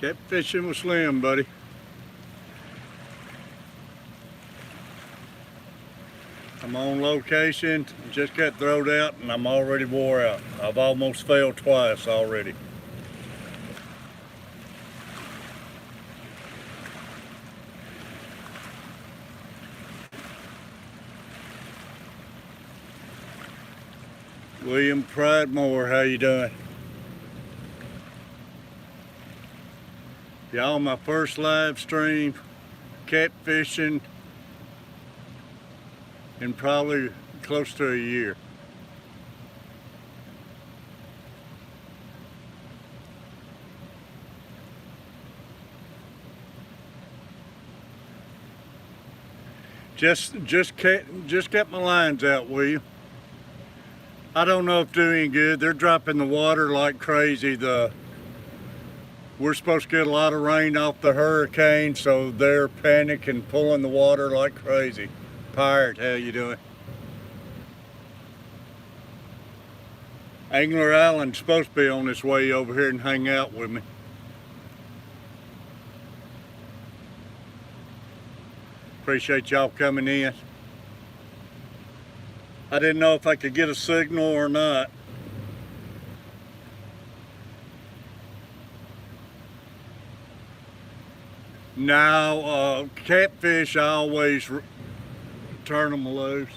Catfishing with Slim, buddy. I'm on location, just got thrown out and I'm already wore out. I've almost failed twice already. William Pridemore, how you doing? Y'all, my first live stream catfishing in probably close to a year. Just get my lines out, will you? I don't know if they're any good. They're dropping the water like crazy. We're supposed to get a lot of rain off the hurricane, so they're panicking, pulling the water like crazy. Pirate, how you doing? Angler Allen's supposed to be on his way over here and hang out with me. Appreciate y'all coming in. I didn't know if I could get a signal or not. Now, catfish, I always turn them loose.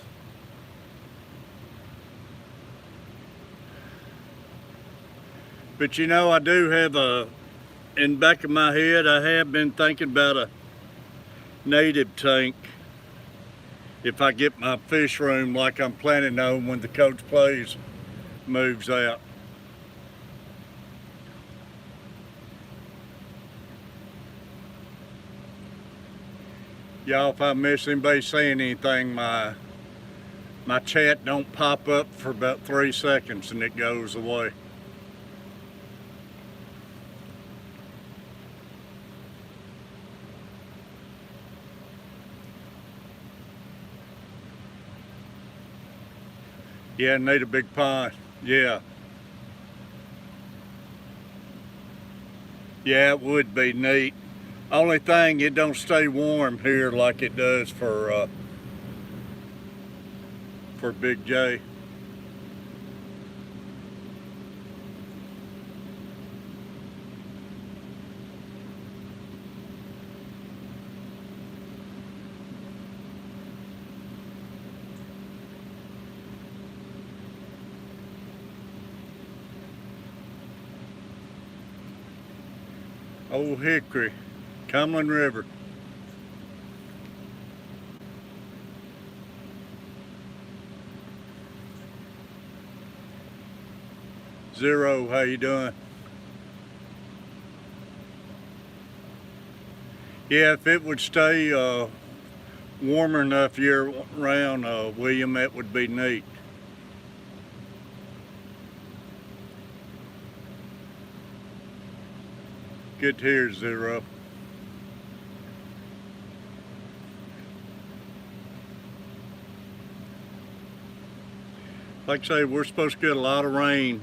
But you know, I do have in the back of my head, I have been thinking about a native tank if I get my fish room like I'm planning on when the coach plays moves out. Y'all, if I miss anybody saying anything, my chat don't pop up for about 3 seconds and it goes away. Yeah, I need a big pond. Yeah. Yeah, it would be neat. Only thing, it don't stay warm here like it does for Big J. Old Hickory, Cumberland River. Zero, how you doing? Yeah, if it would stay warmer enough year round, William, that would be neat. Good to hear, Zero. Like I say, we're supposed to get a lot of rain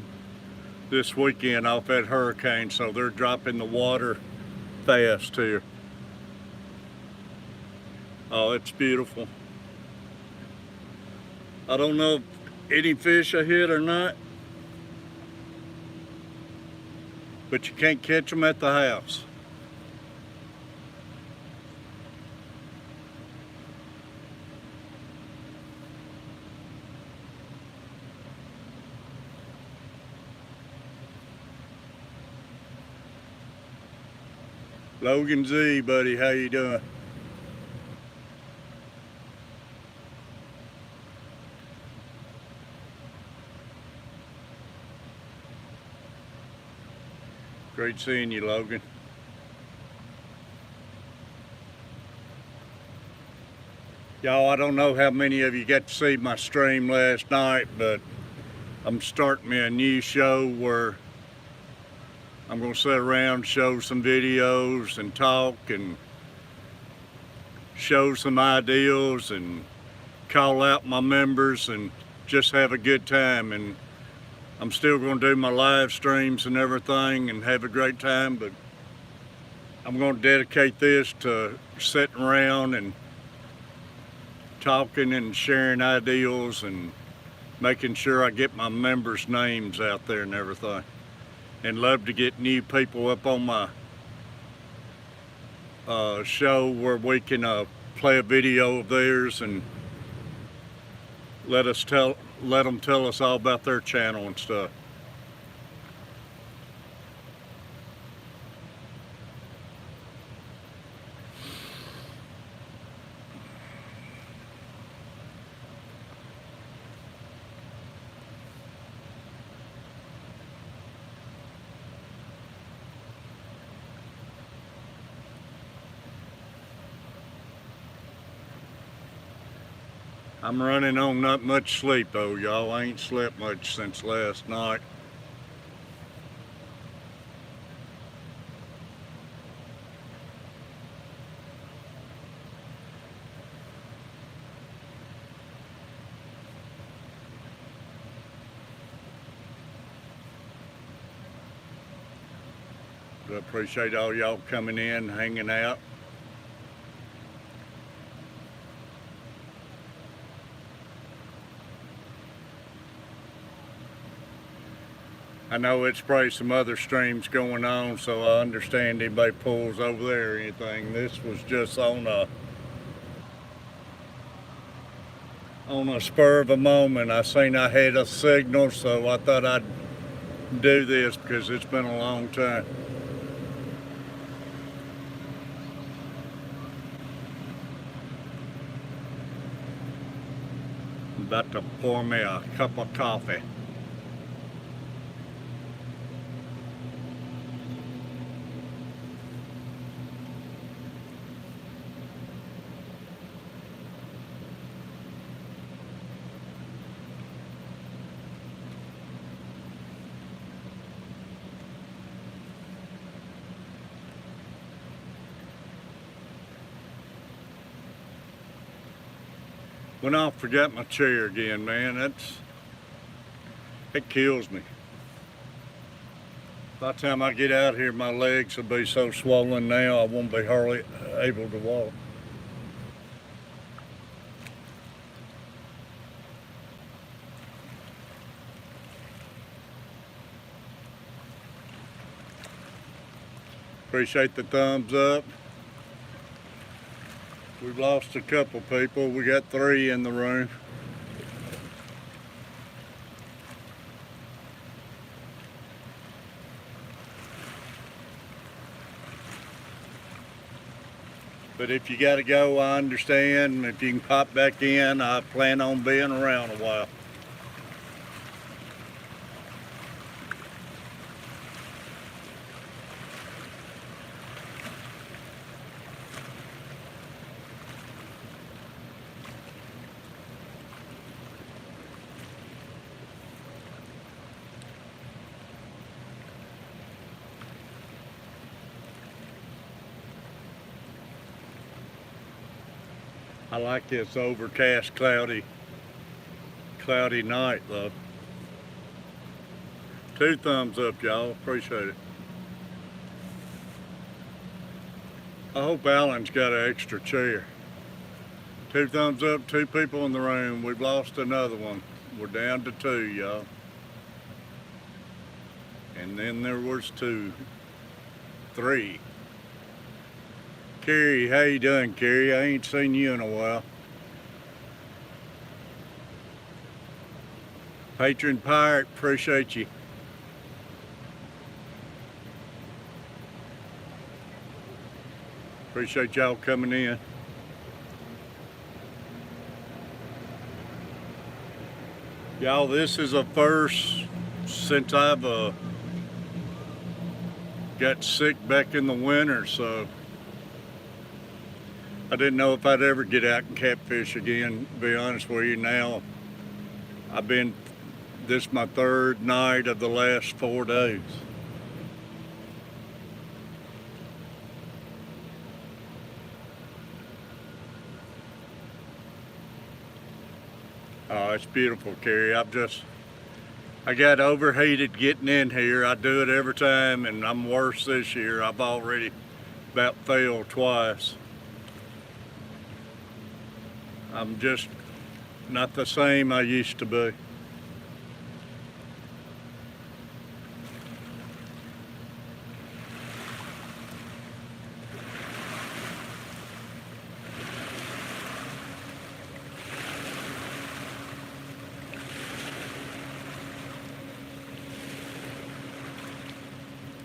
this weekend off that hurricane, so they're dropping the water fast here. Oh, it's beautiful. I don't know if any fish I hit or not, but you can't catch them at the house. Logan Z, buddy, how you doing? Great seeing you, Logan. Y'all, I don't know how many of you got to see my stream last night, but I'm starting me a new show where I'm going to sit around, show some videos and talk and show some ideals and call out my members and just have a good time. And I'm still going to do my live streams and everything and have a great time, but I'm going to dedicate this to sitting around and talking and sharing ideals and making sure I get my members' names out there and everything. And love to get new people up on my show where we can play a video of theirs and let them tell us all about their channel and stuff. I'm running on not much sleep though, y'all. I ain't slept much since last night. But I appreciate all y'all coming in, hanging out. I know it's probably some other streams going on, so I understand anybody pulls over there or anything. This was just on a spur of a moment. I seen I had a signal, so I thought I'd do this because it's been a long time. I'm about to pour me a cup of coffee. Went off, forgot my chair again, man. It kills me. By the time I get out here, my legs will be so swollen now, I won't be hardly able to walk. Appreciate the thumbs up. We've lost a couple people. We got 3 in the room. But if you gotta go, I understand. If you can pop back in, I plan on being around a while. I like this overcast, cloudy night, though. 2 thumbs up, y'all. Appreciate it. I hope Alan's got an extra chair. 2 thumbs up, 2 people in the room. We've lost another one. We're down to 2, y'all. And then there was 2, 3. Carrie, how you doing, Carrie? I ain't seen you in a while. Patron Pirate, appreciate you. Appreciate y'all coming in. Y'all, this is a first since I've got sick back in the winter, so I didn't know if I'd ever get out and catfish again, to be honest with you. Now, this is my third night of the last 4 days. Oh, it's beautiful, Carrie. I got overheated getting in here. I do it every time, and I'm worse this year. I've already about failed twice. I'm just not the same I used to be.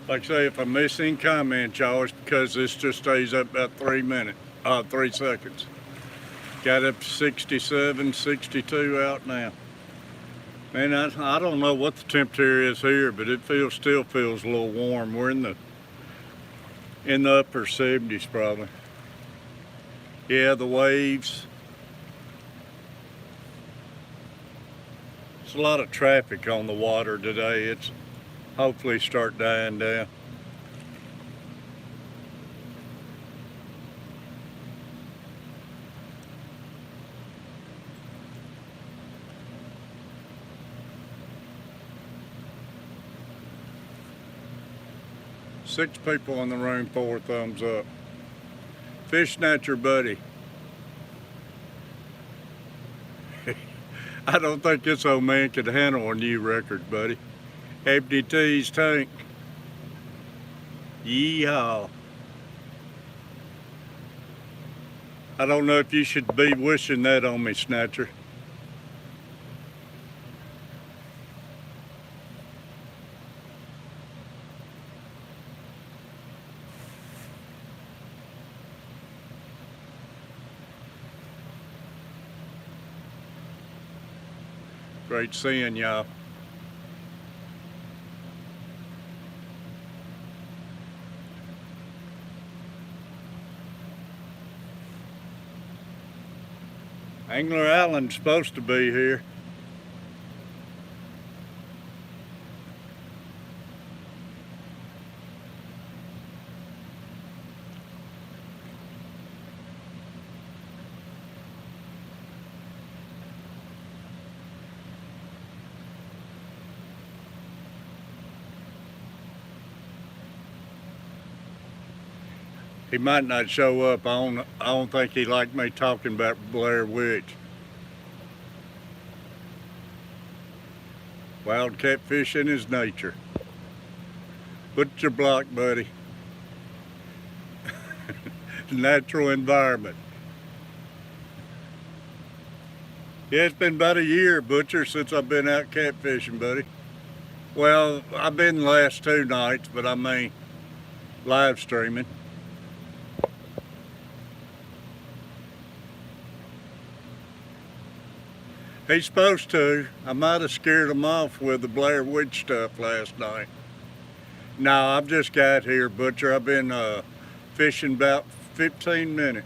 Like I say, if I miss any comments, y'all, it's because this just stays up about 3 seconds. Got up to 67, 62 out now. Man, I don't know what the temperature is here, but it still feels a little warm. We're in the upper 70s probably. Yeah, the waves. There's a lot of traffic on the water today. It's hopefully start dying down. Six people in the room, 4 thumbs up. Fish snatcher buddy. I don't think this old man could handle a new record, buddy. Empty T's tank. Yeehaw. I don't know if you should be wishing that on me, Snatcher. Great seeing y'all. Angler Allen's supposed to be here. He might not show up. I don't think he liked me talking about Blair Witch. Wild catfishing is nature. Butcher block, buddy. Natural environment. Yeah, it's been about a year, Butcher, since I've been out catfishing, buddy. Well, I've been the last 2 nights, but I mean live streaming. He's supposed to. I might have scared him off with the Blair Witch stuff last night. No, I've just got here, Butcher. I've been fishing about 15 minutes.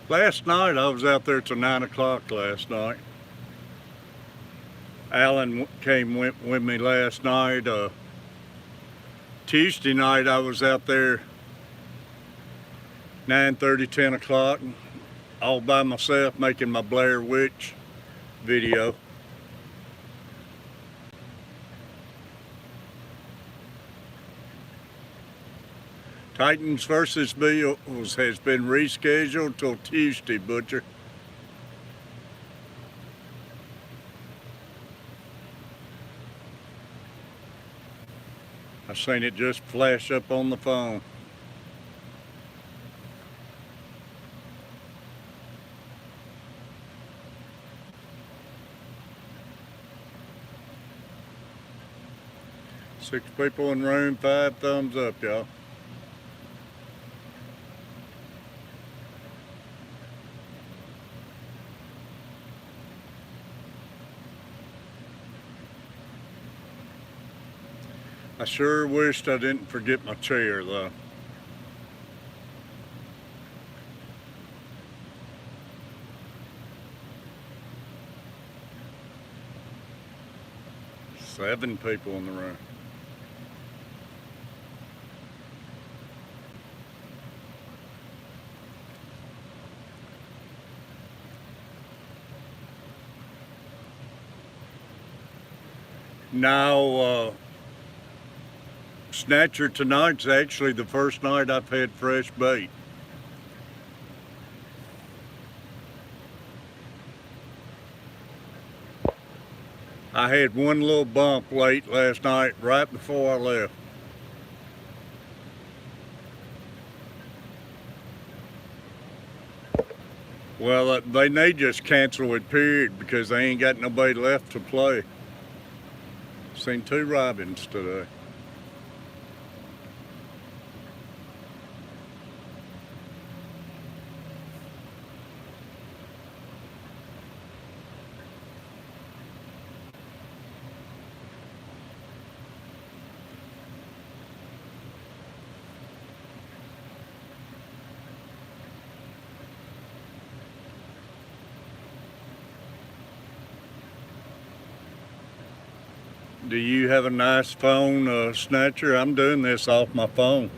Last night, I was out there till 9 o'clock last night. Alan went with me last night. Tuesday night I was out there 9:30, 10 o'clock, all by myself making my Blair Witch video. Titans versus Bills has been rescheduled till Tuesday, Butcher. I seen it just flash up on the phone. Six people in the room, 5 thumbs up, y'all. I sure wished I didn't forget my chair though. Seven people in the room. Now, Snatcher, tonight's actually the first night I've had fresh bait. I had one little bump late last night, right before I left. Well, they may just cancel it, period, because they ain't got nobody left to play. Seen 2 robins today. Do you have a nice phone, Snatcher? I'm doing this off my phone.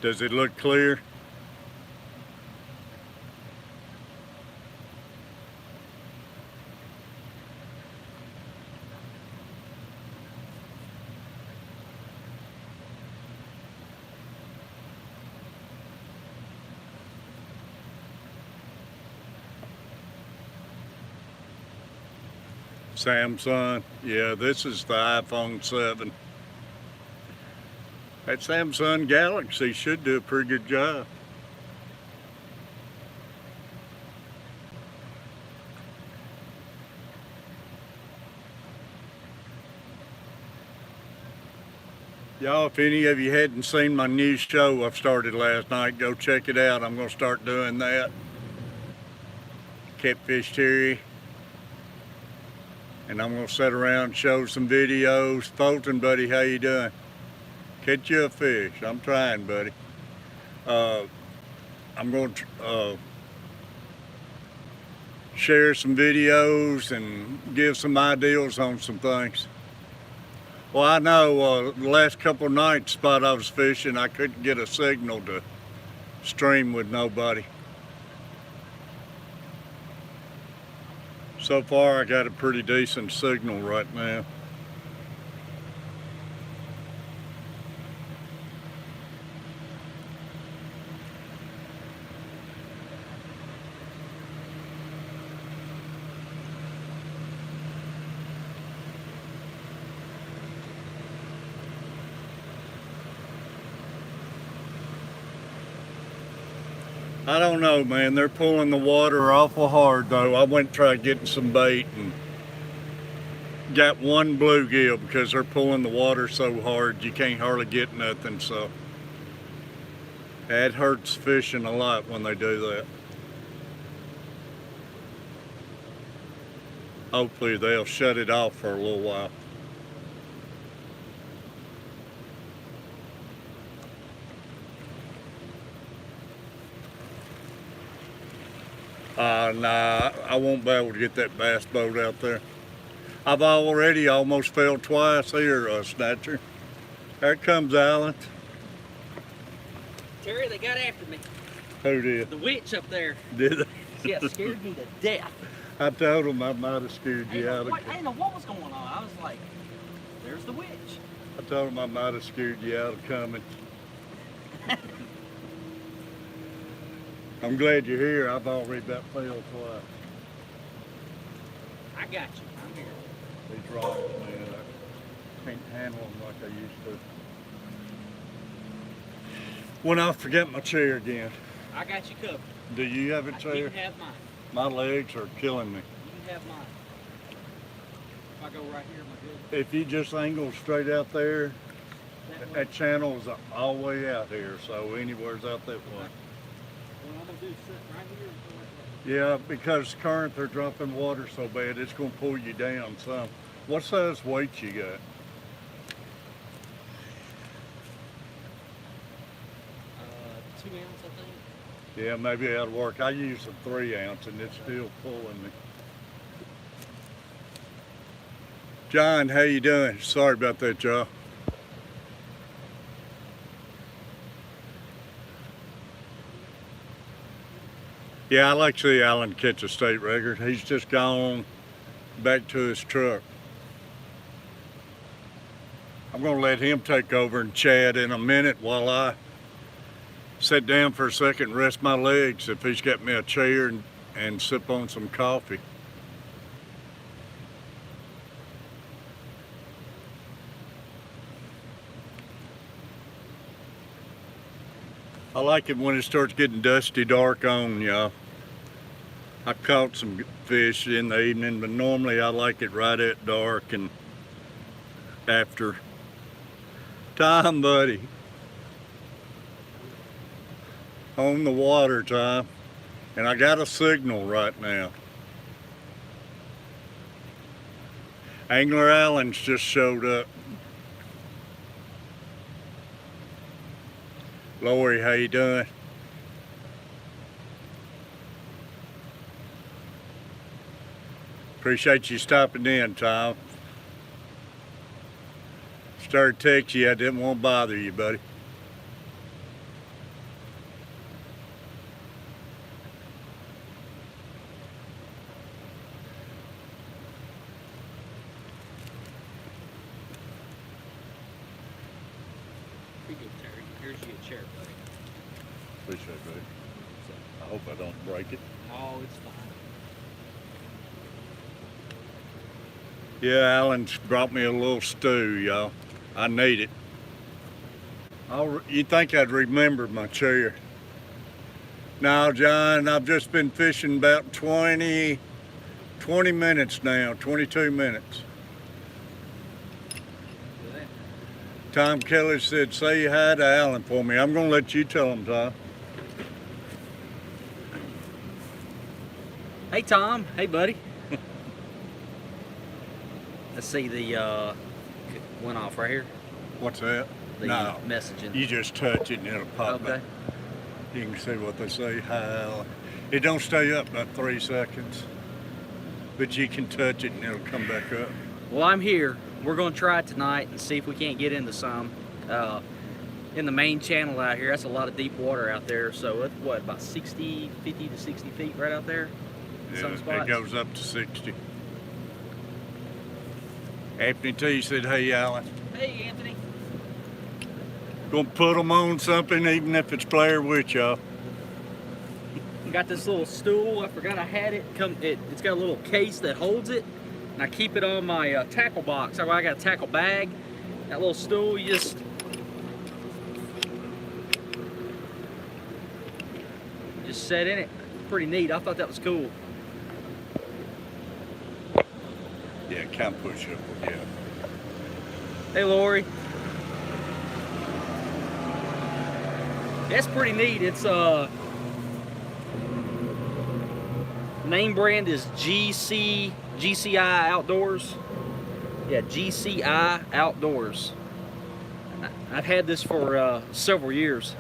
Does it look clear? Samsung. Yeah, this is the iPhone 7. That Samsung Galaxy should do a pretty good job. Y'all, if any of you hadn't seen my new show I've started last night, go check it out. I'm going to start doing that. Catfish Terry. And I'm going to sit around and show some videos. Fulton, buddy, how you doing? Catch you a fish. I'm trying, buddy. I'm going to share some videos and give some ideas on some things. Well, I know the last couple of nights, spot I was fishing, I couldn't get a signal to stream with nobody. So far, I got a pretty decent signal right now. I don't know, man. They're pulling the water awful hard, though. I went and tried getting some bait and got one bluegill because they're pulling the water so hard you can't hardly get nothing. So that hurts fishing a lot when they do that. Hopefully they'll shut it off for a little while. Nah, I won't be able to get that bass boat out there. I've already almost fell twice here, Snatcher. There comes Alan. Terry, they got after me. Who did? The witch up there. Did they? Yeah, scared me to death. I told them I might have scared you out of I didn't know what was going on. I was like, there's the witch. I told them I might have scared you out of coming. I'm glad you're here. I've already about failed twice. I got you. I'm here. These rocks, man, I can't handle them like I used to. When I forget my chair again. I got you covered. Do you have a chair? You can have mine. My legs are killing me. You can have mine. If I go right here, my good. If you just angle straight out there, that channel is all the way out here, so anywhere's out that way. What I'm gonna do is sit right here and go like that. Yeah, because current, they're dropping water so bad, it's gonna pull you down some. What size weight you got? 2 ounce, I think. Yeah, maybe that'll work. I use a 3 ounce and it's still pulling me. John, how you doing? Sorry about that, y'all. Yeah, I like to see Alan catch a state record. He's just gone back to his truck. I'm gonna let him take over and chat in a minute while I sit down for a second and rest my legs if he's got me a chair and sip on some coffee. I like it when it starts getting dusty dark on, y'all. I caught some fish in the evening, but normally I like it right at dark and after. Time, buddy. On the water, Tom. And I got a signal right now. Angler Allen's just showed up. Lori, how you doing? Appreciate you stopping in, Tom. Started texting you, I didn't want to bother you, buddy. Pretty good, Terry. Here's you a chair, buddy. Appreciate it, buddy. I hope I don't break it. Oh, it's fine. Yeah, Alan's brought me a little stew, y'all. I need it. You'd think I'd remember my chair. Now, John, I've just been fishing about 20 minutes now, 22 minutes. Tom Kelly said, say hi to Alan for me. I'm going to let you tell him, Tom. Hey, Tom. Hey, buddy. Let's see, the went off right here. What's that? The No. messaging. You just touch it and it'll pop Okay. up. You can see what they say, hi Alan. It don't stay up about 3 seconds, but you can touch it and it'll come back up. Well, I'm here. We're going to try it tonight and see if we can't get into some. In the main channel out here, that's a lot of deep water out there. So it's what, about 50 to 60 feet right out there? In some Yeah, spots? it goes up to 60. Anthony T said, hey Alan, Hey, Anthony. gonna put them on something even if it's Blair Witch, y'all. Got this little stool. I forgot I had it. It's got a little case that holds it, and I keep it on my tackle box. I got a tackle bag. That little stool, you just set in it. Pretty neat. I thought that was cool. Yeah, can't push up, yeah. Hey, Lori. That's pretty neat. It's name brand is GCI Outdoors. Yeah, GCI Outdoors. I've had this for several years.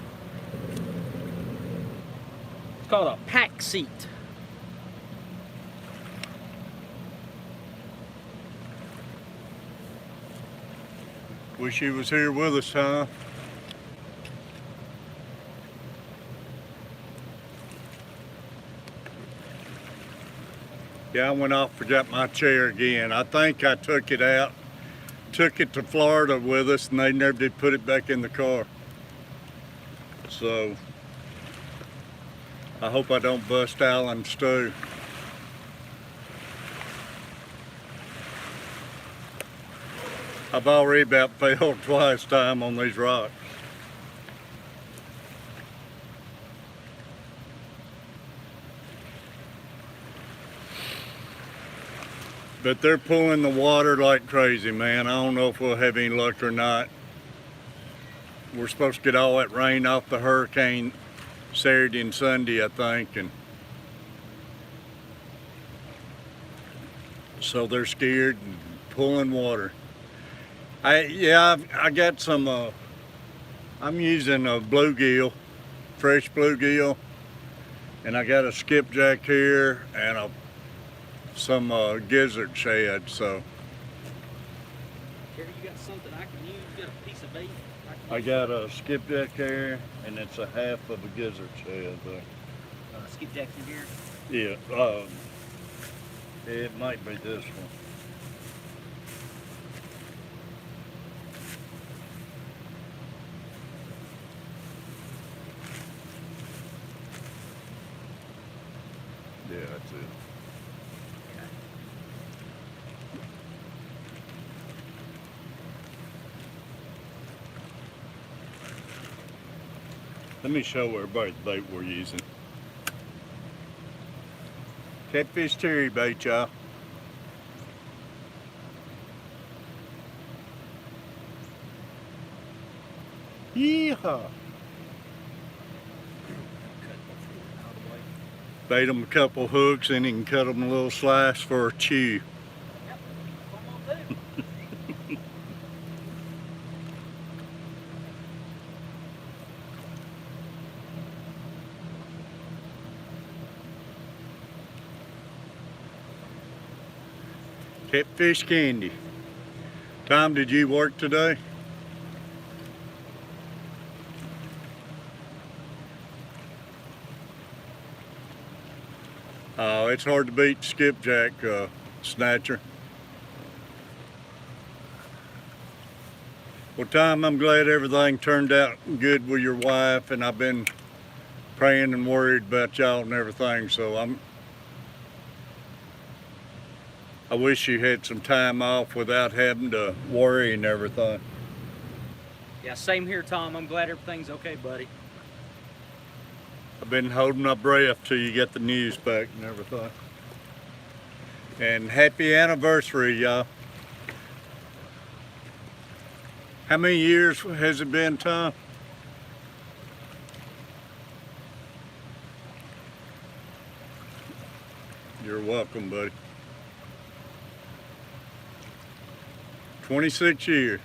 It's called a pack seat. Wish he was here with us, huh? Yeah, I went off, forgot my chair again. I think I took it out, took it to Florida with us, and they never did put it back in the car. So, I hope I don't bust Alan's stew. I've already about failed twice time on these rocks. But they're pulling the water like crazy, man. I don't know if we'll have any luck or not. We're supposed to get all that rain off the hurricane Saturday and Sunday, I think, and so they're scared and pulling water. I got some. I'm using a bluegill, fresh bluegill, and I got a skipjack here and some gizzard shad. So Here, you got something I can use. You got a piece of bait. I got a skipjack here, and it's a half of a gizzard shad there. Skipjack's in here. Yeah, it might be this one. Yeah, that's it. Okay. Let me show everybody the bait we're using. Catfish terry bait, y'all. Yeehaw! Bait them a couple hooks and you can cut them a little slice for a chew. Yep. Come on, dude. Catfish candy. Tom, did you work today? Oh, it's hard to beat skipjack snatcher. Well, Tom, I'm glad everything turned out good with your wife, and I've been praying and worried about y'all and everything, so I wish you had some time off without having to worry and everything. Yeah, same here, Tom. I'm glad everything's okay, buddy. I've been holding my breath till you get the news back and everything. And happy anniversary, y'all. How many years has it been, Tom? You're welcome, buddy. 26 years.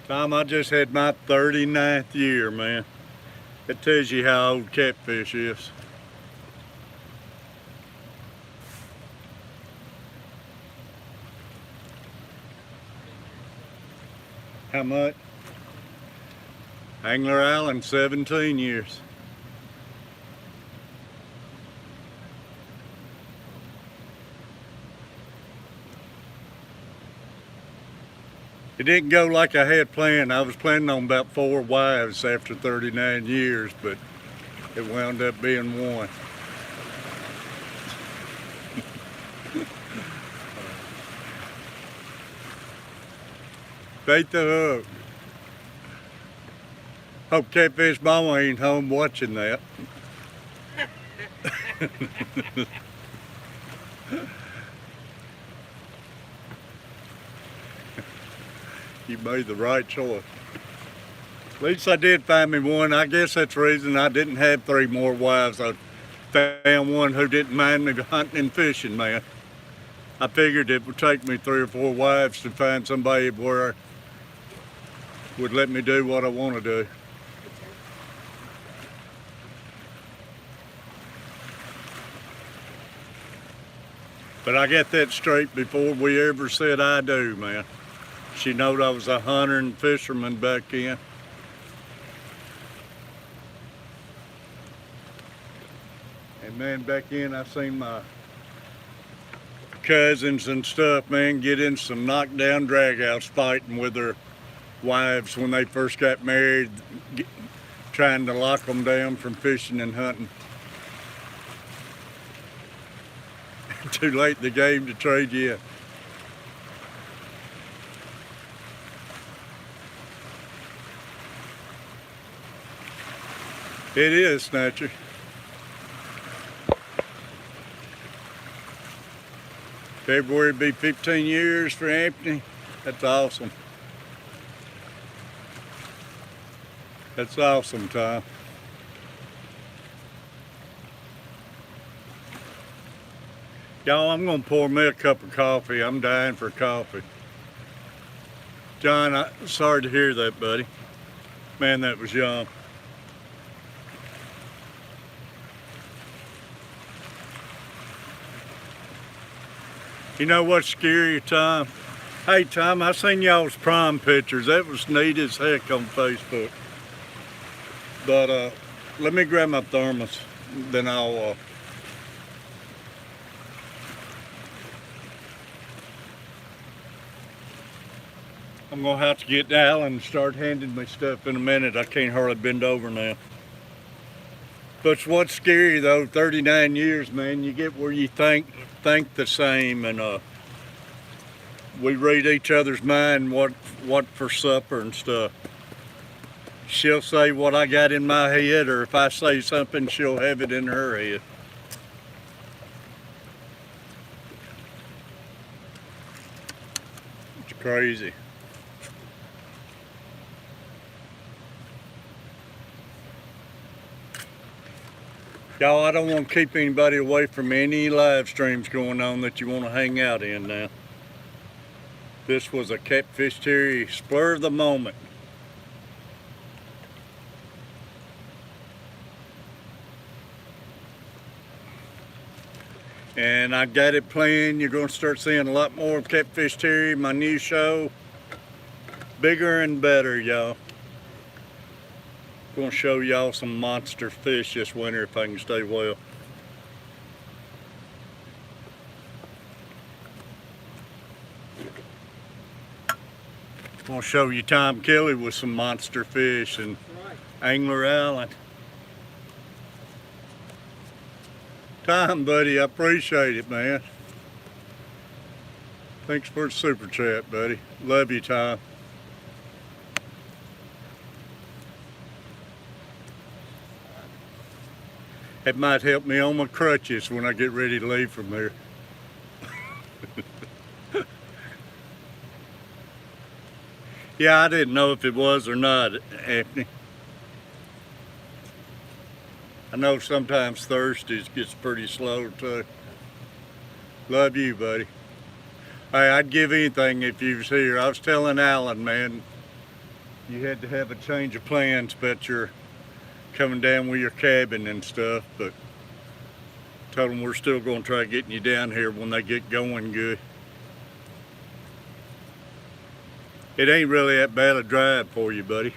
Tom, I just had my 39th year, man. It tells you how old Catfish is. How much? Angler Island, 17 years. It didn't go like I had planned. I was planning on about 4 wives after 39 years, but it wound up being one. Bait the hook. Hope Catfish Mama ain't home watching that. You made the right choice. At least I did find me one. I guess that's the reason I didn't have 3 more wives. I found one who didn't mind me hunting and fishing, man. I figured it would take me 3 or 4 wives to find somebody where would let me do what I want to do. But I got that straight before we ever said I do, man. She knowed I was a hunter and fisherman back then. And man, back then I seen my cousins and stuff, man, get in some knockdown dragouts fighting with their wives when they first got married, trying to lock them down from fishing and hunting. Too late in the game to trade you in. It is, Snatcher. February will be 15 years for Anthony. That's awesome. That's awesome, Tom. Y'all, I'm gonna pour me a cup of coffee. I'm dying for coffee. John, sorry to hear that, buddy. Man, that was young. You know what's scary, Tom? Hey, Tom, I seen y'all's prom pictures. That was neat as heck on Facebook. But let me grab my thermos, then I'll I'm gonna have to get to Alan and start handing me stuff in a minute. I can't hardly bend over now. But what's scary though, 39 years, man, you get where you think the same, and we read each other's mind, what for supper and stuff. She'll say what I got in my head, or if I say something, she'll have it in her head. It's crazy. Y'all, I don't want to keep anybody away from any live streams going on that you want to hang out in now. This was a Catfish Terry spur of the moment. And I got it planned. You're going to start seeing a lot more of Catfish Terry, my new show. Bigger and better, y'all. Going to show y'all some monster fish this winter if I can stay well. Going to show you Tom Kelly with some monster fish and Angler Allen. Tom, buddy, I appreciate it, man. Thanks for the super chat, buddy. Love you, Tom. It might help me on my crutches when I get ready to leave from here. Yeah, I didn't know if it was or not, Anthony. I know sometimes Thursdays gets pretty slow too. Love you, buddy. Hey, I'd give anything if you was here. I was telling Alan, man, you had to have a change of plans about your coming down with your cabin and stuff, but told them we're still going to try getting you down here when they get going good. It ain't really that bad a drive for you, buddy.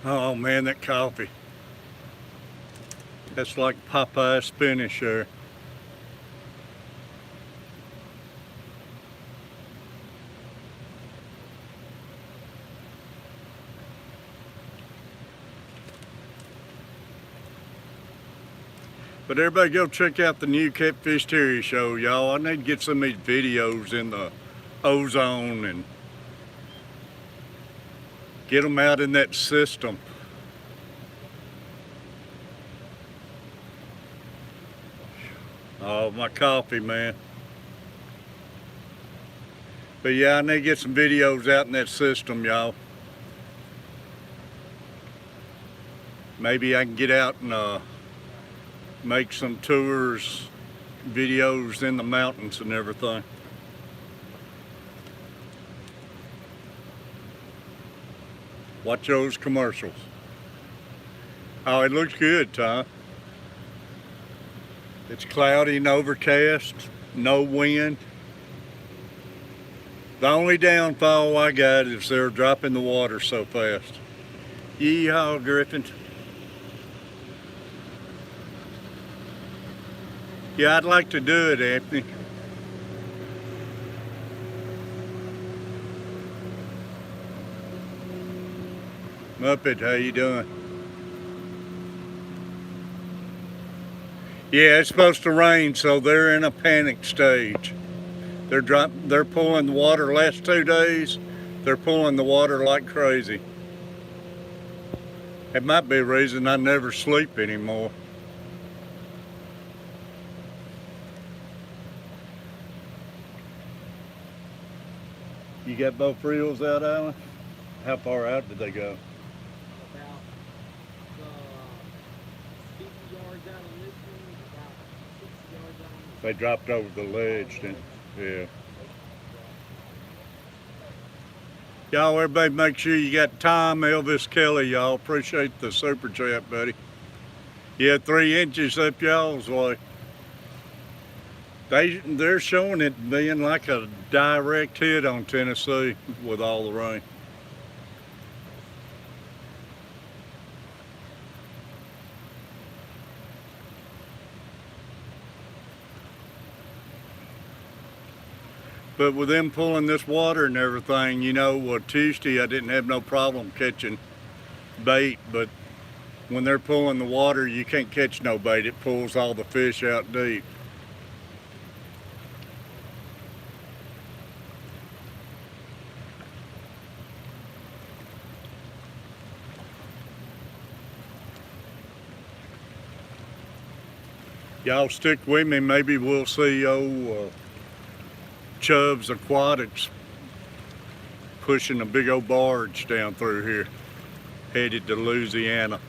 Oh man, that coffee. That's like Popeye spinach there. But everybody go check out the new Catfish Terry show, y'all. I need to get some of these videos in the ozone and get them out in that system. Oh, my coffee, man. But yeah, I need to get some videos out in that system, y'all. Maybe I can get out and make some tours, videos in the mountains and everything. Watch those commercials. Oh, it looks good, Tom. It's cloudy and overcast, no wind. The only downfall I got is they're dropping the water so fast. Yeehaw, Griffin. Yeah, I'd like to do it, Anthony. Muppet, how you doing? Yeah, it's supposed to rain, so they're in a panic stage. They're pulling the water last 2 days. They're pulling the water like crazy. It might be a reason I never sleep anymore. You got both reels out, Alan? How far out did they go? They dropped over the ledge, didn't they? Yeah. Y'all, everybody make sure you got Tom Elvis Kelly, y'all. Appreciate the super chat, buddy. Yeah, 3 inches up y'all's way. They're showing it being like a direct hit on Tennessee with all the rain. But with them pulling this water and everything, you know, Tuesday I didn't have no problem catching bait, but when they're pulling the water, you can't catch no bait. It pulls all the fish out deep. Y'all stick with me, maybe we'll see Chubb's Aquatics pushing a big old barge down through here, headed to Louisiana.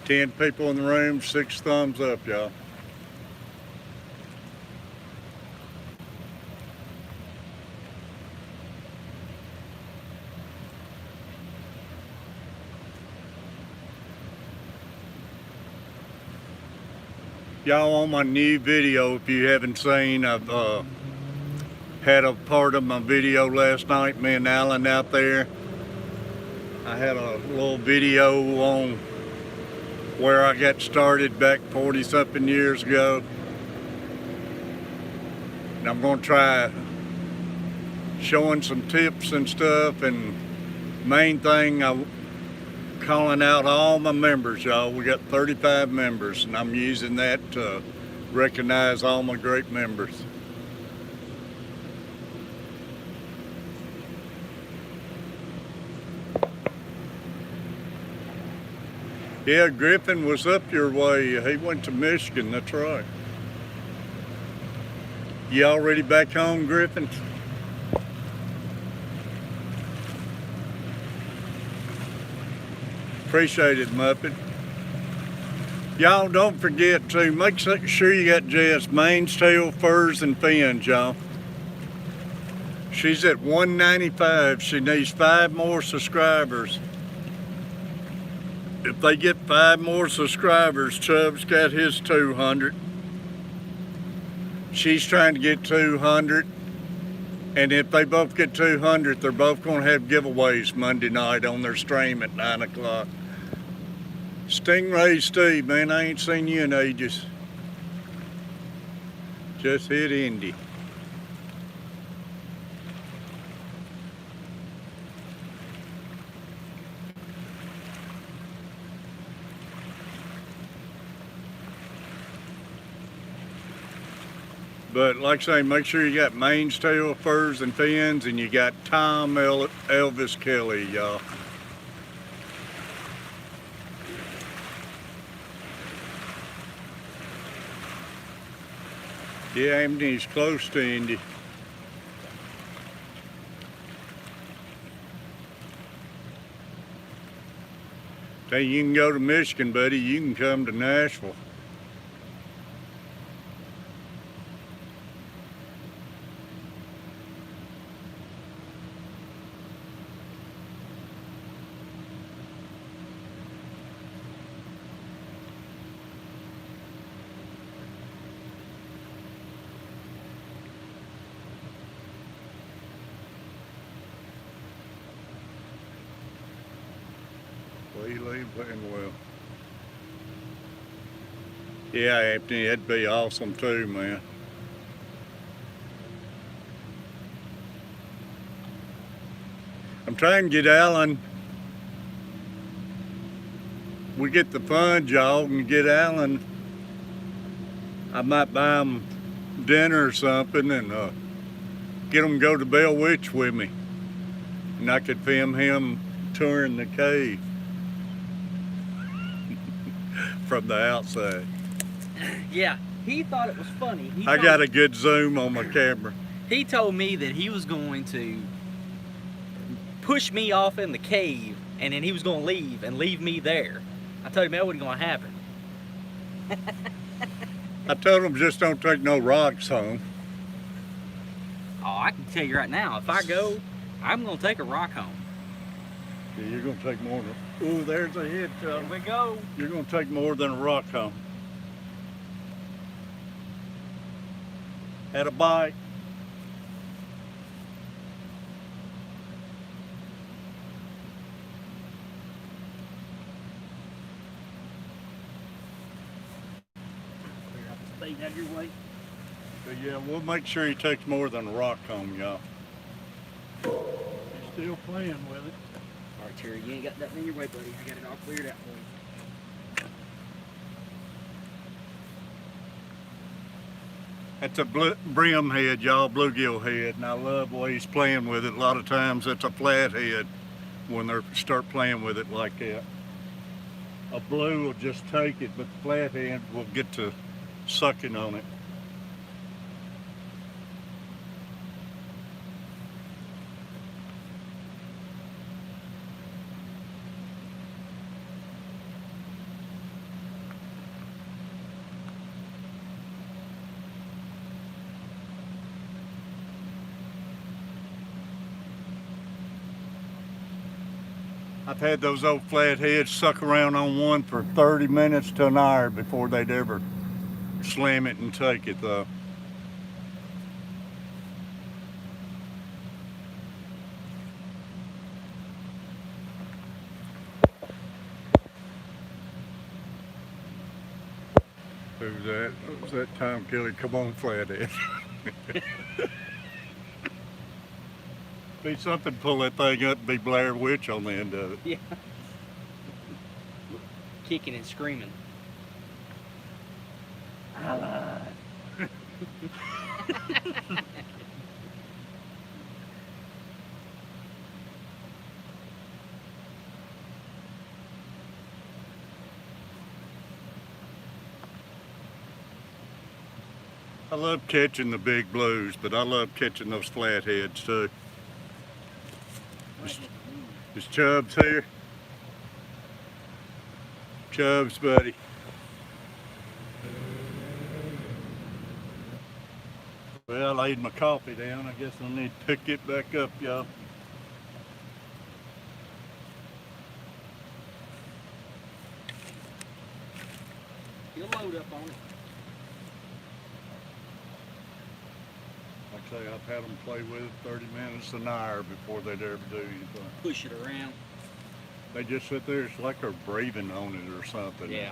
Ten people in the room, 6 thumbs up, y'all. Y'all, on my new video, if you haven't seen, I've had a part of my video last night, me and Alan out there. I had a little video on where I got started back 40 something years ago. And I'm gonna try showing some tips and stuff, and main thing, I'm calling out all my members, y'all. We got 35 members, and I'm using that to recognize all my great members. Yeah, Griffin was up your way. He went to Michigan, that's right. You already back home, Griffin? Appreciate it, Muppet. Y'all don't forget to make sure you got Jess mains, tail, furs, and fins, y'all. She's at 195. She needs 5 more subscribers. If they get 5 more subscribers, Chubb's got his 200. She's trying to get 200. And if they both get 200, they're both going to have giveaways Monday night on their stream at 9 o'clock. Stingray Steve, man, I ain't seen you in ages. Just hit Indy. But like I say, make sure you got mains, tail, furs, and fins, and you got Tom Elvis Kelly, y'all. Yeah, Amy's close to Indy. Hey, you can go to Michigan, buddy. You can come to Nashville. Playing well. Yeah, Anthony, that'd be awesome too, man. I'm trying to get Alan. We get the fun, y'all, and get Alan. I might buy him dinner or something and get him to go to Bell Witch with me. And I could film him touring the cave from the outside. Yeah, he thought it was funny. I got a good zoom on my camera. He told me that he was going to push me off in the cave, and then he was gonna leave and leave me there. I told him that wasn't gonna happen. I told him just don't take no rocks home. Oh, I can tell you right now, if I go, I'm gonna take a rock home. Yeah, you're gonna take more than. Ooh, there's a hit. Here we go. You're gonna take more than a rock home. Had a bite. Stay out of your way. But yeah, we'll make sure he takes more than a rock home, y'all. He's still playing with it. All right, Terry, you ain't got nothing in your way, buddy. I got it all cleared out for you. That's a brim head, y'all, bluegill head, and I love the way he's playing with it. A lot of times it's a flat head when they start playing with it like that. A blue will just take it, but the flat head will get to sucking on it. I've had those old flatheads suck around on one for 30 minutes to an hour before they'd ever slam it and take it though. Who's that? Who's that time killer? Come on, flathead. Be something to pull that thing up and be Blair Witch on the end of it. Yeah. Kicking and screaming. I love catching the big blues, but I love catching those flatheads too. Is Chubbs here? Chubbs, buddy. Well, I laid my coffee down. I guess I'll need to pick it back up, y'all. He'll load up on it. Like I say, I've had them play with it 30 minutes an hour before they'd ever do anything. Push it around. They just sit there, it's like they're braving on it or something. Yeah.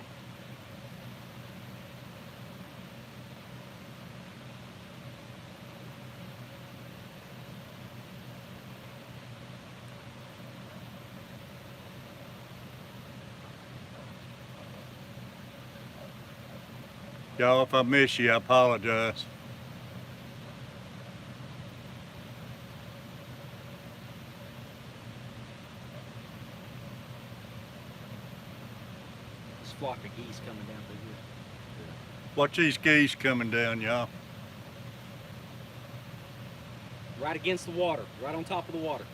Y'all, if I miss you, I apologize. This flock of geese coming down through here. Watch these geese coming down, y'all. Right against the water, right on top of the water.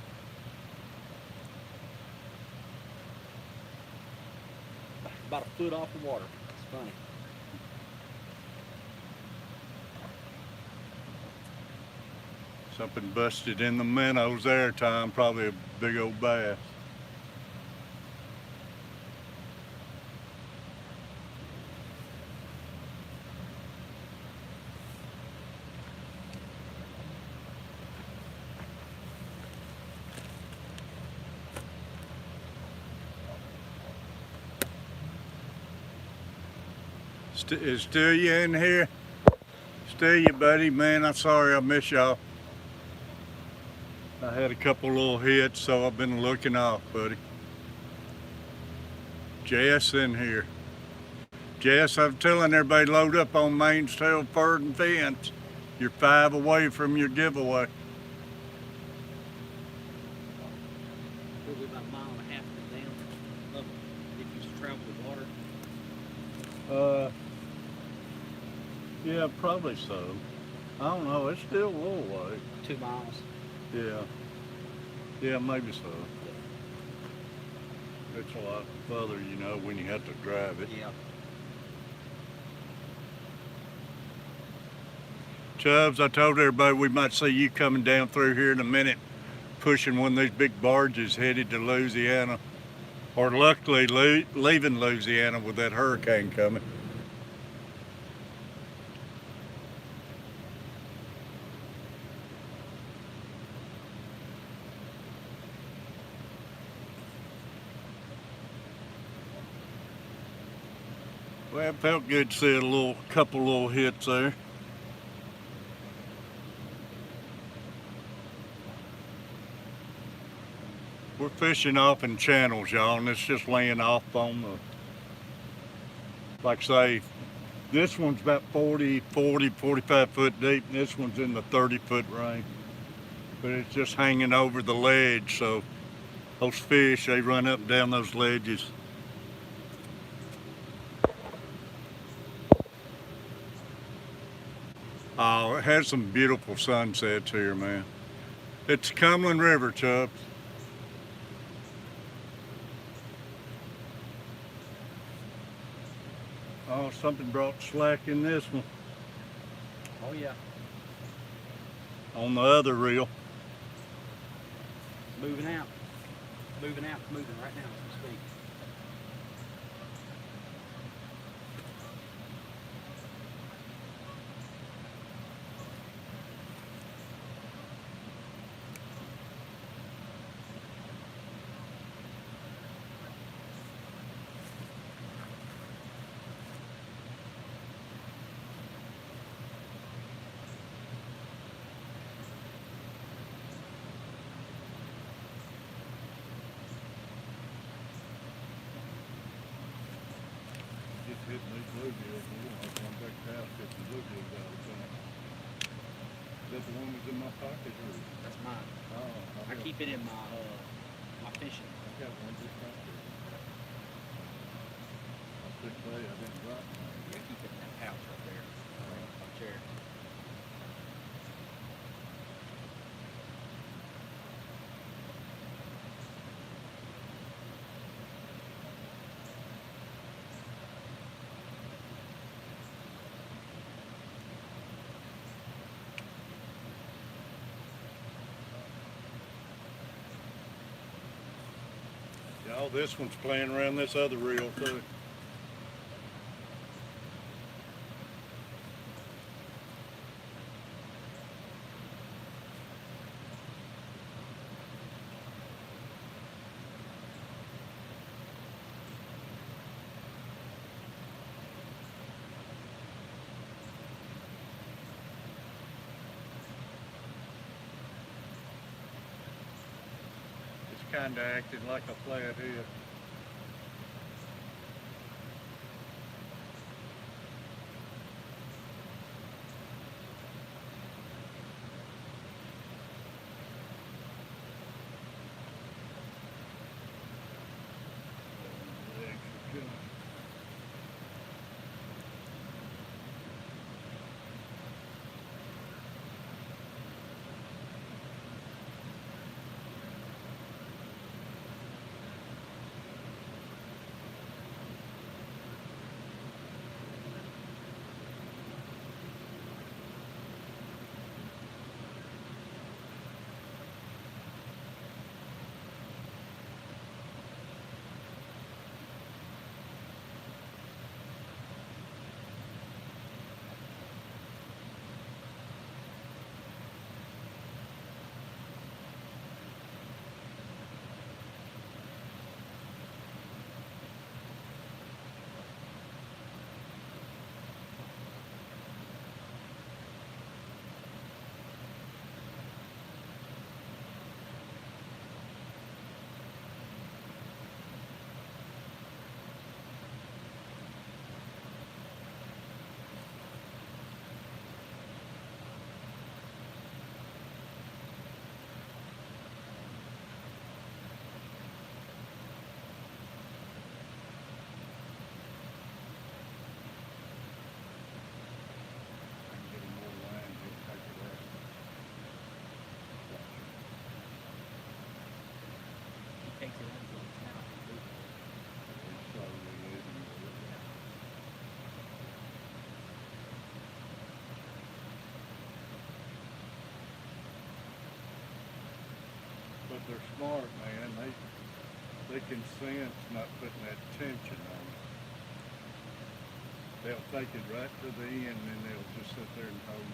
About a foot off the water. It's funny. Something busted in the minnows there, Tom. Probably a big old bass. Is Stelia in here? Stelia, buddy, man, I'm sorry I miss y'all. I had a couple little hits, so I've been looking off, buddy. Jess in here. Jess, I'm telling everybody load up on Main's Tail Furred and Fence. You're 5 away from your giveaway. Probably about a mile and a half down. Up if you used to travel with water. Yeah, probably so. I don't know, it's still a little way. 2 miles. Yeah. Yeah, maybe so. It's a lot further, you know, when you have to drive it. Yeah. Chubbs, I told everybody we might see you coming down through here in a minute, pushing one of these big barges headed to Louisiana. Or luckily leaving Louisiana with that hurricane coming. Well, it felt good to see a couple little hits there. We're fishing off in channels, y'all, and it's just laying off on the, like say, this one's about 45 foot deep, and this one's in the 30-foot range. But it's just hanging over the ledge, so those fish, they run up and down those ledges. Oh, it has some beautiful sunsets here, man. It's Cumberland River, Chubbs. Oh, something brought slack in this one. Oh yeah. On the other reel. Moving out. Moving out. Moving right now as we speak. Just hitting these bluegills. We don't have one back to house hitting bluegills all the time. Is that the one that's in my pocket or? That's mine. Oh, I keep it in my my fishing. I got one just right there. I was just say I didn't drop mine. Yeah, keep it in that pouch right there. My chair. Y'all, this one's playing around this other reel too. It's kind of acting like a flathead. Takes it into the town. But they're smart, man. They can sense not putting that tension on it. They'll take it right to the end, and then they'll just sit there and hold it.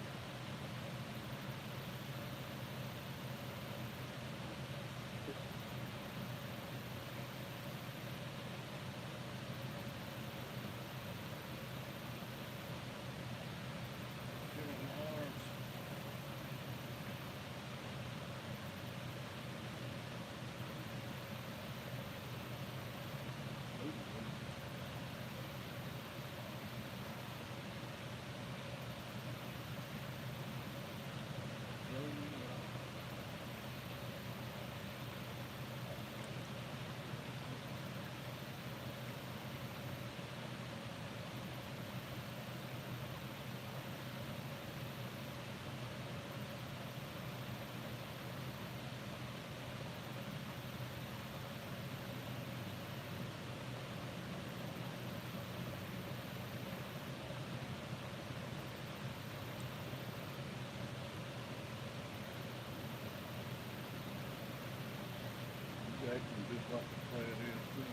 Acting just like the play it is too.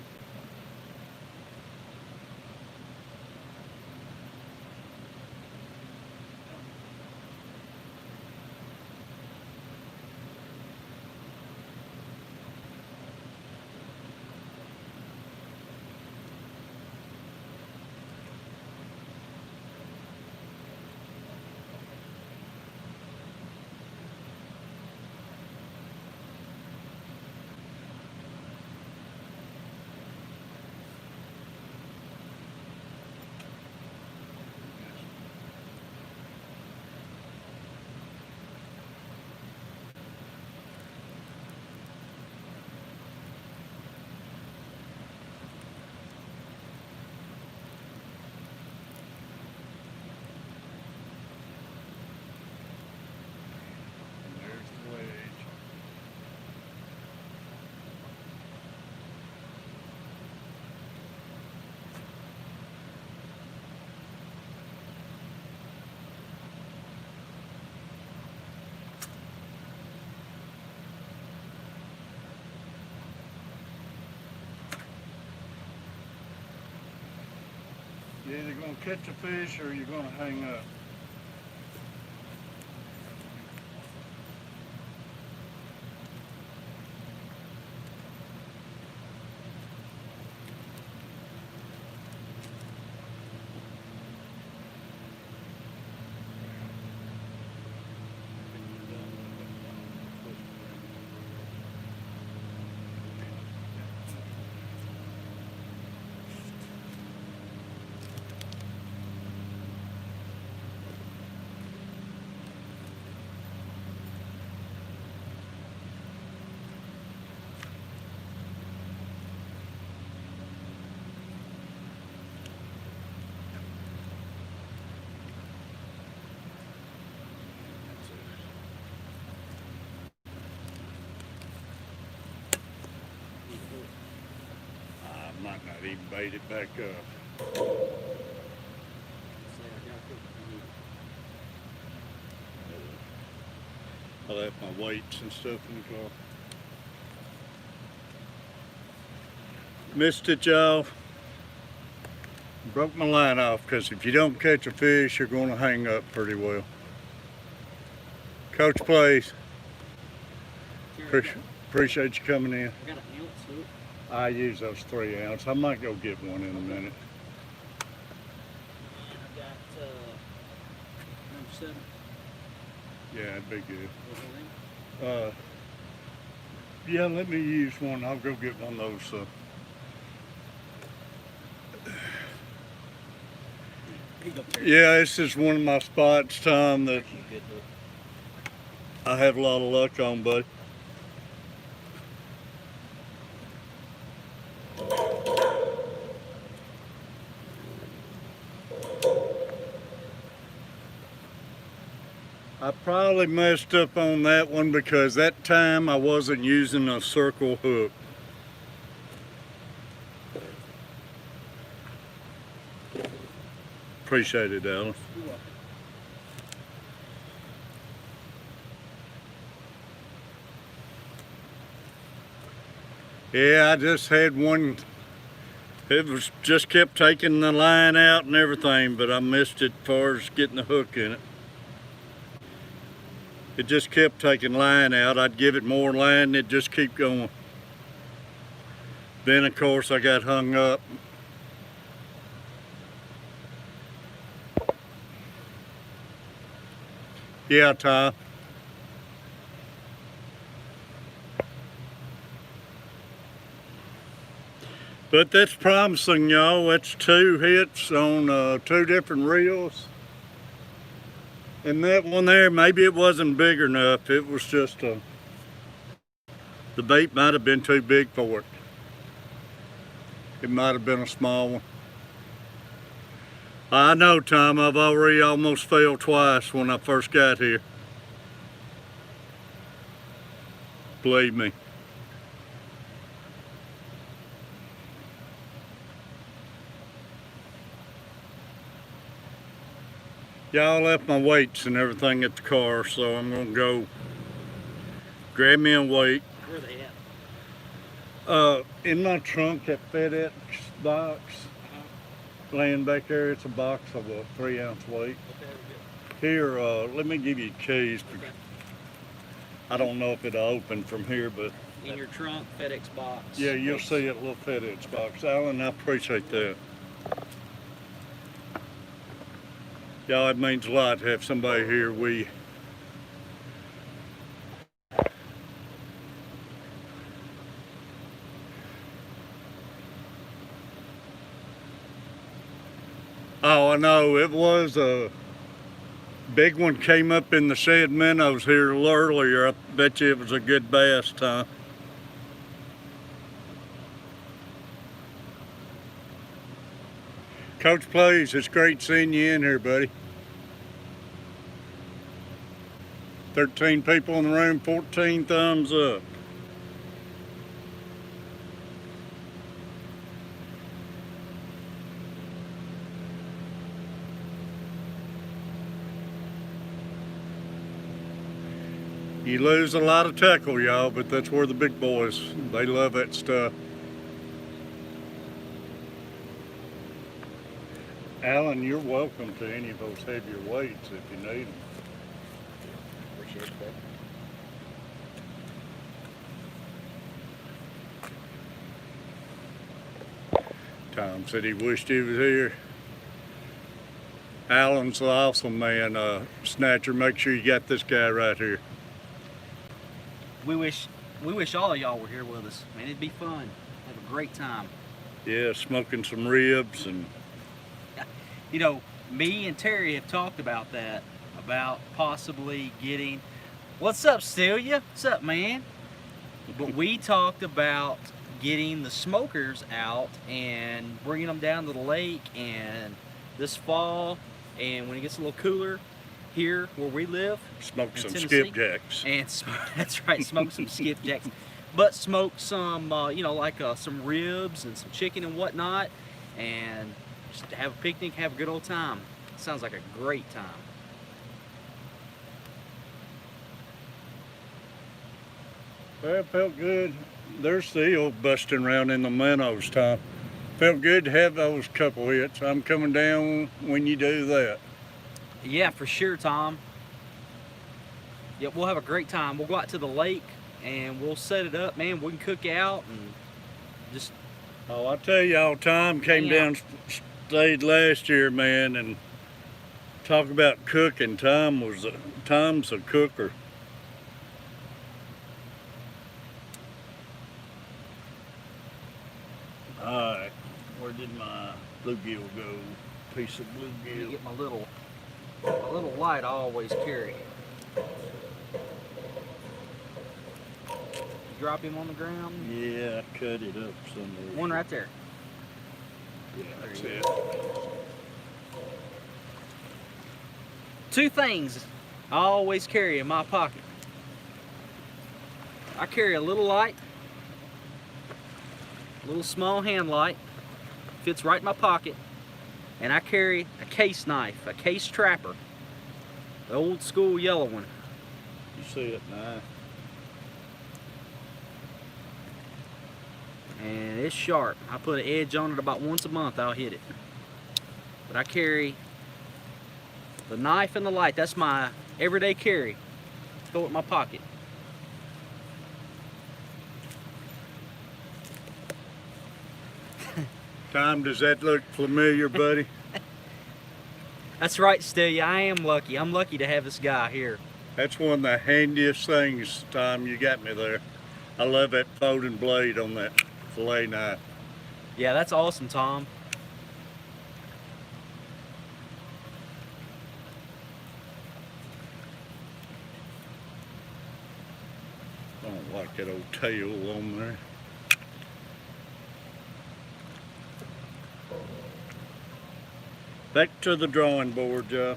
And there's the wedge. You're either going to catch a fish or you're going to hang up. I might not even bait it back up. I left my weights and stuff in the car. Missed it, y'all. Broke my line off because if you don't catch a fish, you're going to hang up pretty well. Coach plays. Appreciate you coming in. I got an ounce to it. I use those 3 ounce. I might go get one in a minute. I've got number 7. Yeah, it'd be good. Yeah, let me use one. I'll go get one of those. Yeah, this is one of my spots, Tom, that I have a lot of luck on, bud. I probably messed up on that one because that time I wasn't using a circle hook. appreciate it, Alan. You're welcome. Yeah, I just had one. It was just kept taking the line out and everything, but I missed it as far as getting the hook in it. It just kept taking line out. I'd give it more line and it'd just keep going. Then of course I got hung up. Yeah, Tom. But that's promising, y'all. That's 2 hits on 2 different reels. And that one there, maybe it wasn't big enough. It was just the bait might have been too big for it. It might have been a small one. I know, Tom, I've already almost failed twice when I first got here. Believe me. Y'all left my weights and everything at the car, so I'm gonna go grab me a weight. Where are they at? In my trunk at FedEx box. Laying back there, it's a box of a 3-ounce weight. Okay, Here, let me give you the keys. okay. I don't know if it'll open from here, but In your trunk, FedEx box. yeah, you'll see it, little FedEx box. Alan, I appreciate that. Y'all, it means a lot to have somebody here. Oh, I know, it was a big one came up in the Shed Minnows here a little earlier. I bet you it was a good bass, Tom. Coach, please, it's great seeing you in here, buddy. 13 people in the room, 14 thumbs up. You lose a lot of tackle, y'all, but that's where the big boys, they love that stuff. Alan, you're welcome to any of those heavier weights if you need them. Appreciate that. Tom said he wished he was here. Alan's the awesome man. Snatcher, make sure you got this guy right here. We wish all of y'all were here with us. Man, it'd be fun. Have a great time. Yeah, smoking some ribs and You know, me and Terry have talked about that, about possibly getting. What's up, Celia? What's up, man? But we talked about getting the smokers out and bringing them down to the lake and this fall, and when it gets a little cooler here where we live, smoke in some Tennessee, skipjacks. and that's right, smoke some skipjacks, but smoke some, you know, like some ribs and some chicken and whatnot, and just have a picnic, have a good old time. Sounds like a great time. Well, it felt good. They're still busting around in the minnows, Tom. Felt good to have those couple hits. I'm coming down when you do that. Yeah, for sure, Tom. Yeah, we'll have a great time. We'll go out to the lake and we'll set it up, man. We can cook out and just. Oh, I tell y'all, Tom came down, stayed last year, man, and talk about cooking. Tom's a cooker. All right, where did my bluegill go? Piece of Let me bluegill. get my little light I always carry. Drop him on the ground. Yeah, I cut it up somewhere. One right there. Yeah, that's There you it. Two things I always carry in my pocket. I carry a little light, a little small hand light, fits right in my pocket, and I carry a case knife, a case trapper, the old school yellow one. You see it now. And it's sharp. I put an edge on it about once a month. I'll hit it. But I carry the knife and the light. That's my everyday carry. Throw it in my pocket. Tom, does that look familiar, buddy? That's right, Stelia. I am lucky. I'm lucky to have this guy here. That's one of the handiest things, Tom. You got me there. I love that folding blade on that fillet knife. Yeah, that's awesome, Tom. I don't like that old tail on there. Back to the drawing board, Joe.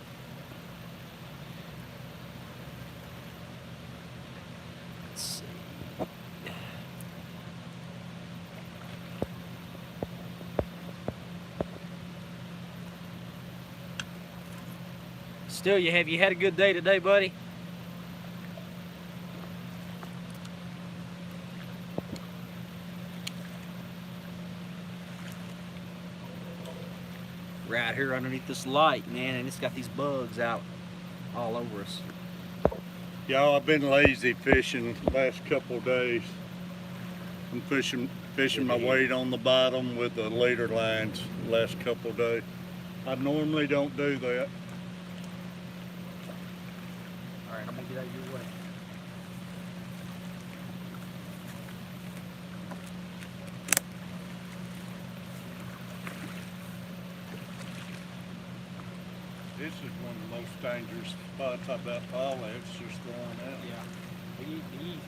Let's see. Stelia, have you had a good day today, buddy? Right here underneath this light, man, and it's got these bugs out all over us. Y'all, I've been lazy fishing the last couple of days. I'm fishing my weight on the bottom with the leader lines the last couple of days. I normally don't do that. All right, I'm gonna get out of your way. This is one of the most dangerous spots about all that. It's just throwing out. Yeah. Easy.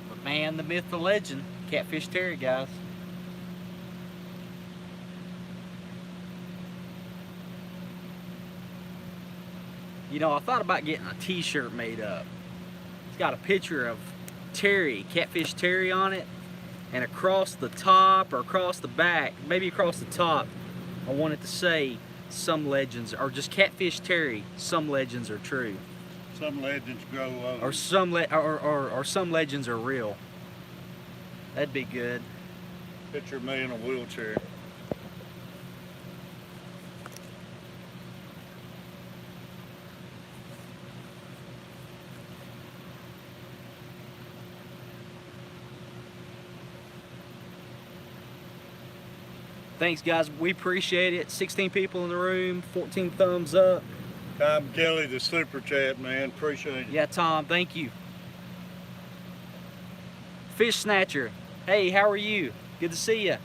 But man, the myth, the legend, Catfish Terry, guys. You know, I thought about getting a t-shirt made up. It's got a picture of Terry, Catfish Terry on it, and across the top or across the back, maybe across the top, I wanted to say some legends, or just Catfish Terry, some legends are true. Some legends grow over. Or some legends are real. That'd be good. Picture me in a wheelchair. Thanks, guys. We appreciate it. 16 people in the room, 14 thumbs up. Tom Kelly, the super chat, man. Appreciate it. Yeah, Tom, thank you. Fish Snatcher, hey, how are you? Good to see you.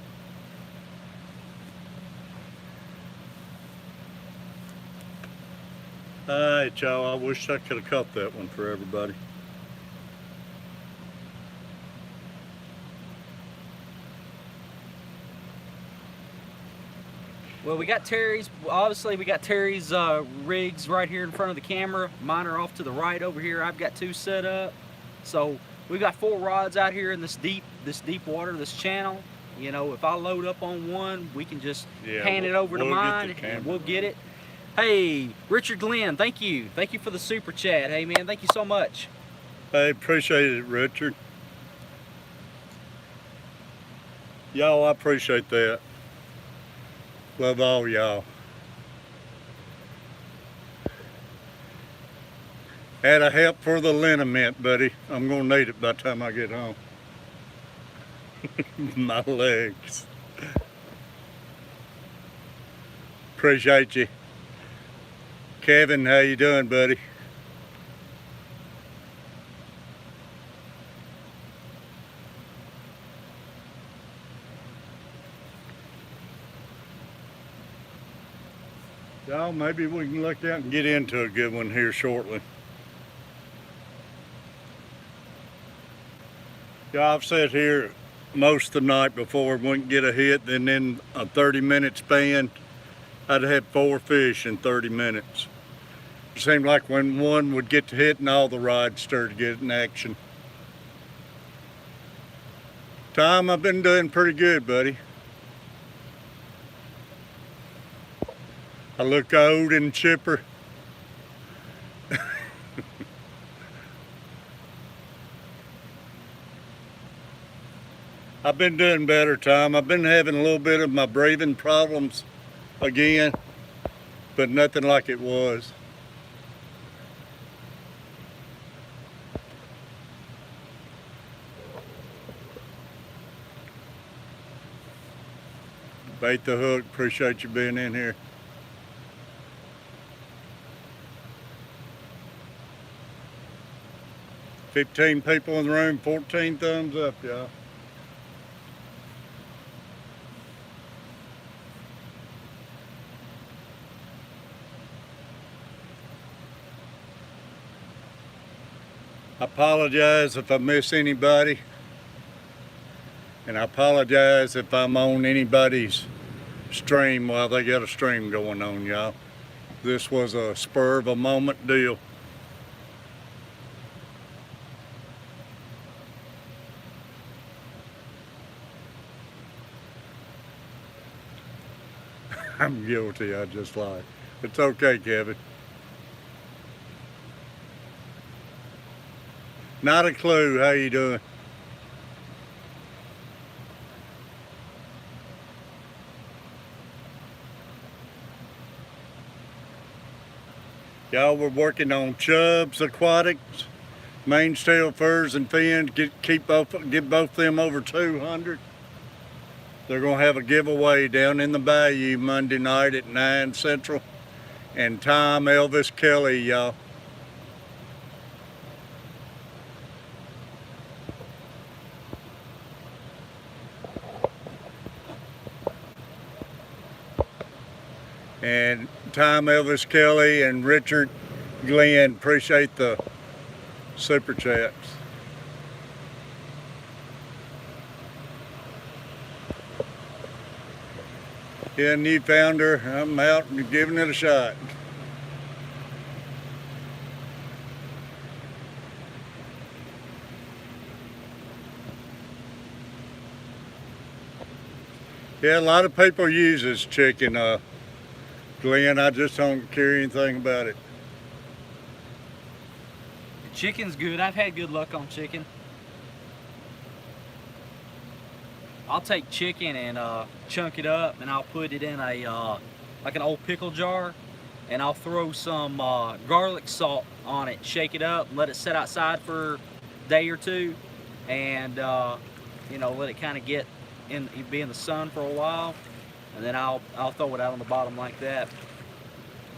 Alright, y'all. I wish I could have caught that one for everybody. Well, we got Terry's, obviously we got Terry's rigs right here in front of the camera. Mine are off to the right over here. I've got two set up. So we've got 4 rods out here in this deep water, this channel. You know, if I load up on one, we can just hand it over to mine and we'll get it. Hey, Richard Glenn, thank you. Thank you for the super chat. Hey man, thank you so much. Hey, appreciate it, Richard. Y'all, I appreciate that. Love all y'all. Had a help for the liniment, buddy. I'm gonna need it by the time I get home. My legs. Appreciate you. Kevin, how you doing, buddy? Y'all, maybe we can look out and get into a good one here shortly. Yeah, I've sat here most of the night before, wouldn't get a hit, and then a 30-minute span, I'd have 4 fish in 30 minutes. It seemed like when one would get to hitting, all the rods started getting action. Tom, I've been doing pretty good, buddy. I look old and chipper. I've been doing better, Tom. I've been having a little bit of my breathing problems again, but nothing like it was. Bait the hook. Appreciate you being in here. $15 people in the room, 14 thumbs up, y'all. I apologize if I miss anybody, and I apologize if I'm on anybody's stream while they got a stream going on, y'all. This was a spur of a moment deal. I'm guilty, I just lied. It's okay, Kevin. Not a clue. How you doing? Y'all, we're working on chubs, aquatics, mainsail, furs, and fins. Get both them over 200. They're gonna have a giveaway down in the bayou Monday night at 9 Central. And Tom Elvis Kelly, y'all. And Tom Elvis Kelly and Richard Glenn, appreciate the super chats. Yeah, new founder, I'm out and giving it a shot. Yeah, a lot of people use this chicken, Glenn. I just don't care anything about it. Chicken's good. I've had good luck on chicken. I'll take chicken and chunk it up, and I'll put it in a like an old pickle jar, and I'll throw some garlic salt on it, shake it up, and let it sit outside for a day or two, and you know, let it kind of be in the sun for a while, and then I'll throw it out on the bottom like that.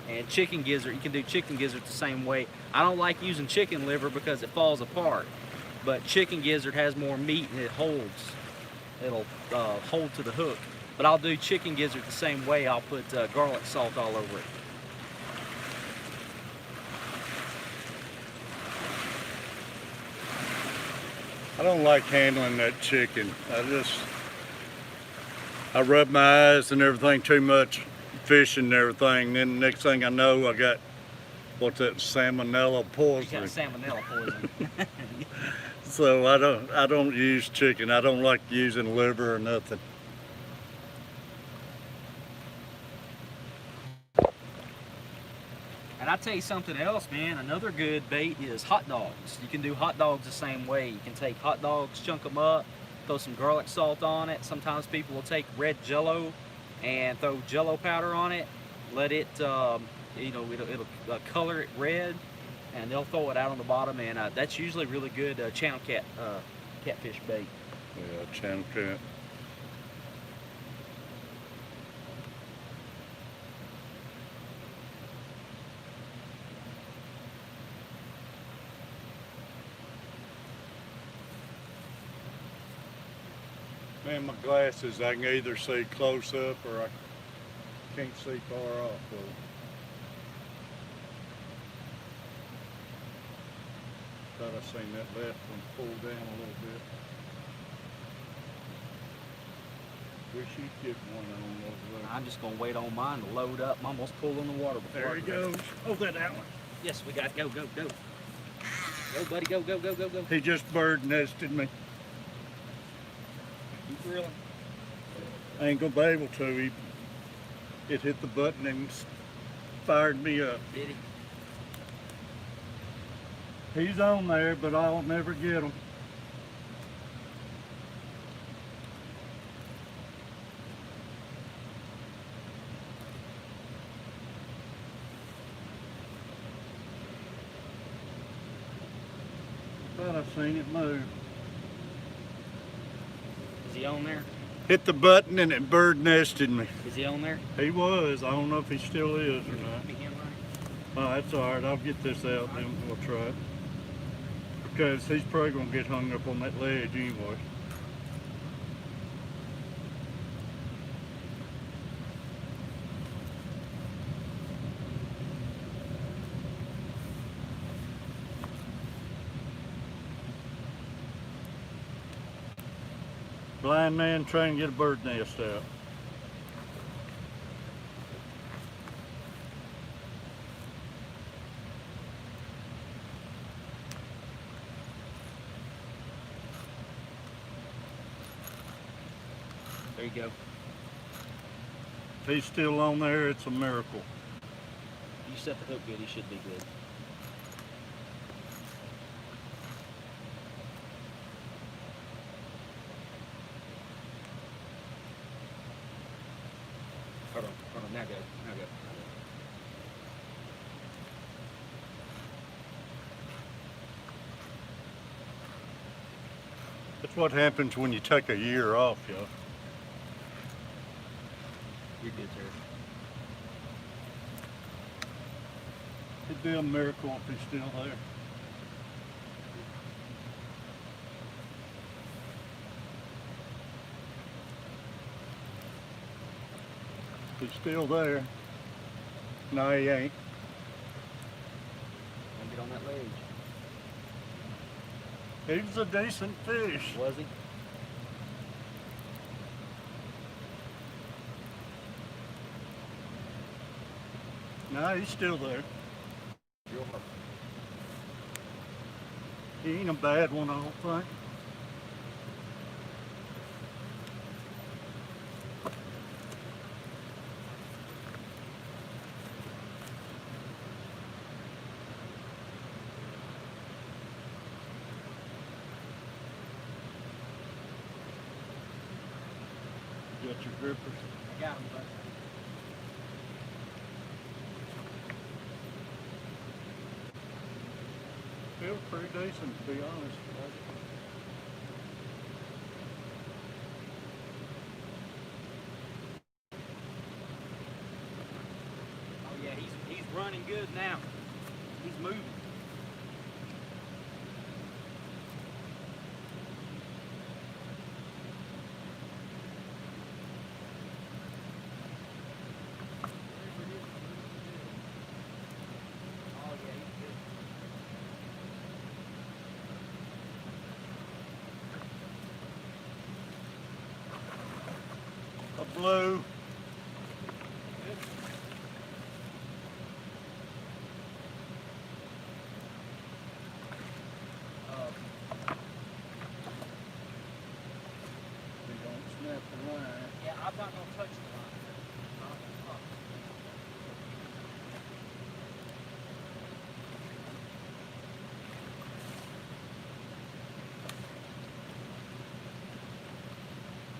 And chicken gizzard, you can do chicken gizzard the same way. I don't like using chicken liver because it falls apart, but chicken gizzard has more meat and it holds. It'll hold to the hook. But I'll do chicken gizzard the same way. I'll put garlic salt all over it. I don't like handling that chicken. I rub my eyes and everything too much, fishing and everything. Then the next thing I know, I got, what's that, salmonella poisoning. You got salmonella poison. So I don't use chicken. I don't like using liver or nothing. And I'll tell you something else, man. Another good bait is hot dogs. You can do hot dogs the same way. You can take hot dogs, chunk them up, throw some garlic salt on it. Sometimes people will take red Jello and throw Jello powder on it. Let it, you know, it'll color it red, and they'll throw it out on the bottom. And that's usually really good channel catfish bait. Yeah, channel cat. Man, my glasses, I can either see close up or I can't see far off. So. Thought I seen that left one pull down a little bit. Wish you'd get one on over there. I'm just gonna wait on mine to load up. I'm almost pulled in the water before. There he goes. Oh, that one. Yes, we got it. Go, go, go. Go, buddy. Go, go, go, go, go. He just bird nested me. Keep reeling. I ain't gonna be able to. It hit the button and fired me up. Did he? He's on there, but I'll never get him. Thought I seen it move. Is he on there? Hit the button and it bird nested me. Is he on there? He was. I don't know if he still is or not. Be him, right? Oh, that's all right. I'll get this out, then we'll try it. Because he's probably gonna get hung up on that ledge anyway. Blind man trying to get a bird nest out. There you go. If he's still on there, it's a miracle. You set the hook good, he should be good. Hold on, now go, now go. That's what happens when you take a year off, y'all. You're good, sir. It'd be a miracle if he's still there. He's still there. No, he ain't. Don't get on that ledge. He was a decent fish. Was he? No, he's still there. Real hard. He ain't a bad one, I don't think. Got your grippers? I got him, bud. Feels pretty decent, to be honest. Oh yeah, he's running good now. He's moving. Oh yeah, he's good. A blue. They don't snap the line. Yeah, I'm not gonna touch the line.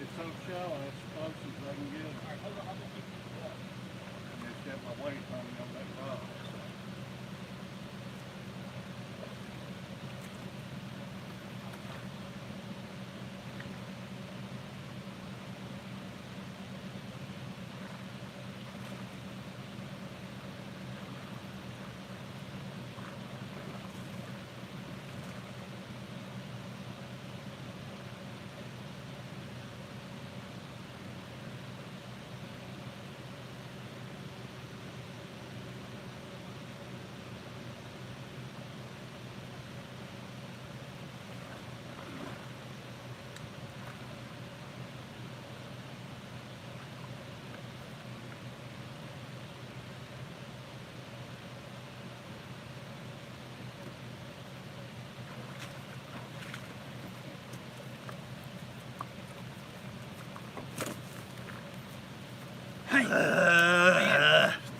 It's so shallow, it's as close as I can get. Alright, hold on, I'm gonna keep you up. And it's got my weight on me on that rock.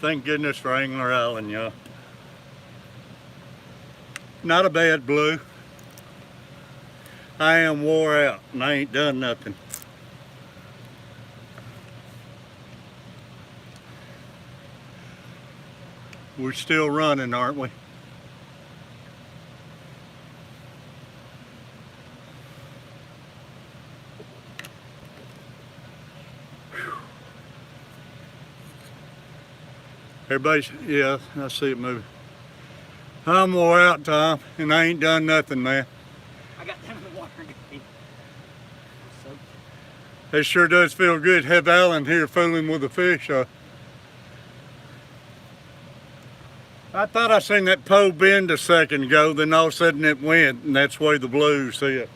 Thank goodness for Angler Island, y'all. Not a bad blue. I am wore out and I ain't done nothing. We're still running, aren't we? Everybody's, yeah, I see it moving. I'm wore out, Tom, and I ain't done nothing, man. I got down in the water again. It sure does feel good to have Alan here fooling with the fish. I thought I seen that pole bend a second ago, then all of a sudden it went, and that's where the blues sit.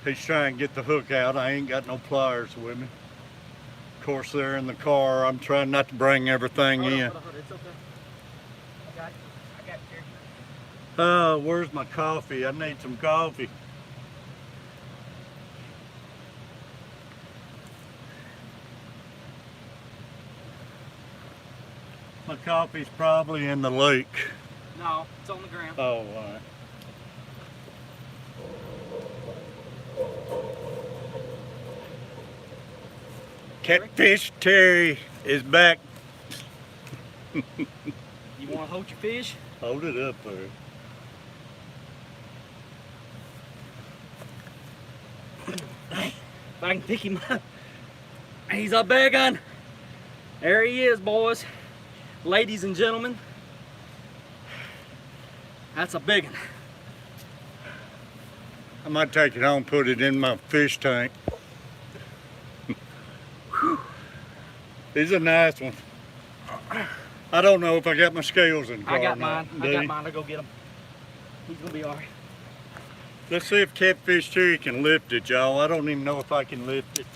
He's trying to get the hook out. I ain't got no pliers with me. Of course, they're in the car. I'm trying not to bring everything in. Hold on. It's okay. I got it here. Where's my coffee? I need some coffee. My coffee's probably in the lake. No, it's on the ground. Oh, all right. Catfish Terry is back. You want to hold your fish? Hold it up there. If I can pick him up. He's a big one. There he is, boys. Ladies and gentlemen. That's a big one. I might take it home, put it in my fish tank. He's a nice one. I don't know if I got my scales in the car. I got mine. I'll go get him. He's gonna be all right. Let's see if Catfish Terry can lift it, y'all. I don't even know if I can lift it.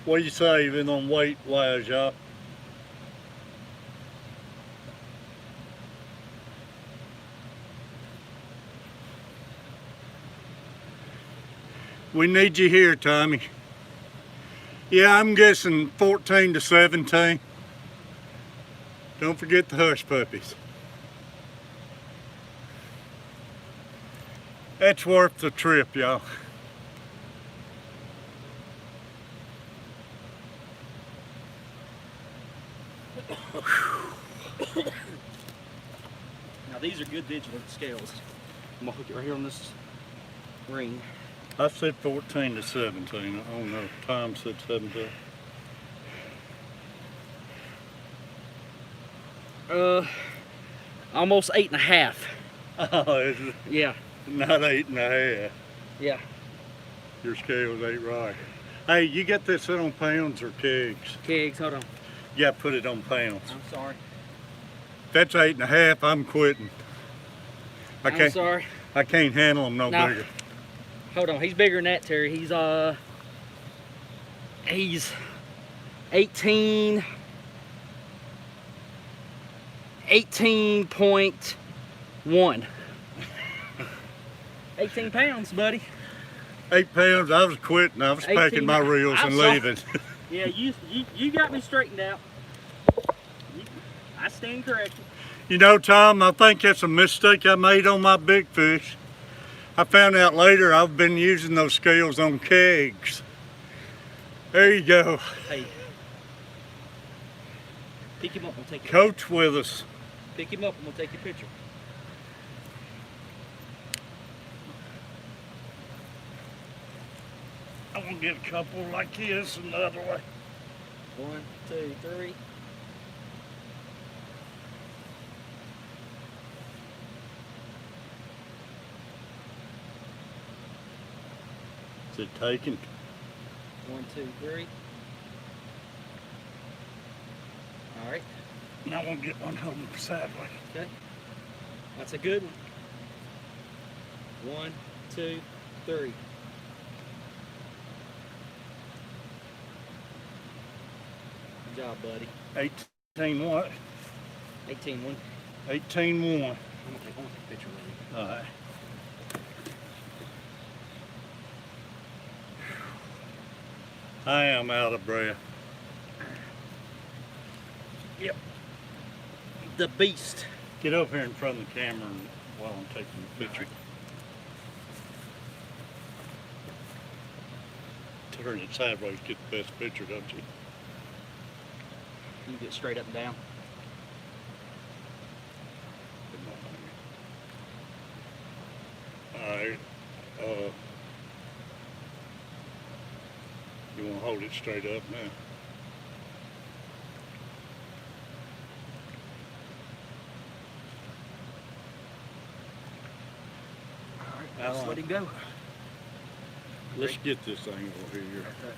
What do you say even on weight wise, y'all? We need you here, Tommy. Yeah, I'm guessing 14 to 17. Don't forget the hush puppies. That's worth the trip, y'all. Now these are good vigilant scales. I'm gonna hook it right here on this ring. I said 14 to 17. I don't know. Tom said 17. Almost 8.5. Oh, is it? Yeah. Not 8.5. Yeah. Your scales ain't right. Hey, you got this set on pounds or kegs? Kegs, hold on. You got to put it on pounds. I'm sorry. If that's 8.5, I'm quitting. I'm sorry. I can't handle them no bigger. Hold on, he's bigger than that, Terry. He's 18.1. 18 pounds, buddy. 8 pounds, I was quitting. I was packing my reels and leaving. Yeah, you got me straightened out. I stand corrected. You know, Tom, I think that's a mistake I made on my big fish. I found out later I've been using those scales on kegs. There you go. Hey, pick him up and take Coach with us. Pick him up and we'll take your picture. I'm gonna get a couple like this another way. 1, 2, 3. Is it taken? 1, 2, 3. All right. Now I'm gonna get one holding sideways. Okay. That's a good one. 1, 2, 3. Good job, buddy. 18 what? 18-1. 18-1. I'm gonna take a picture with you. All right. I am out of breath. Yep. The beast. Get up here in front of the camera while I'm taking the picture. Turn it sideways, get the best picture, don't you? You get straight up and down. Alright. You want to hold it straight up now? Alright, let's let him go. Let's get this thing over here. Okay.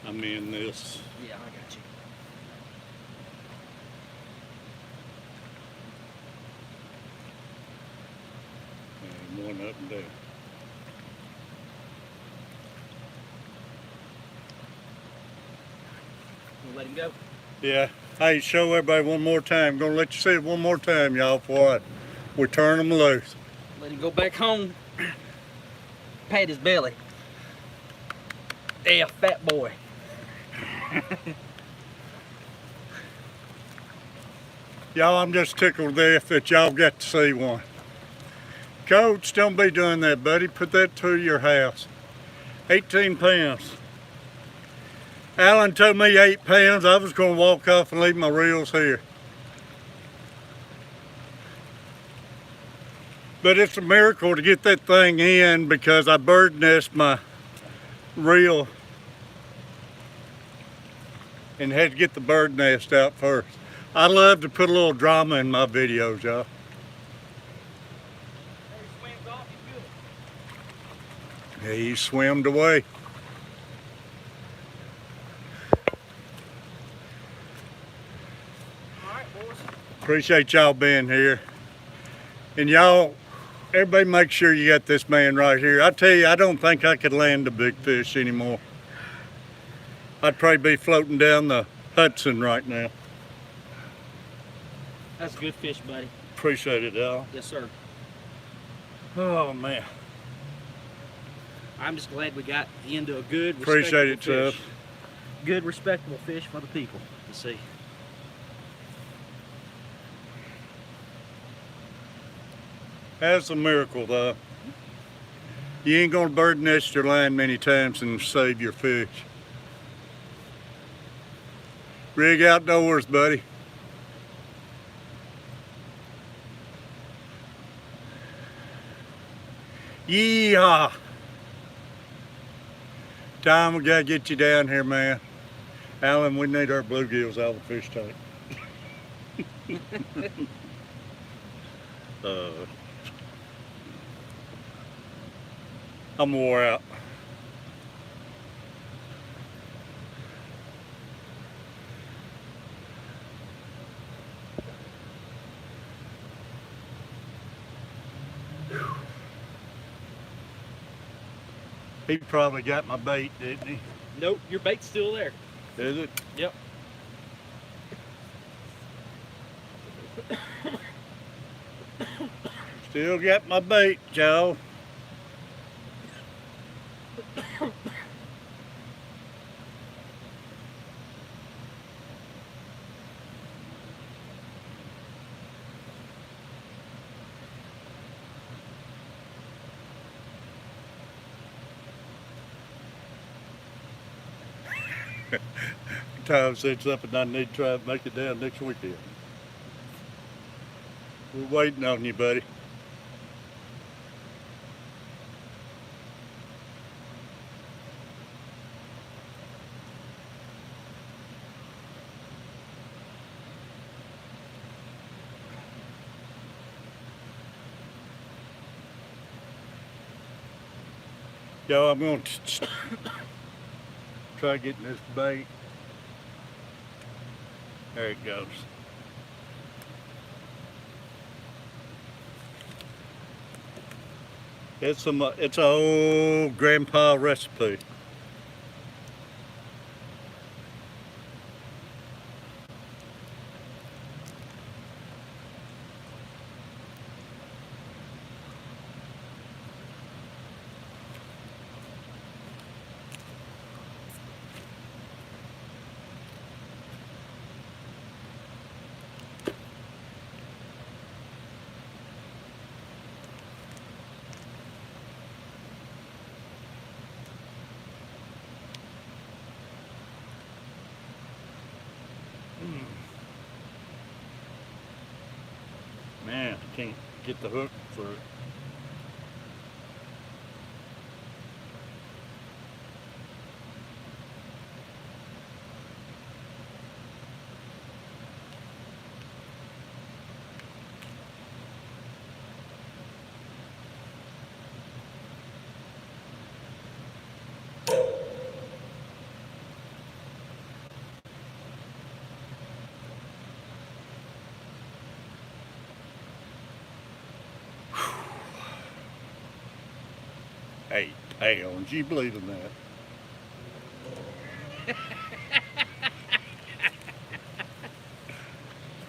I'm in this. Yeah, I got you. And one up and down. We'll let him go. Yeah. Hey, show everybody one more time. Gonna let you see it one more time, y'all, before we turn them loose. Let him go back home. Pat his belly. Yeah, fat boy. Y'all, I'm just tickled to death that y'all got to see one. Coach, don't be doing that, buddy. Put that to your house. 18 pounds. Alan told me 8 pounds. I was going to walk off and leave my reels here. But it's a miracle to get that thing in because I bird nest my reel and had to get the bird nest out first. I love to put a little drama in my videos, y'all. Yeah, he swimmed away. Alright, boys. Appreciate y'all being here. And y'all, everybody make sure you got this man right here. I tell you, I don't think I could land a big fish anymore. I'd probably be floating down the Hudson right now. That's a good fish, buddy. Appreciate it, y'all. Yes, sir. Oh, man. I'm just glad we got into a good, Appreciate it, respectable fish. Chubb. Good, respectable fish for the people to see. That's a miracle, though. You ain't gonna bird nest your line many times and save your fish. Rig outdoors, buddy. Yeehaw! Tom, we gotta get you down here, man. Alan, we need our bluegills out of the fish tank. I'm wore out. He probably got my bait, didn't he? Nope, your bait's still there. Is it? Yep. Still got my bait, Joe. Time sets up and I need to try and make it down next weekend. We're waiting on you, buddy. Yo, I'm going to try getting this bait. There it goes. It's a old grandpa recipe. Can't get the hook through. Hey, pounds, you believe in that?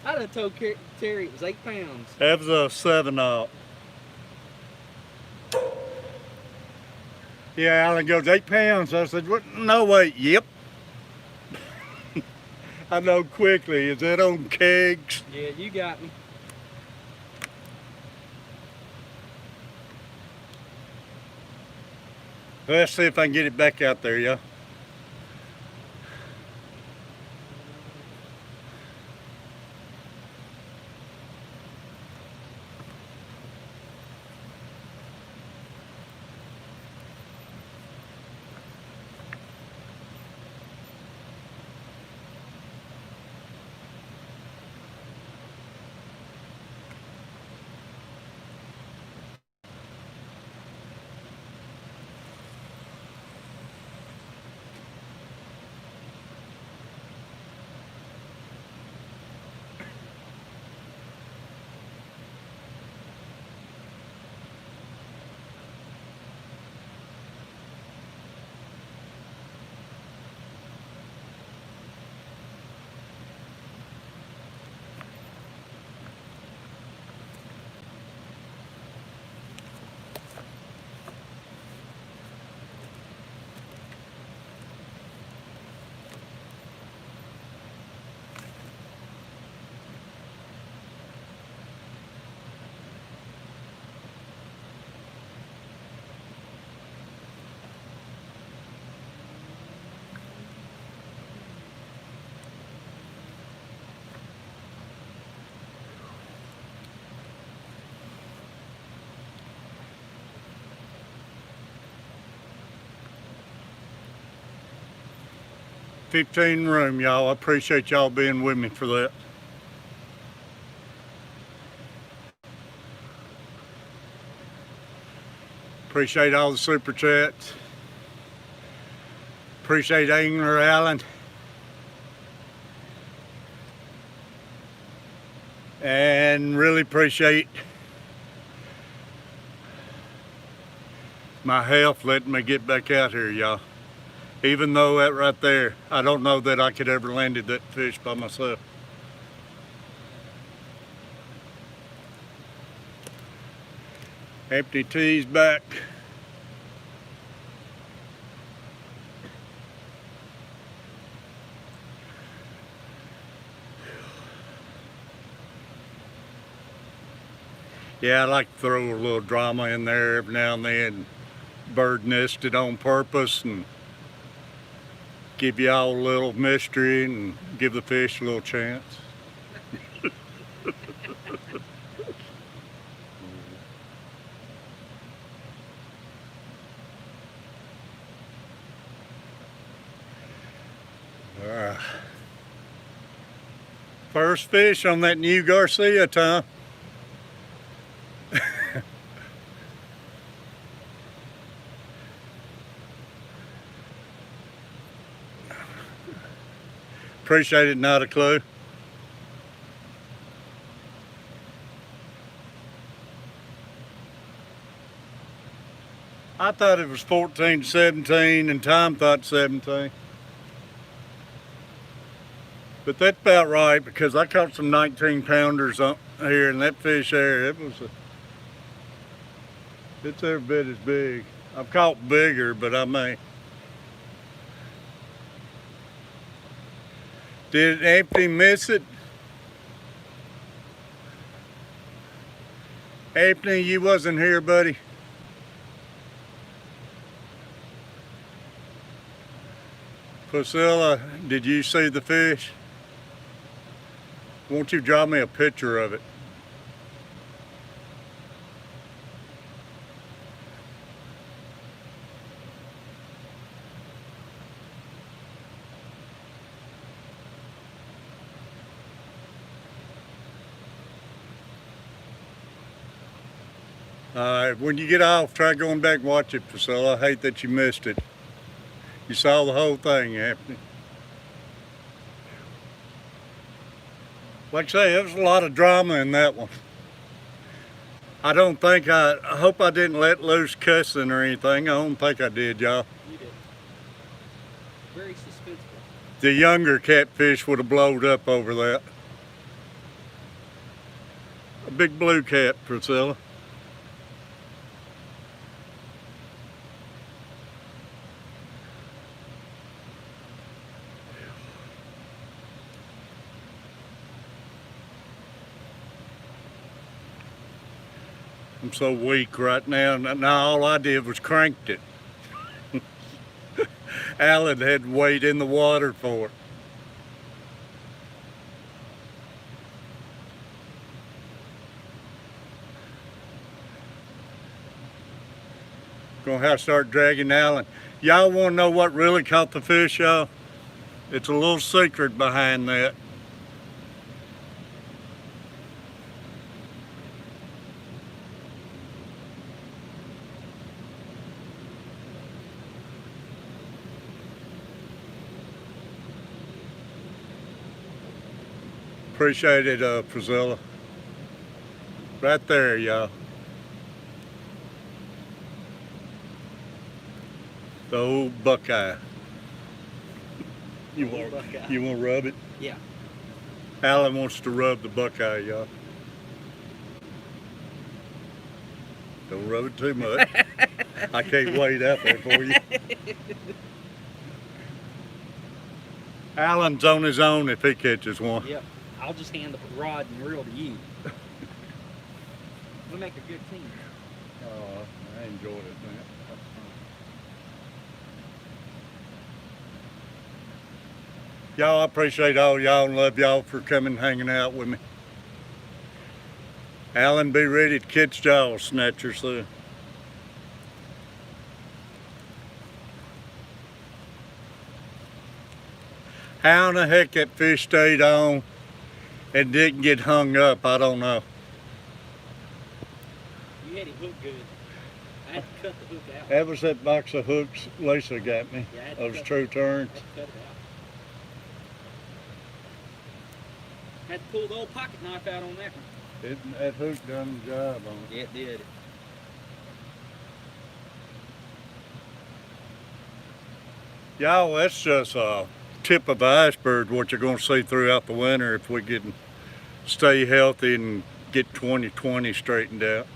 I done told Terry it was 8 pounds. That was a 7-0. Yeah, Alan goes, 8 pounds. I said, what? No way. Yep. I know quickly. Is that on kegs? Yeah, you got me. Let's see if I can get it back out there, y'all. $15 room, y'all. I appreciate y'all being with me for that. Appreciate all the super chats. Appreciate Angler Allen. And really appreciate my health letting me get back out here, y'all. Even though that right there, I don't know that I could ever landed that fish by myself. Empty tees back. Yeah, I like to throw a little drama in there every now and then. Bird nested on purpose and give y'all a little mystery and give the fish a little chance. First fish on that new Garcia, Tom. Appreciate it, not a clue. I thought it was 14 to 17 and Tom thought 17. But that's about right because I caught some 19 pounders up here and that fish there, it's every bit as big. I've caught bigger, but I may. Did Anthony miss it? Anthony, you wasn't here, buddy. Priscilla, did you see the fish? Won't you draw me a picture of it? When you get off, try going back and watch it, Priscilla. I hate that you missed it. You saw the whole thing happening. Like I say, there was a lot of drama in that one. I hope I didn't let loose cussing or anything. I don't think I did, y'all. You did. Very suspenseful. The younger catfish would have blowed up over that. A big blue cat, Priscilla. I'm so weak right now. Now all I did was cranked it. Alan had to wade in the water for it. Gonna have to start dragging Alan. Y'all wanna know what really caught the fish, y'all? It's a little secret behind that. Appreciate it, Priscilla. Right there, y'all. The old buckeye. You want to rub it? Yeah. Alan wants to rub the buckeye, y'all. Don't rub it too much. I can't wait out there for you. Alan's on his own if he catches one. Yep. I'll just hand the rod and reel to you. We'll make a good team. Oh, I enjoyed it, man. Y'all, I appreciate all y'all and love y'all for coming and hanging out with me. Alan, be ready to catch jaws snatcher soon. How in the heck that fish stayed on and didn't get hung up, I don't know. You had it hooked good. I had to cut the hook out. That was that box of hooks Lisa got me. Yeah, Those true turns. I had to cut it out. Had to pull the old pocket knife out on that one. That hook done the job on it. Yeah, it did. Y'all, that's just a tip of the iceberg what you're going to see throughout the winter if we can stay healthy and get 2020 straightened out.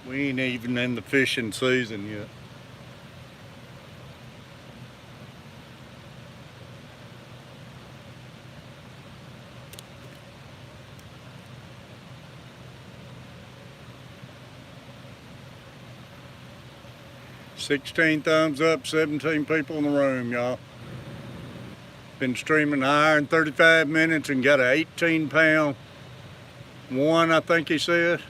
We ain't even in the fishing season yet. $16 thumbs up, 17 people in the room, y'all. Been streaming an hour and 35 minutes and got an 18-pound one, I think he said.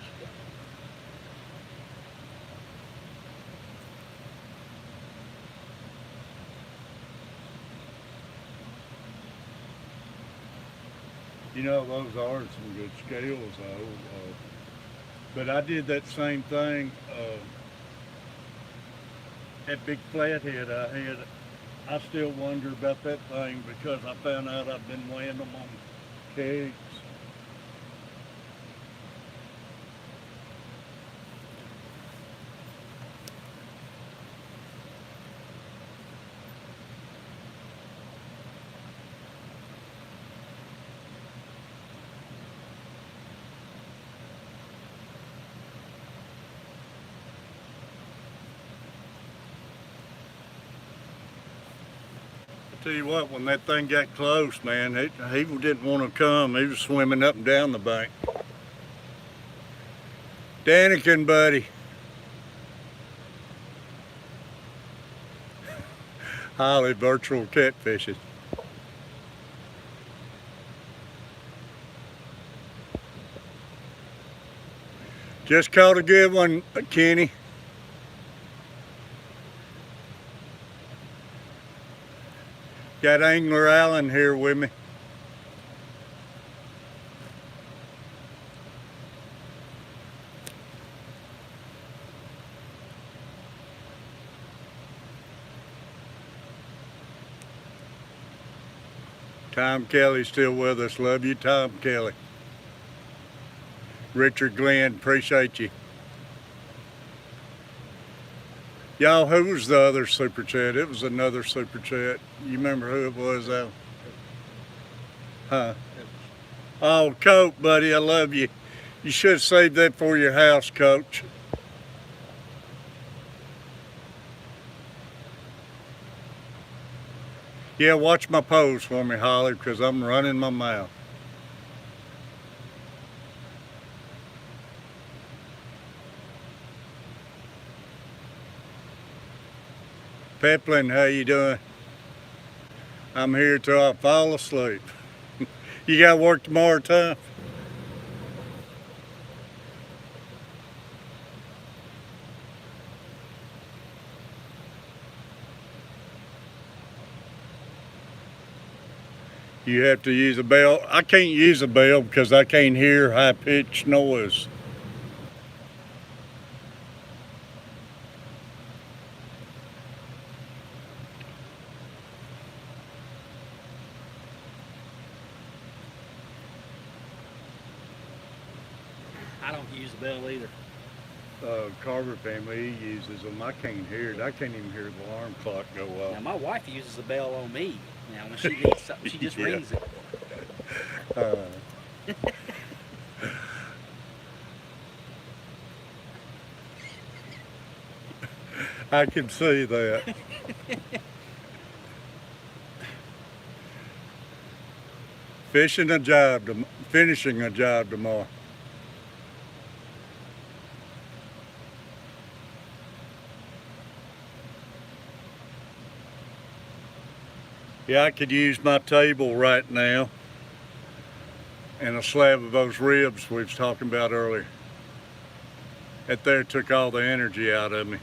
You know, those are some good scales, though. But I did that same thing. That big flathead I had, I still wonder about that thing because I found out I've been weighing them on kegs. Tell you what, when that thing got close, man, he didn't want to come. He was swimming up and down the bank. Danikin, buddy. Holly virtual catfishing. Just caught a good one, Kenny. Got Angler Allen here with me. Tom Kelly's still with us. Love you, Tom Kelly. Richard Glenn, appreciate you. Y'all, who was the other super chat? It was another super chat. You remember who it was, though? Huh? Oh, Coach, buddy, I love you. You should have saved that for your house, Coach. Yeah, watch my pose for me, Holly, because I'm running my mouth. Peplin, how you doing? I'm here till I fall asleep. You got work tomorrow, Tom? You have to use a bell. I can't use a bell because I can't hear high-pitched noise. I don't use the bell either. Carver family, he uses them. I can't hear it. I can't even hear the alarm clock go Now off. my wife uses the bell on me. Now when she needs something, she just Yeah. rings it. I can see that. Finishing a job tomorrow. Yeah, I could use my table right now and a slab of those ribs we was talking about earlier. That there took all the energy out of me.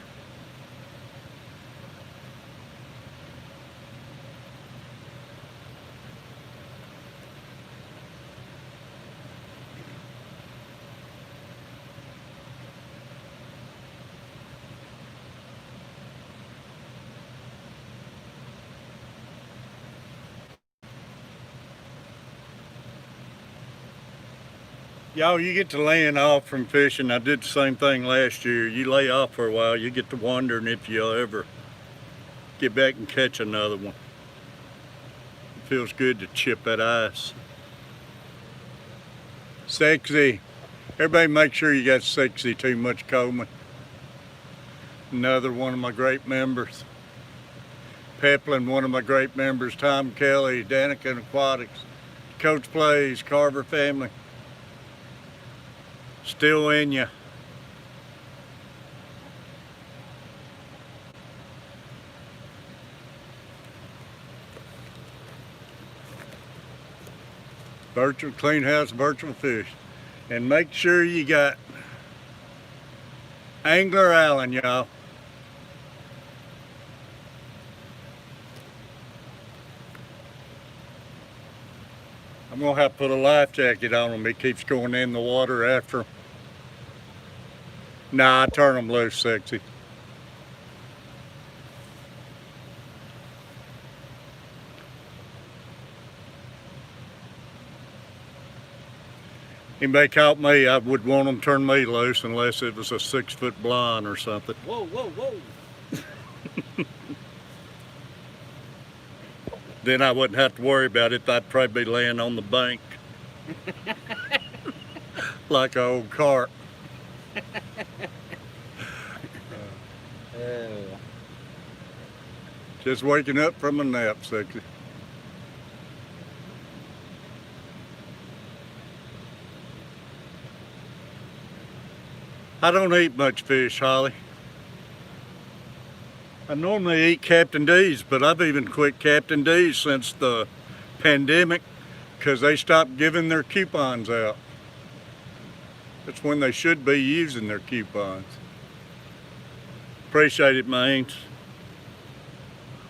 Y'all, you get to laying off from fishing. I did the same thing last year. You lay off for a while, you get to wondering if you'll ever get back and catch another one. It feels good to chip that ice. Sexy. Everybody make sure you got Sexy Too Much Coleman. Another one of my great members. Peplin, one of my great members. Tom Kelly, Danica Aquatics, Coach Plays, Carver family. Still in ya. Virtual clean house, virtual fish. And make sure you got Angler Allen, y'all. I'm gonna have to put a life jacket on him. He keeps going in the water after him. Nah, I turn them loose, Sexy. Anybody caught me, I would want them to turn me loose unless it was a 6-foot blonde or something. Whoa, whoa, whoa. Then I wouldn't have to worry about it. I'd probably be laying on the bank. Like an old cart. Just waking up from a nap, Sexy. I don't eat much fish, Holly. I normally eat Captain D's, but I've even quit Captain D's since the pandemic because they stopped giving their coupons out. That's when they should be using their coupons. Appreciate it, mains.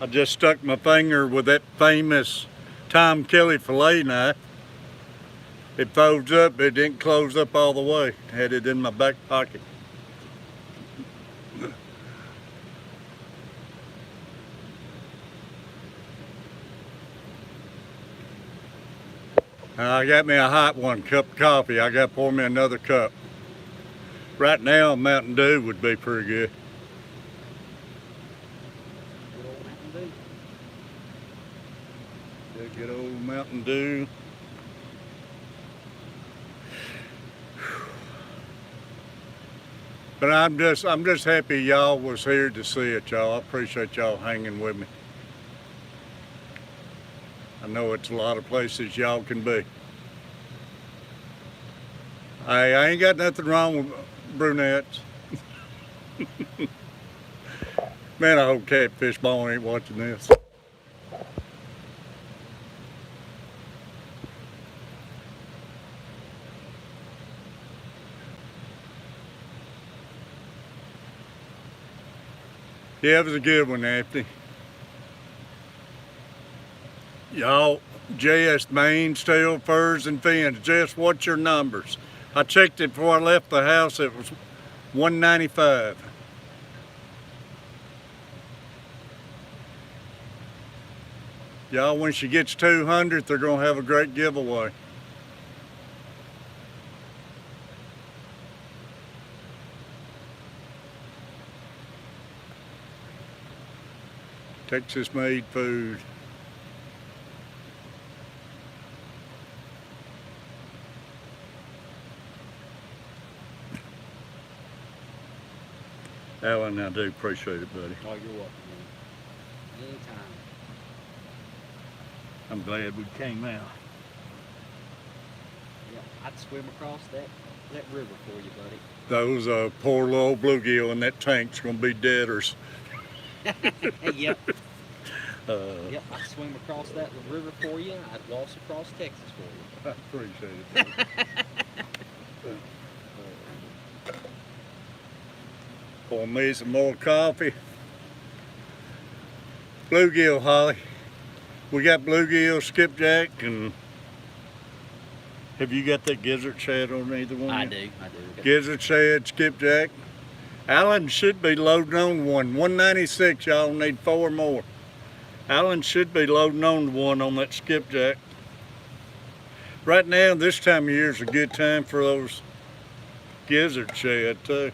I just stuck my finger with that famous Tom Kelly fillet knife. It folds up, it didn't close up all the way. Had it in my back pocket. I got me a hot one, cup of coffee. I got to pour me another cup. Right now, a Mountain Dew would be pretty good. Good old Mountain Dew. Good old Mountain Dew. But I'm just happy y'all was here to see it, y'all. I appreciate y'all hanging with me. I know it's a lot of places y'all can be. I ain't got nothing wrong with brunettes. Man, I hope Catfish Ball ain't watching this. Yeah, it was a good one, Anthony. Y'all, Jess, main, tail, furs, and fins. Jess, what's your numbers? I checked it before I left the house. It was 195. Y'all, when she gets 200, they're going to have a great giveaway. Texas-made food. Alan, I do appreciate it, buddy. Oh, you're welcome, man. Anytime. I'm glad we came out. Yeah, I'd swim across that river for you, buddy. Those poor little bluegill in that tank's gonna be deaders. Yep. Yep, I'd swim across that river for you. I'd waltz across Texas for you. I appreciate it. Pour me some more coffee. Bluegill, Holly. We got bluegill, skipjack, and have you got that gizzard shad on either one? I do. Gizzard shad, skipjack. Alan should be loading on one. 196, y'all need 4 more. Alan should be loading on one on that skipjack. Right now, this time of year is a good time for those gizzard shad too.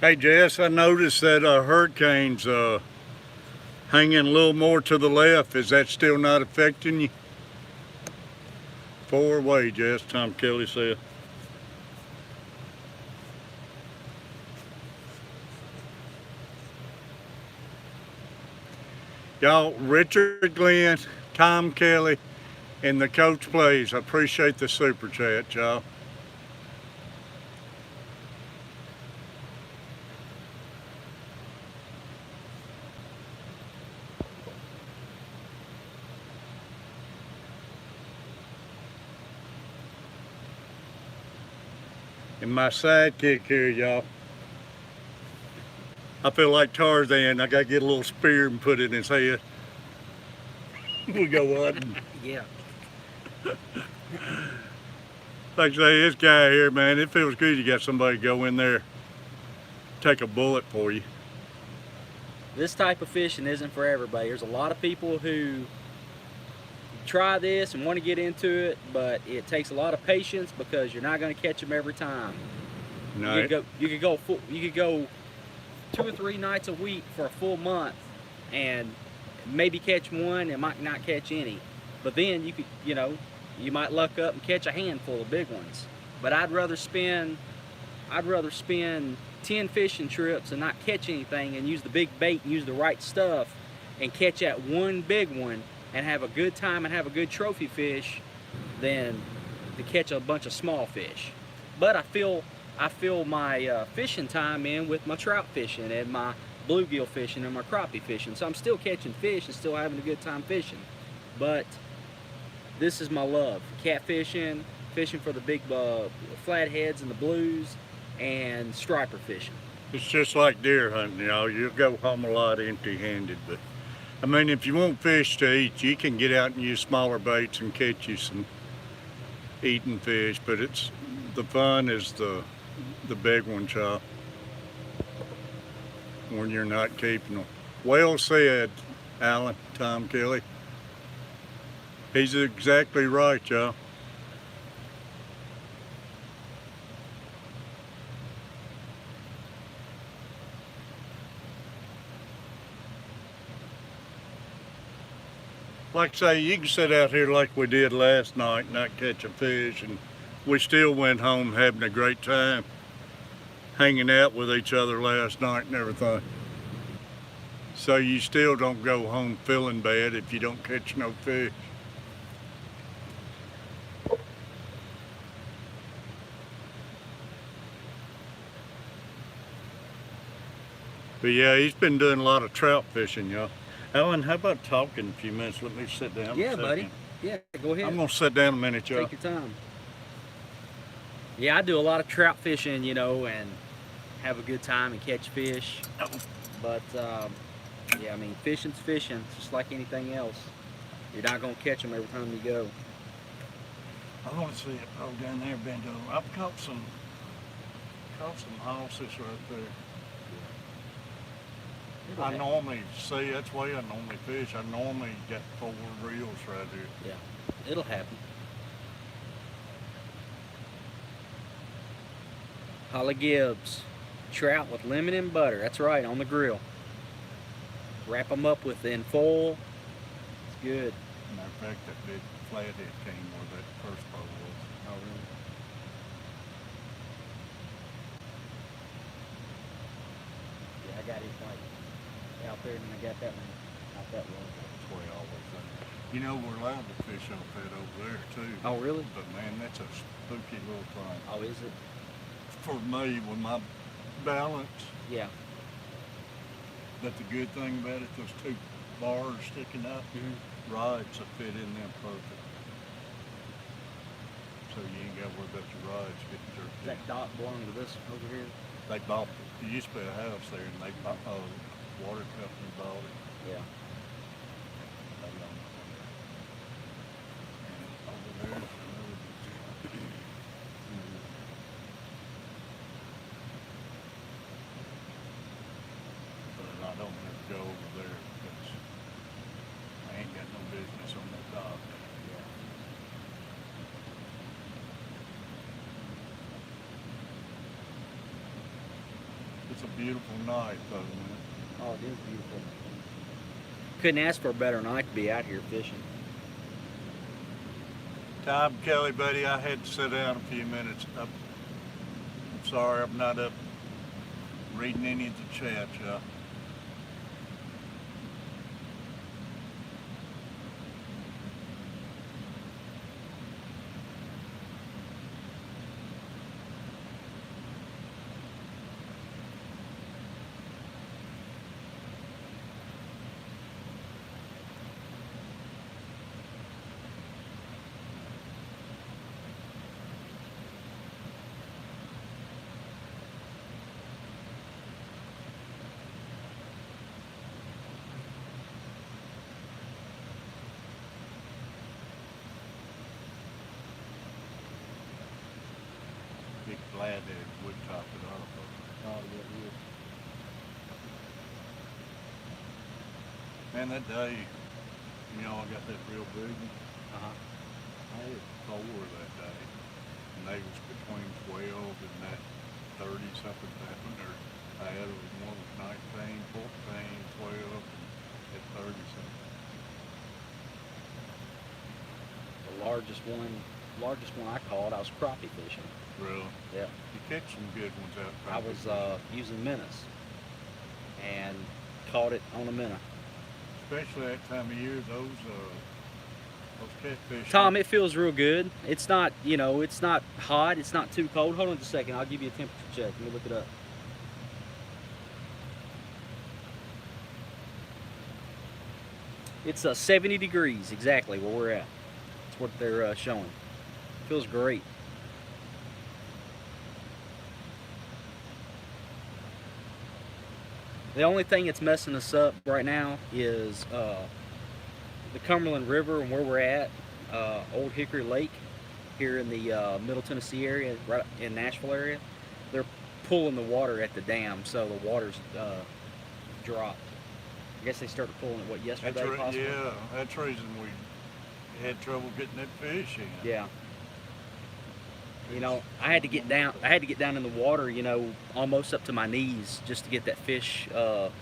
Hey Jess, I noticed that hurricane's hanging a little more to the left. Is that still not affecting you? 4 away, Jess, Tom Kelly said. Y'all, Richard Glenn, Tom Kelly, and the coach plays. I appreciate the super chat, y'all. And my sidekick here, y'all. I feel like Tarzan. I gotta get a little spear and put it in his head. We go hunting. Yeah. Like I say, this guy here, man, it feels good you got somebody go in there, take a bullet for you. This type of fishing isn't for everybody. There's a lot of people who try this and want to get into it, but it takes a lot of patience because you're not going to catch them every time. No. You could go 2 or 3 nights a week for a full month and maybe catch one and might not catch any. But then you might luck up and catch a handful of big ones. But I'd rather spend 10 fishing trips and not catch anything and use the big bait and use the right stuff and catch that one big one and have a good time and have a good trophy fish than to catch a bunch of small fish. But I fill my fishing time in with my trout fishing and my bluegill fishing and my crappie fishing. So I'm still catching fish and still having a good time fishing. But this is my love. Catfishing, fishing for the big flatheads and the blues, and striper fishing. It's just like deer hunting, y'all. You'll go home a lot empty-handed, but I mean, if you want fish to eat, you can get out and use smaller baits and catch you some eating fish. But it's the fun is the big ones, y'all. When you're not keeping them. Well said, Alan, Tom Kelly. He's exactly right, y'all. Like I say, you can sit out here like we did last night and not catch a fish, and we still went home having a great time hanging out with each other last night and everything. So you still don't go home feeling bad if you don't catch no fish. But yeah, he's been doing a lot of trout fishing, y'all. Alan, how about talking a few minutes? Let me sit down. Yeah, buddy. Yeah, go ahead. I'm gonna sit down a minute, y'all. Take your time. Yeah, I do a lot of trout fishing, you know, and have a good time and catch fish. But yeah, I mean, fishing's fishing, just like anything else. You're not gonna catch them every time you go. I want to see it. Oh, down there, Bendo. I've caught some hosses right there. I normally see, that's why I normally fish. I normally get 4 reels right here. Yeah, it'll happen. Holly Gibbs, trout with lemon and butter. That's right, on the grill. Wrap them up in foil. It's good. Matter of fact, that big flathead came where that first boat was. Oh, really? Yeah, I got it like out there, and I got that one out that way. That's the way I always think. You know, we're allowed to fish off that over there too. Oh, really? But man, that's a spooky little thing. Oh, is it? For me, with my balance, Yeah. but the good thing about it, those 2 bars sticking up, rods will fit in them perfect. So you ain't got to worry about your rods getting jerked Does that in. dock belong to this over here? They bought it. There used to be a house there, and they bought, water company bought it. Yeah. They own it. And over there's another. But I don't ever go over there because I ain't got no business on that dock. Yeah. It's a beautiful night, though, man. Oh, it is beautiful. Couldn't ask for a better night to be out here fishing. Tom Kelly, buddy, I had to sit down a few minutes. I'm sorry I'm not up reading any of the chat, y'all. Big flathead would top it off. Oh, yeah, it is. Man, that day, you know, I got that real big one. Uh-huh. I had 4 that day, and they was between 12 and that 30 something pounder. I had one was 19, 14, 12, and at 30 something. The largest one I caught, I was crappie fishing. Really? Yeah. You catch some good ones out there. I was using minnows and caught it on a minnow. Especially that time of year, those catfish. Tom, it feels real good. It's not, you know, it's not hot. It's not too cold. Hold on just a second. I'll give you a temperature check. Let me look it up. It's 70 degrees exactly where we're at. That's what they're showing. Feels great. The only thing that's messing us up right now is the Cumberland River and where we're at, Old Hickory Lake, here in the Middle Tennessee area, right in Nashville area. They're pulling the water at the dam, so the water's dropped. I guess they started pulling it, what, yesterday possibly? Yeah, that's the reason we had trouble getting that fish in. Yeah. You know, I had to get down. I had to get down in the water. You know, almost up to my knees just to get that fish for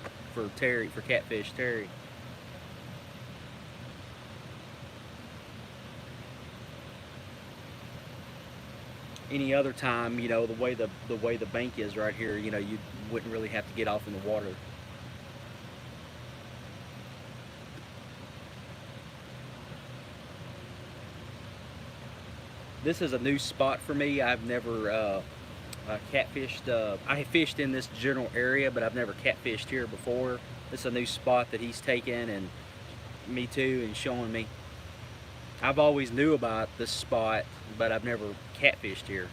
Terry, for catfish Terry. Any other time, you know, the way the bank is right here, you know, you wouldn't really have to get off in the water. This is a new spot for me. I've never catfished. I have fished in this general area, but I've never catfished here before. This is a new spot that he's taken, and me too, and showing me. I've always knew about this spot, but I've never catfished here.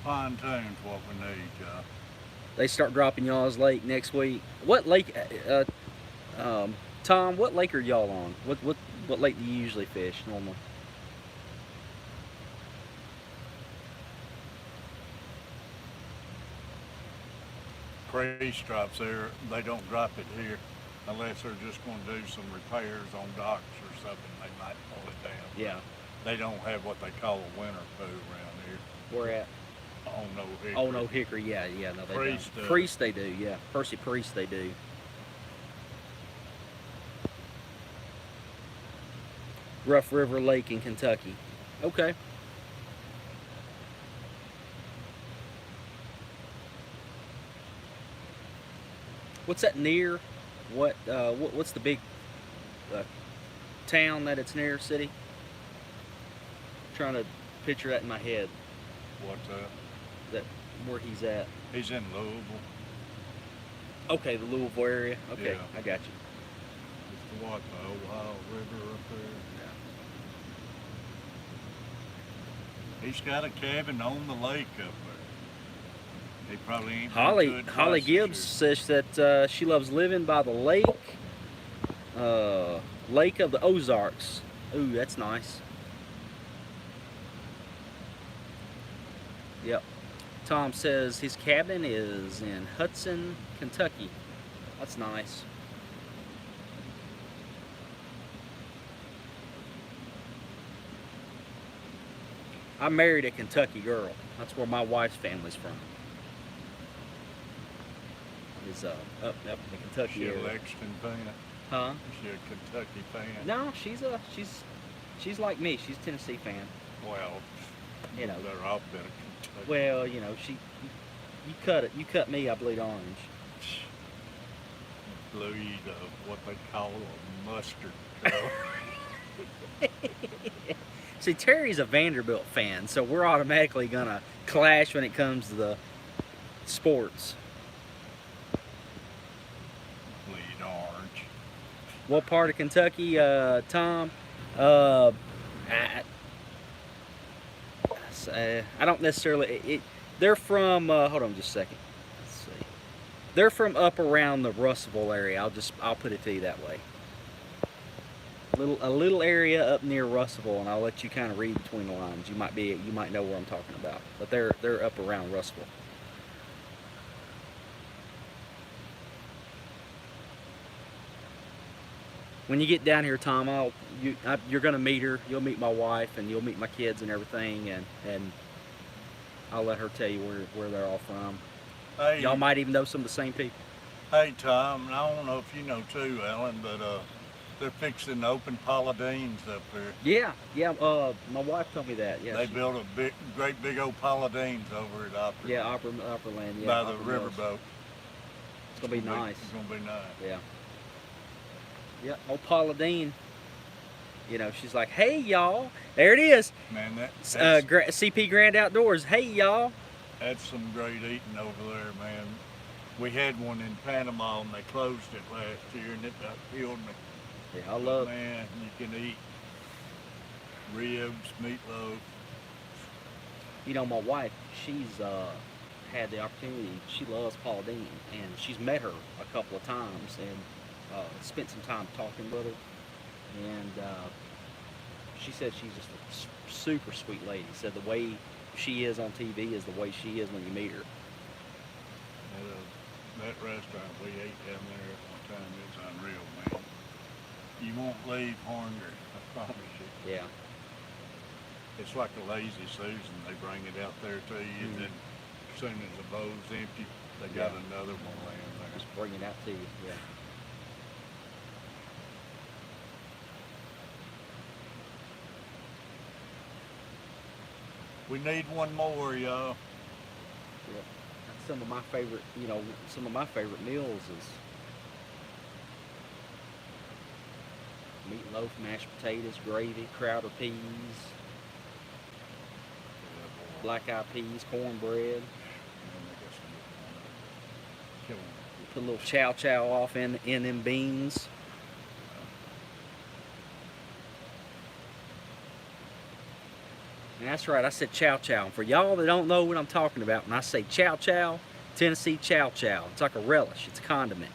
Pontoon's what we need, They start dropping y'all's lake next week. What lake, Tom? What lake are y'all on? What lake do you usually fish normally? Priest drops there. They don't drop it here unless they're just going to do some repairs on docks or something. They might pull it down. Yeah. They don't have what they call a winter poo around here. Where at? On No Hickory. Oh, no Hickory. Yeah, yeah. No, they Priest don't. does. Priest, they do. Yeah, Percy Priest, they do. Rough River Lake in Kentucky. Okay. What's that near? What's the big town that it's near? City? Trying to picture that in my head. What's that? That where he's at. He's in Louisville. Okay, the Louisville area. Okay, Yeah. I got you. It's the what? The Ohio River up there. He's got a cabin on the lake up there. He probably ain't been to it Holly twice Gibbs this says that she loves living by the lake, Lake of the Ozarks. Ooh, that's nice. Yep. Tom says his cabin is in Hudson, Kentucky. That's nice. I married a Kentucky girl. That's where my wife's family's from. Is up in the Kentucky She a area. Lexington fan? Huh? Is she a Kentucky fan? No, she's like me. She's a Tennessee fan. Well, You know. they're all been a Kentucky. Well, you know, you cut me, I bleed orange. Bleed what they call a mustard color. See, Terry's a Vanderbilt fan, so we're automatically gonna clash when it comes to the sports. Bleed orange. What part of Kentucky, Tom? I don't necessarily. They're from. Hold on, just a second. Let's see. They're from up around the Russellville area. I'll put it to you that way. A little area up near Russellville, and I'll let you kind of read between the lines. You might know where I'm talking about, but they're up around Russellville. When you get down here, Tom, you're gonna meet her. You'll meet my wife, and you'll meet my kids and everything, and I'll let her tell you where they're all from. Hey, Y'all might even know some of the same people. hey Tom, and I don't know if you know too, Alan, but they're fixing to open Paula Dean's up there. Yeah. My wife told me that. Yeah. They built a great big old Paula Dean's over at Opera. Yeah, Upperland. Yeah. by the Opera Mills. riverboat. It's gonna be nice. It's gonna be nice. Yeah. Yeah. Old Paula Dean. You know, she's like, "Hey y'all, there it is. Man, that's CP Grand Outdoors. Hey y'all." that's some great eating over there, man. We had one in Panama and they closed it last year, and it about killed me. Yeah, I love. Man, you can eat ribs, meatloaf. You know, my wife, she's had the opportunity. She loves Paula Deen, and she's met her a couple of times and spent some time talking with her. And she said she's just a super sweet lady. Said the way she is on TV is the way she is when you meet her. That restaurant we ate down there at one time is unreal, man. You won't leave hungry, I promise you. Yeah. It's like a lazy Susan. They bring it out there to you, and then as soon as the bowl's empty, they got another one laying there. Just bring it out to you. Yeah. We need one more, y'all. Yeah. That's some of my favorite, you know, some of my favorite meals is meatloaf, mashed potatoes, gravy, crowder peas, black eyed peas, cornbread. Put a little chow chow off in them beans. And that's right, I said chow chow. And for y'all that don't know what I'm talking about, when I say chow chow, Tennessee chow chow. It's like a relish. It's a condiment.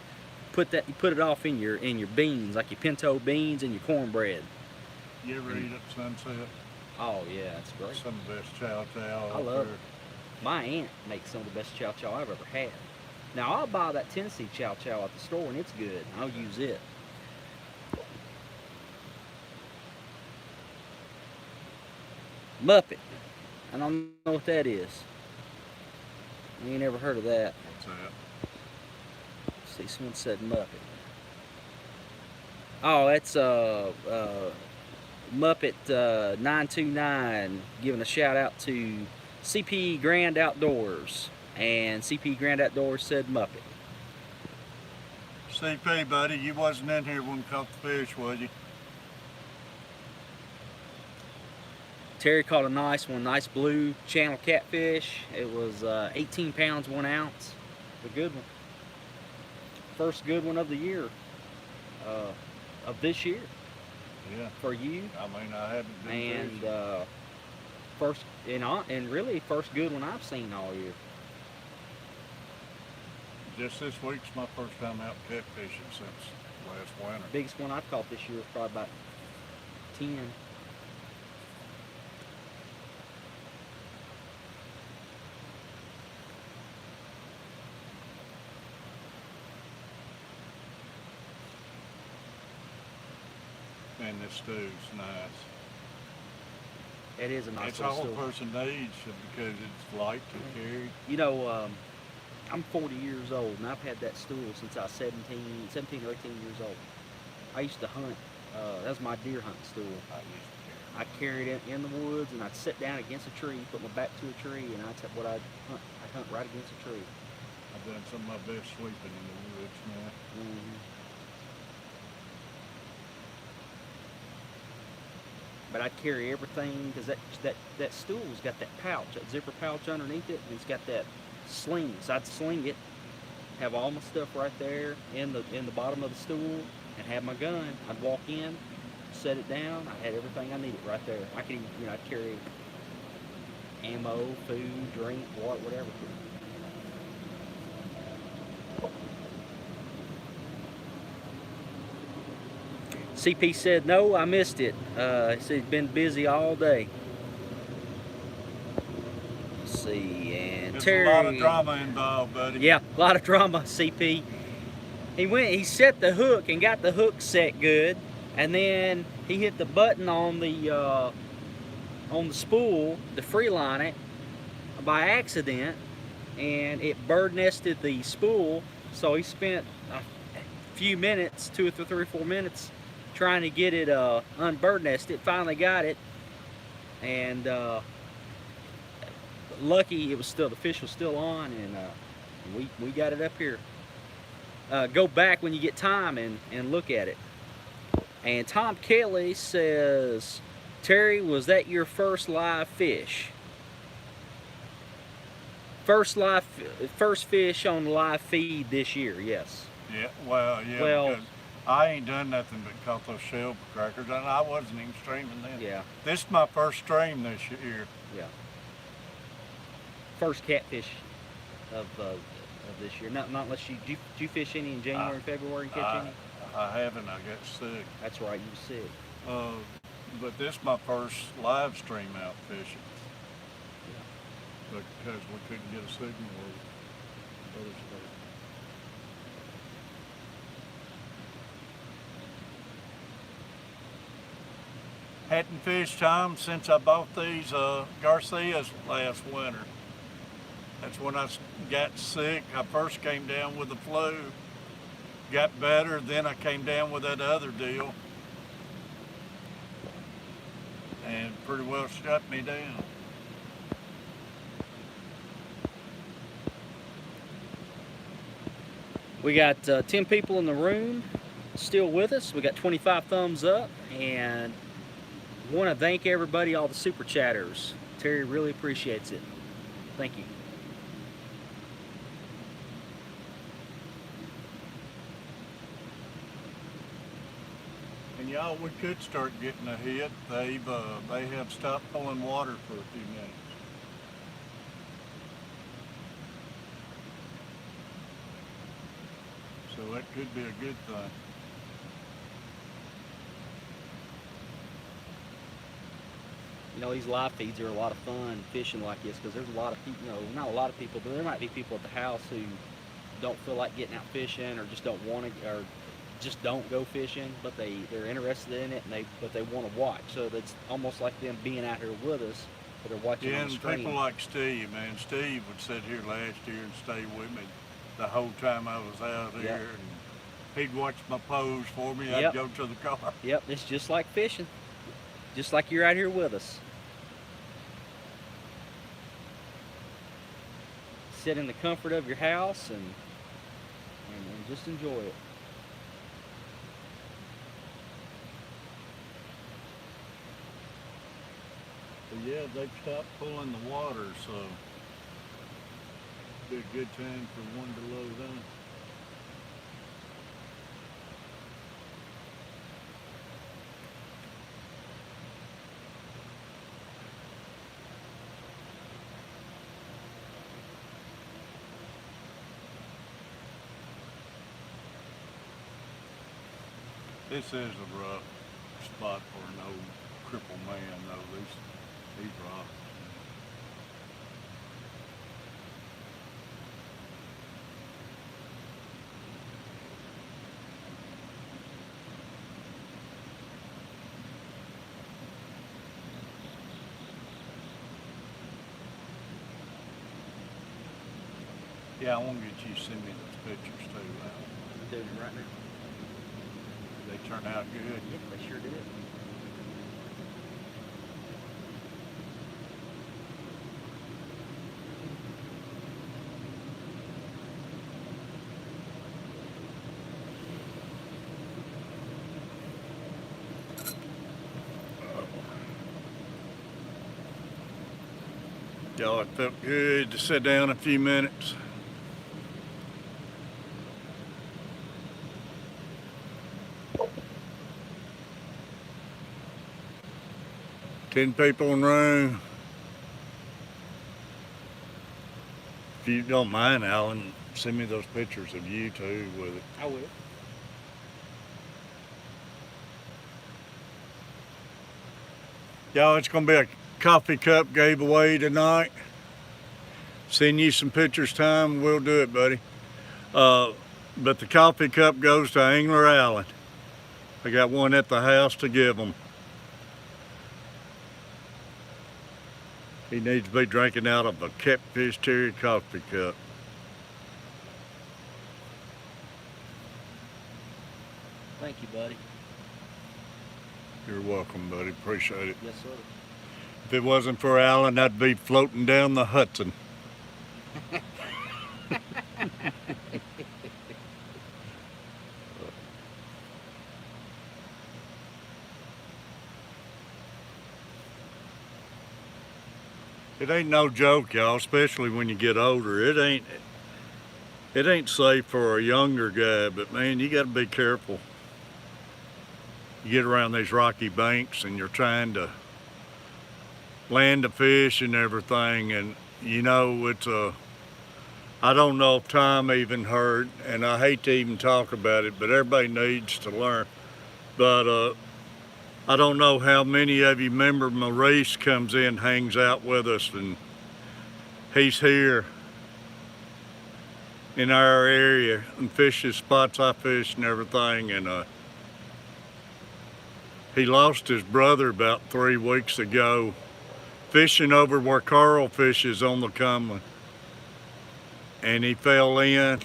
You put it off in your beans, like your pinto beans and your cornbread. You ever eat at Sunset? Oh yeah, it's great. Some of the best chow chow. I love it. My aunt makes some of the best chow chow I've ever had. Now I'll buy that Tennessee chow chow at the store and it's good. I'll use it. Muppet. I don't know what that is. I ain't never heard of that. What's that? Let's see, someone said Muppet. Oh, that's Muppet 929 giving a shout out to CP Grand Outdoors. And CP Grand Outdoors said Muppet. CP, buddy, you wasn't in here when we caught the fish, was you? Terry caught a nice one, nice blue channel catfish. It was 18 pounds, 1 ounce. A good one. First good one of the year, of this year. Yeah. For you. I mean, I haven't been And first, and really first good one I've seen all year. Just this week's my first time out catfishing since last winter. Biggest one I've caught this year was probably about 10. And this stew's nice. It is a nice It's little all a stool. person needs because it's light to carry. You know, I'm 40 years old and I've had that stool since I was 17 or 18 years old. I used to hunt. That was my deer hunting stool. I carried it in the woods and I'd sit down against a tree, put my back to a tree, and I'd hunt right against a tree. I've done some of my best sweeping in the woods now. But I'd carry everything because that stool's got that pouch, that zipper pouch underneath it, and it's got that sling. So I'd sling it, have all my stuff right there in the bottom of the stool, and have my gun. I'd walk in, set it down. I had everything I needed right there. I could even, I'd carry ammo, food, drink, water, whatever. CP said, no, I missed it. He said he's been busy all day. Let's see, and There's Terry. a lot of drama involved, buddy. Yeah, a lot of drama, CP. He set the hook and got the hook set good, and then he hit the button on the spool to free line it by accident, and it bird nested the spool. So he spent a few minutes, 2 or 3 or 4 minutes, trying to get it unbird nested. Finally got it, and lucky the fish was still on, and we got it up here. Go back when you get time and look at it. And Tom Kelly says, Terry, was that your first live fish? First fish on live feed this year, yes. Yeah, well, because I ain't done nothing but caught those shell crackers, and I wasn't even streaming then. Yeah. This is my first stream this year. Yeah. first catfish of this year. Not unless did you fish any in January, February, and catch any? I haven't. I got sick. That's right, you were sick. But this is my first live stream out fishing. Because we couldn't get a signal or other stuff. Hadn't fished time since I bought these Garcias last winter. That's when I got sick. I first came down with the flu, got better, then I came down with that other deal, and pretty well shut me down. We got 10 people in the room still with us. We got 25 thumbs up, and want to thank everybody, all the super chatters. Terry really appreciates it. Thank you. And y'all, we could start getting a hit. They have stopped pulling water for a few minutes. So that could be a good thing. You know, these live feeds are a lot of fun fishing like this, because there's a lot of people, you know, not a lot of people, but there might be people at the house who don't feel like getting out fishing, or just don't want to, or just don't go fishing, but they're interested in it, and but they want to watch. So that's almost like them being out here with us, but they're watching on the screen. People like Steve, man. Steve would sit here last year and stay with me the whole time I was out here. Yep. And he'd watch my pose for me. I'd Yep. go to the car. Yep, it's just like fishing, just like you're out here with us. Sit in the comfort of your house and just enjoy it. But yeah, they've stopped pulling the water, so it'd be a good time for one to load on. This is a rough spot for an old crippled man, though. These rocks. Yeah, I want to get you to send me those pictures too, Al. I'm doing it right now. They turn out good. Yep, they sure did. Y'all, it felt good to sit down a few minutes. Ten people in the room. If you don't mind, Alan, send me those pictures of you too with it. I will. Y'all, it's gonna be a coffee cup giveaway tonight. Send you some pictures time, we'll do it, buddy. But the coffee cup goes to Angler Allen. I got one at the house to give him. He needs to be drinking out of a Catfish Terry coffee cup. Thank you, buddy. You're welcome, buddy. Appreciate it. Yes, sir. If it wasn't for Alan, I'd be floating down the Hudson. It ain't no joke, y'all, especially when you get older. It ain't safe for a younger guy, but man, you gotta be careful. You get around these rocky banks and you're trying to land a fish and everything, and you know, I don't know if Tom even heard, and I hate to even talk about it, but everybody needs to learn. But I don't know how many of you remember Maurice comes in, hangs out with us, and he's here in our area and fishes spots I fish and everything. And he lost his brother about 3 weeks ago fishing over where Carl fishes on the Cumberland. And he fell in,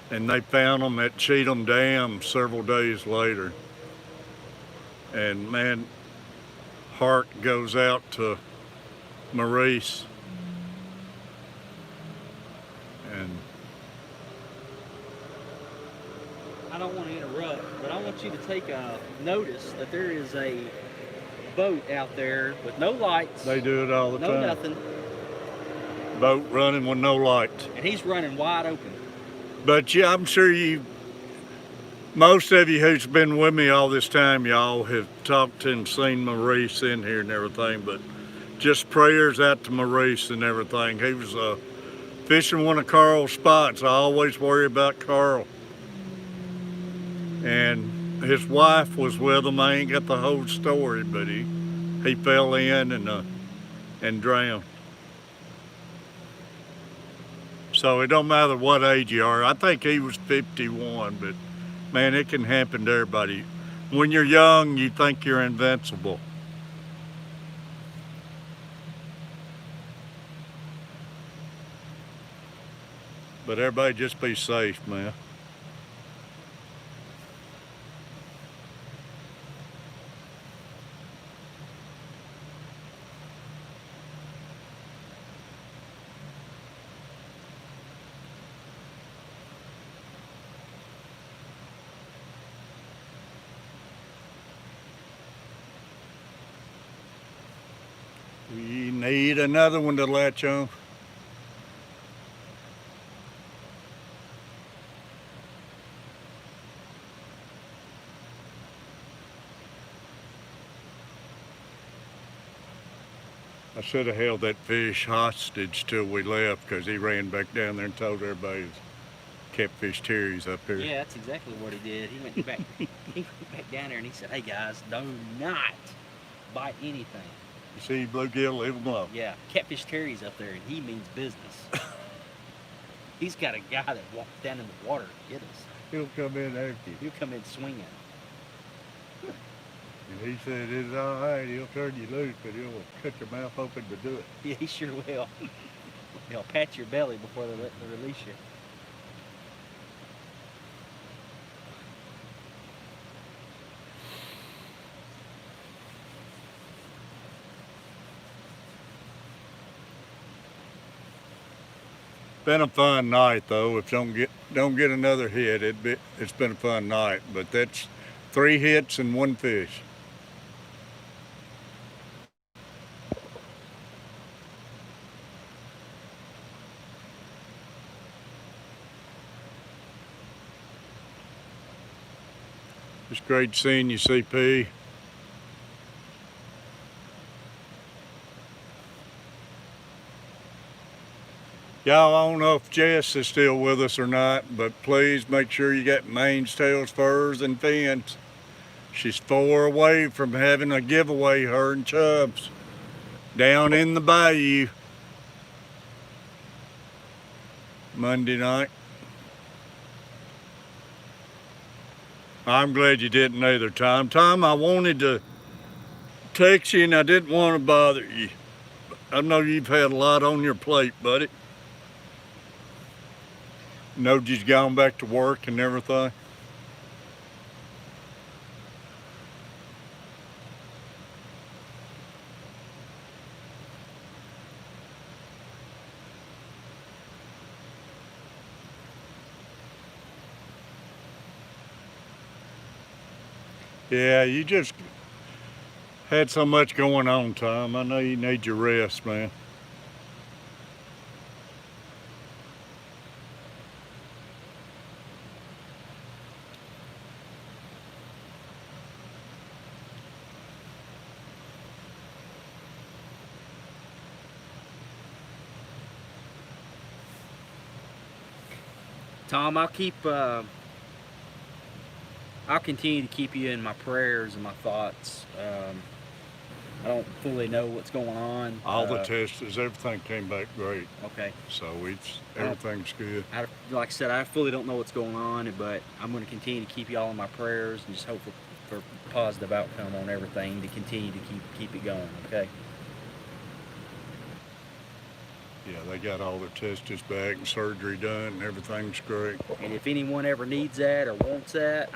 and they found him at Cheatham Dam several days later. And man, heart goes out to Maurice. And I don't want to interrupt, but I want you to take a notice that there is a boat out there with no lights. they do it all the no time. nothing, Boat running with no lights. and he's running wide open. But yeah, I'm sure most of you who's been with me all this time, y'all have talked and seen Maurice in here and everything, but just prayers out to Maurice and everything. He was fishing one of Carl's spots. I always worry about Carl. And his wife was with him. I ain't got the whole story, but he fell in and drowned. So it don't matter what age you are. I think he was 51, but man, it can happen to everybody. When you're young, you think you're invincible. But everybody just be safe, man. We need another one to latch on. I should have held that fish hostage till we left, because he ran back down there and told everybody it was catfish Terry's up here. Yeah, that's exactly what he did. He went back. He went back down there and he said, "Hey guys, do not bite anything." You see bluegill, leave them alone. Yeah, Catfish Terry's up there, and he means business. He's got a guy that walks down in the water to get us. He'll come in after you. He'll come in swinging. And he said it's all right, he'll turn you loose, but he'll cut your mouth open to do it. Yeah, he sure will. He'll pat your belly before they release you. Been a fun night though. If don't get another hit, it's been a fun night. But that's 3 hits and 1 fish. It's great seeing you, CP. Y'all, I don't know if Jess is still with us or not, but please make sure you got mains, tails, furs, and fins. She's 4 away from having a giveaway, her and Chubbs, down in the bayou Monday night. I'm glad you didn't either, Tom. Tom, I wanted to text you and I didn't want to bother you. I know you've had a lot on your plate, buddy. Knowed you'd gone back to work and everything. Yeah, you just had so much going on, Tom. I know you need your rest, man. Tom, I'll continue to keep you in my prayers and my thoughts. I don't fully know what's going on. All the tests, everything came back great. Okay. So everything's good. Like I said, I fully don't know what's going on, but I'm going to continue to keep you all in my prayers and just hope for positive outcome on everything to continue to keep it going. Okay. Yeah, they got all their tests back and surgery done, and everything's great. And if anyone ever needs that or wants that,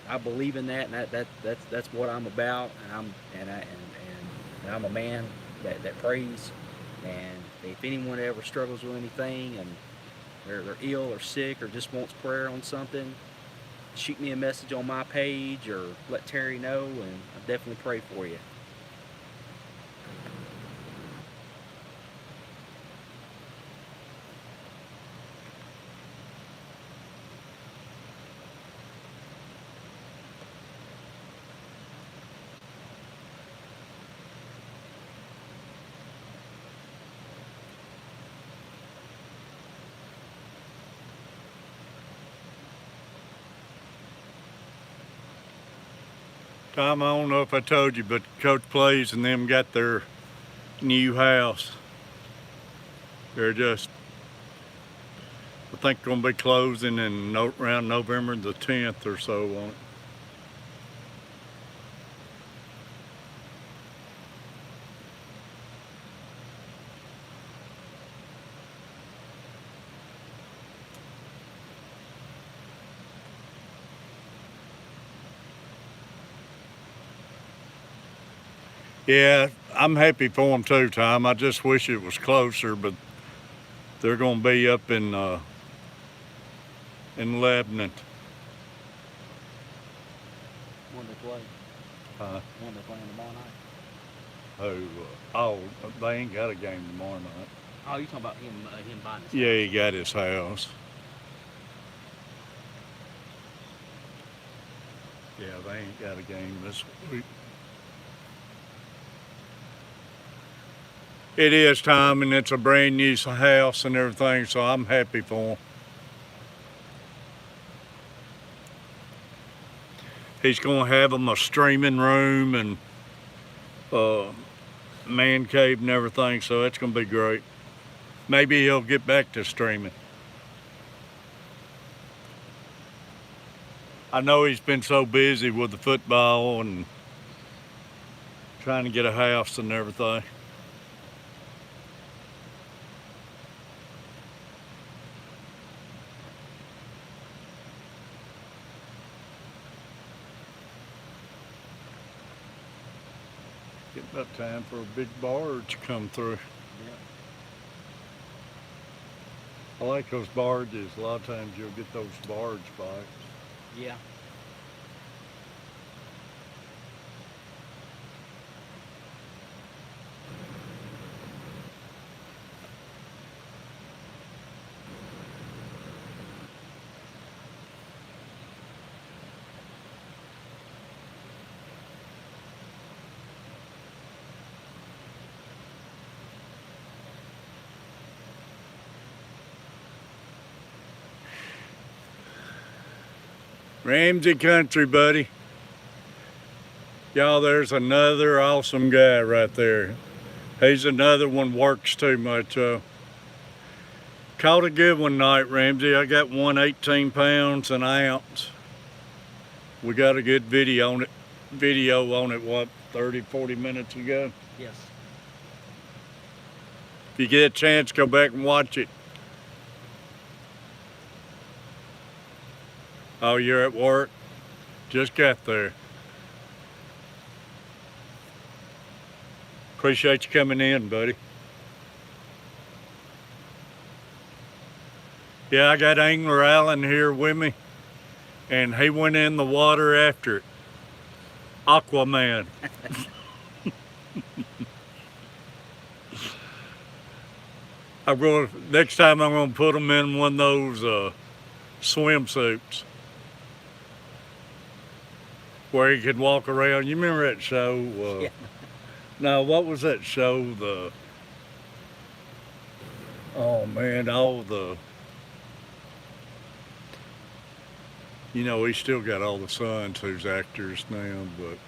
I believe in that, and that's what I'm about. And I'm a man that prays. And if anyone ever struggles with anything and they're ill or sick or just wants prayer on something, shoot me a message on my page or let Terry know, and I'll definitely pray for you. Tom, I don't know if I told you, but Coach Plays and them got their new house. They're just, I think, going to be closing in around November the 10th or so on it. Yeah, I'm happy for them too, Tom. I just wish it was closer, but they're going to be up in Lebanon. When they play? When they playing tomorrow night? Oh, they ain't got a game tomorrow night. Oh, you talking about him buying his Yeah, house? he got his house. Yeah, they ain't got a game this week. It is, Tom, and it's a brand new house and everything, so I'm happy for him. He's going to have them a streaming room and man cave and everything, so it's going to be great. Maybe he'll get back to streaming. I know he's been so busy with the football and trying to get a house and everything. Getting about time for a big barge to come through. I like those barges. A lot of times you'll get those barge bites. Yeah. Ramsey Country, buddy. Y'all, there's another awesome guy right there. He's another one works too much. Caught a good one tonight, Ramsey. I got one 18 pounds an ounce. We got a good video on it, what, 30, 40 minutes ago? Yes. If you get a chance, go back and watch it. Oh, you're at work? Just got there. Appreciate you coming in, buddy. Yeah, I got Angler Allen here with me, and he went in the water after it. Aquaman. Next time I'm gonna put him in one of those swimsuits where he could walk around. You remember that show? Yeah. No, what was that show? Oh man, all the You know, he still got all the sons who's actors now, but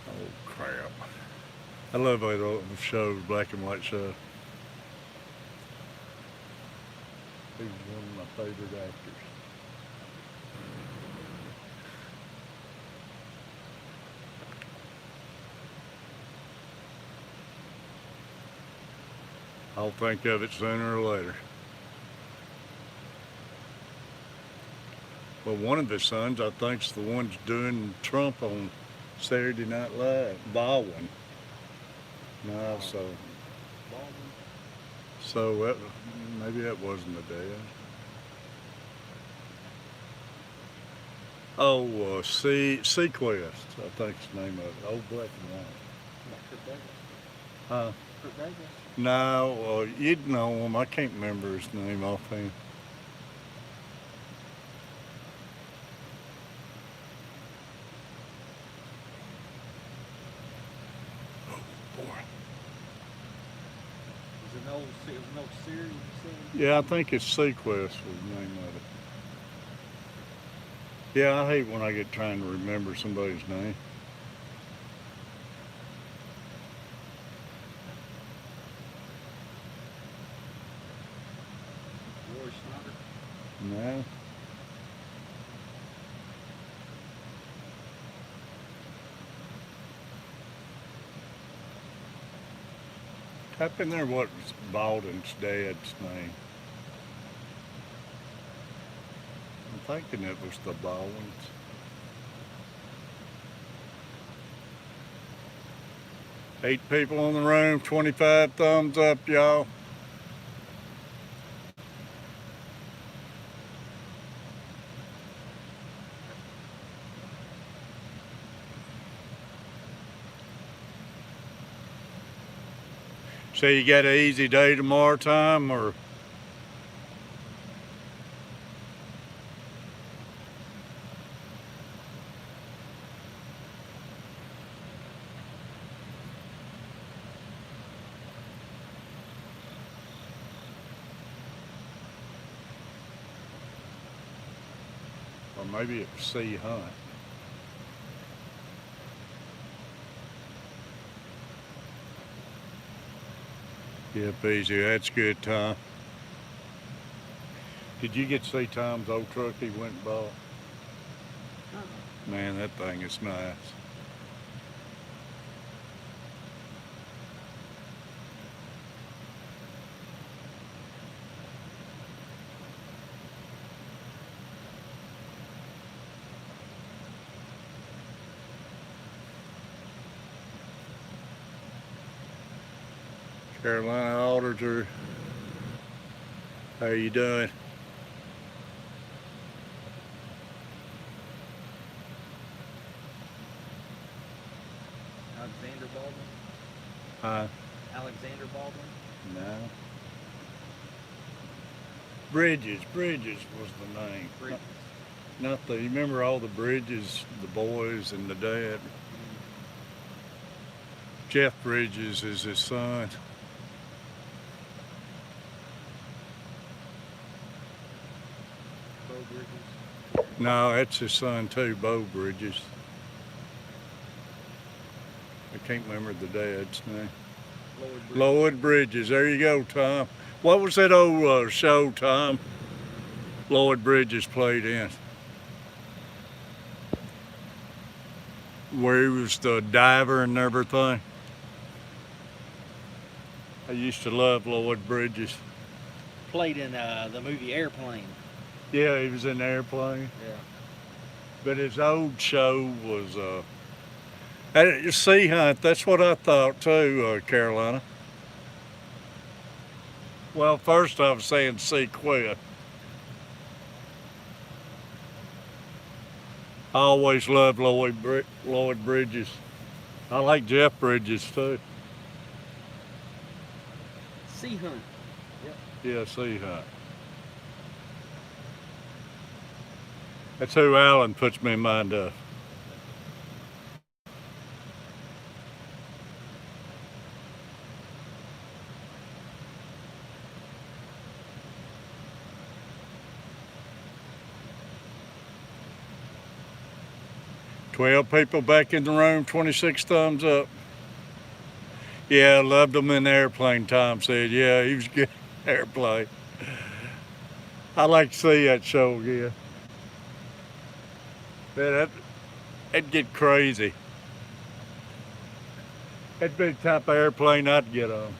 oh crap. I love those shows, black and white shows. He's one of my favorite actors. I'll think of it sooner or later. Well, one of his sons, I think's the one's doing Trump on Saturday Night Live. Baldwin. No, so that, maybe that wasn't the dad. Oh, Sequest, I think's the name of it. Old black and white. Huh? No, you'd know him. I can't remember his name offhand. No series, yeah, I think it's Sequest was the name of it. Yeah, I hate when I get trying to remember somebody's name. No. Type in there what was Baldwin's dad's name. I'm thinking it was the Baldwins. Eight people in the room, 25 thumbs up, y'all. So you got an easy day tomorrow, Tom, or? Or maybe it was Sea Hunt. Yep, easy. That's good, Tom. Did you get to see Tom's old truck he went and bought? Man, that thing is nice. Carolina Auditor, how you doing? Alexander Baldwin? Huh? Alexander Baldwin? No. Bridges was the name. Bridges. Not the, you remember all the Bridges, the boys and the dad? Jeff Bridges is his son. Bo Bridges? No, that's his son too, Bo Bridges. I can't remember the dad's name. Lloyd Bridges. There you go, Tom. What was that old show, Tom? Lloyd Bridges played in, where he was the diver and everything. I used to love Lloyd Bridges. Played in the movie Airplane. Yeah, he was in the Airplane. Yeah. But his old show was Sea Hunt. That's what I thought too, Carolina. Well, first I was saying Sequest. I always loved Lloyd Bridges. I like Jeff Bridges too. Sea Hunt. Yep. Yeah, Sea Hunt. That's who Alan puts me in mind of. 12 people back in the room, 26 thumbs up. Yeah, loved them in the airplane, Tom said. Yeah, he was good airplane. I like to see that show again. Man, that'd get crazy. That'd be the type of airplane I'd get on.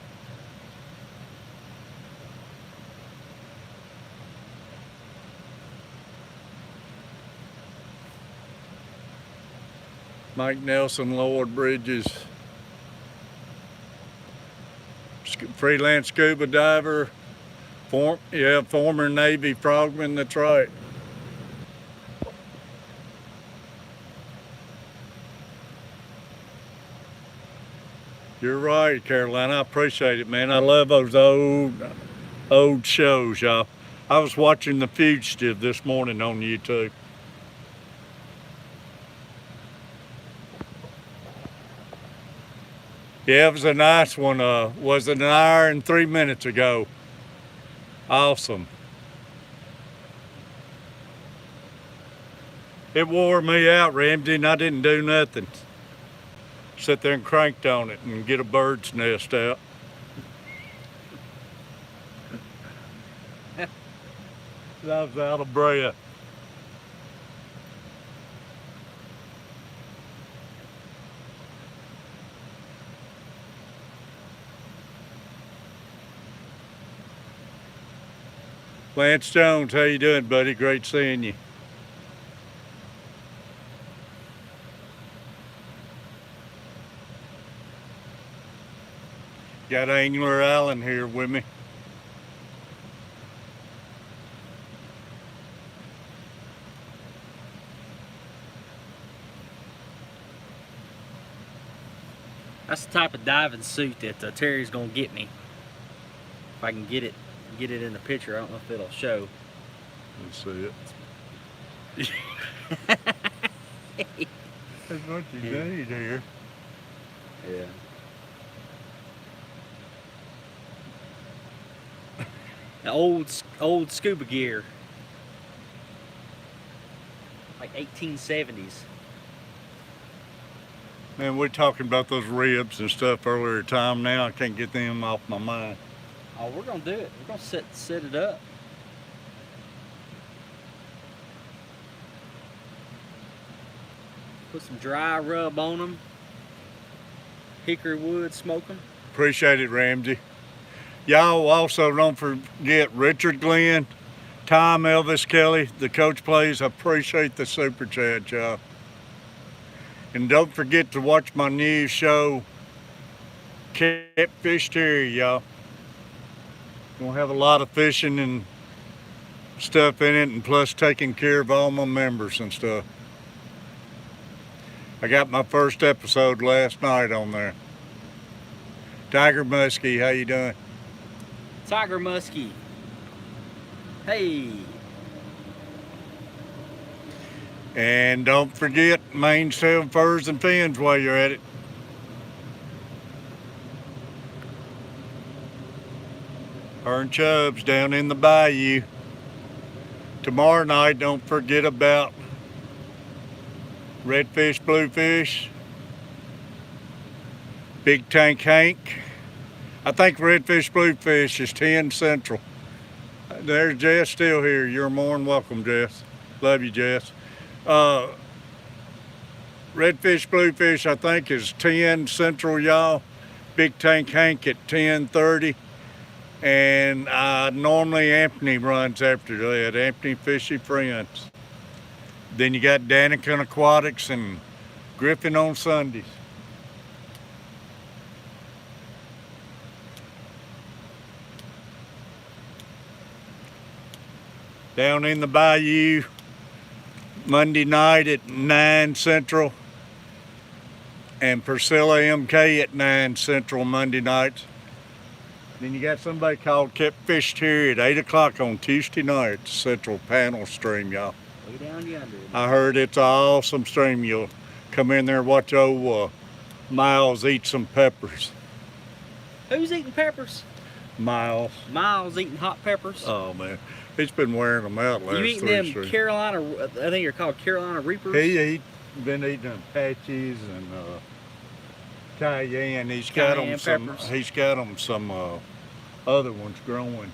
Mike Nelson, Lord Bridges, freelance scuba diver, former Navy frogman, that's right. You're right, Caroline. I appreciate it, man. I love those old shows, y'all. I was watching The Fugitive this morning on YouTube. Yeah, it was a nice one. Was it an hour and 3 minutes ago? Awesome. It wore me out, Ramsey, and I didn't do nothing. Sit there and cranked on it and get a bird's nest out. I was out of breath. Lance Jones, how you doing, buddy? Great seeing you. Got Angler Allen here with me. That's the type of diving suit that Terry's gonna get me. If I can get it in the picture, I don't know if it'll show. Let's see it. That's what you need here. Yeah. The old scuba gear, like 1870s. Man, we're talking about those ribs and stuff earlier time. Now I can't get them off my mind. Oh, we're gonna do it. We're gonna set it up. Put some dry rub on them. Hickory wood, smoke them. Appreciate it, Ramsey. Y'all also don't forget Richard Glenn, Tom Elvis Kelly, the coach plays. I appreciate the super chat, y'all. And don't forget to watch my new show, Catfish Terry, y'all. Gonna have a lot of fishing and stuff in it, and plus taking care of all my members and stuff. I got my first episode last night on there. Tiger Muskie, how you doing? Tiger Muskie. Hey. And don't forget mainsail furs and fins while you're at it. Earn chubs down in the bayou. Tomorrow night, don't forget about redfish, bluefish, big tank Hank. I think redfish, bluefish is 10 Central. There's Jess still here. You're more than welcome, Jess. Love you, Jess. Redfish, bluefish, I think is 10 Central, y'all. Big tank Hank at 10:30. And normally Anthony runs after that. Anthony Fishy Friends. Then you got Danican Aquatics and Griffin on Sundays. Down in the bayou, Monday night at 9 Central, and Priscilla MK at 9 Central Monday nights. Then you got somebody called Catfish Terry at 8 o'clock on Tuesday night, Central panel stream, y'all. Way down yonder. I heard it's an awesome stream. You'll come in there and watch old Miles eat some peppers. Who's eating peppers? Miles. Miles eating hot peppers. Oh man, he's been wearing them out last You eating them 3 Carolina? I think they're called Carolina Reapers. He eat. been eating Apaches and cayenne. He's got Cayenne them some. peppers. He's got them some other ones growing.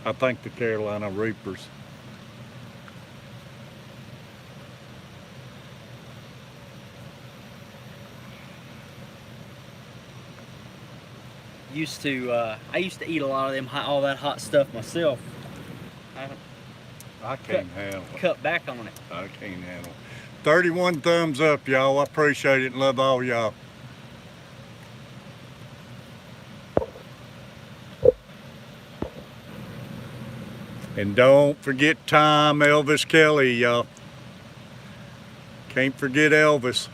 I think the Carolina Reapers. I used to eat a lot of them all that hot stuff myself. I can't handle it. Cut back on it. I can't handle it. 31 thumbs up, y'all. I appreciate it and love all y'all. And don't forget Tom Elvis Kelly, y'all. Can't forget Elvis.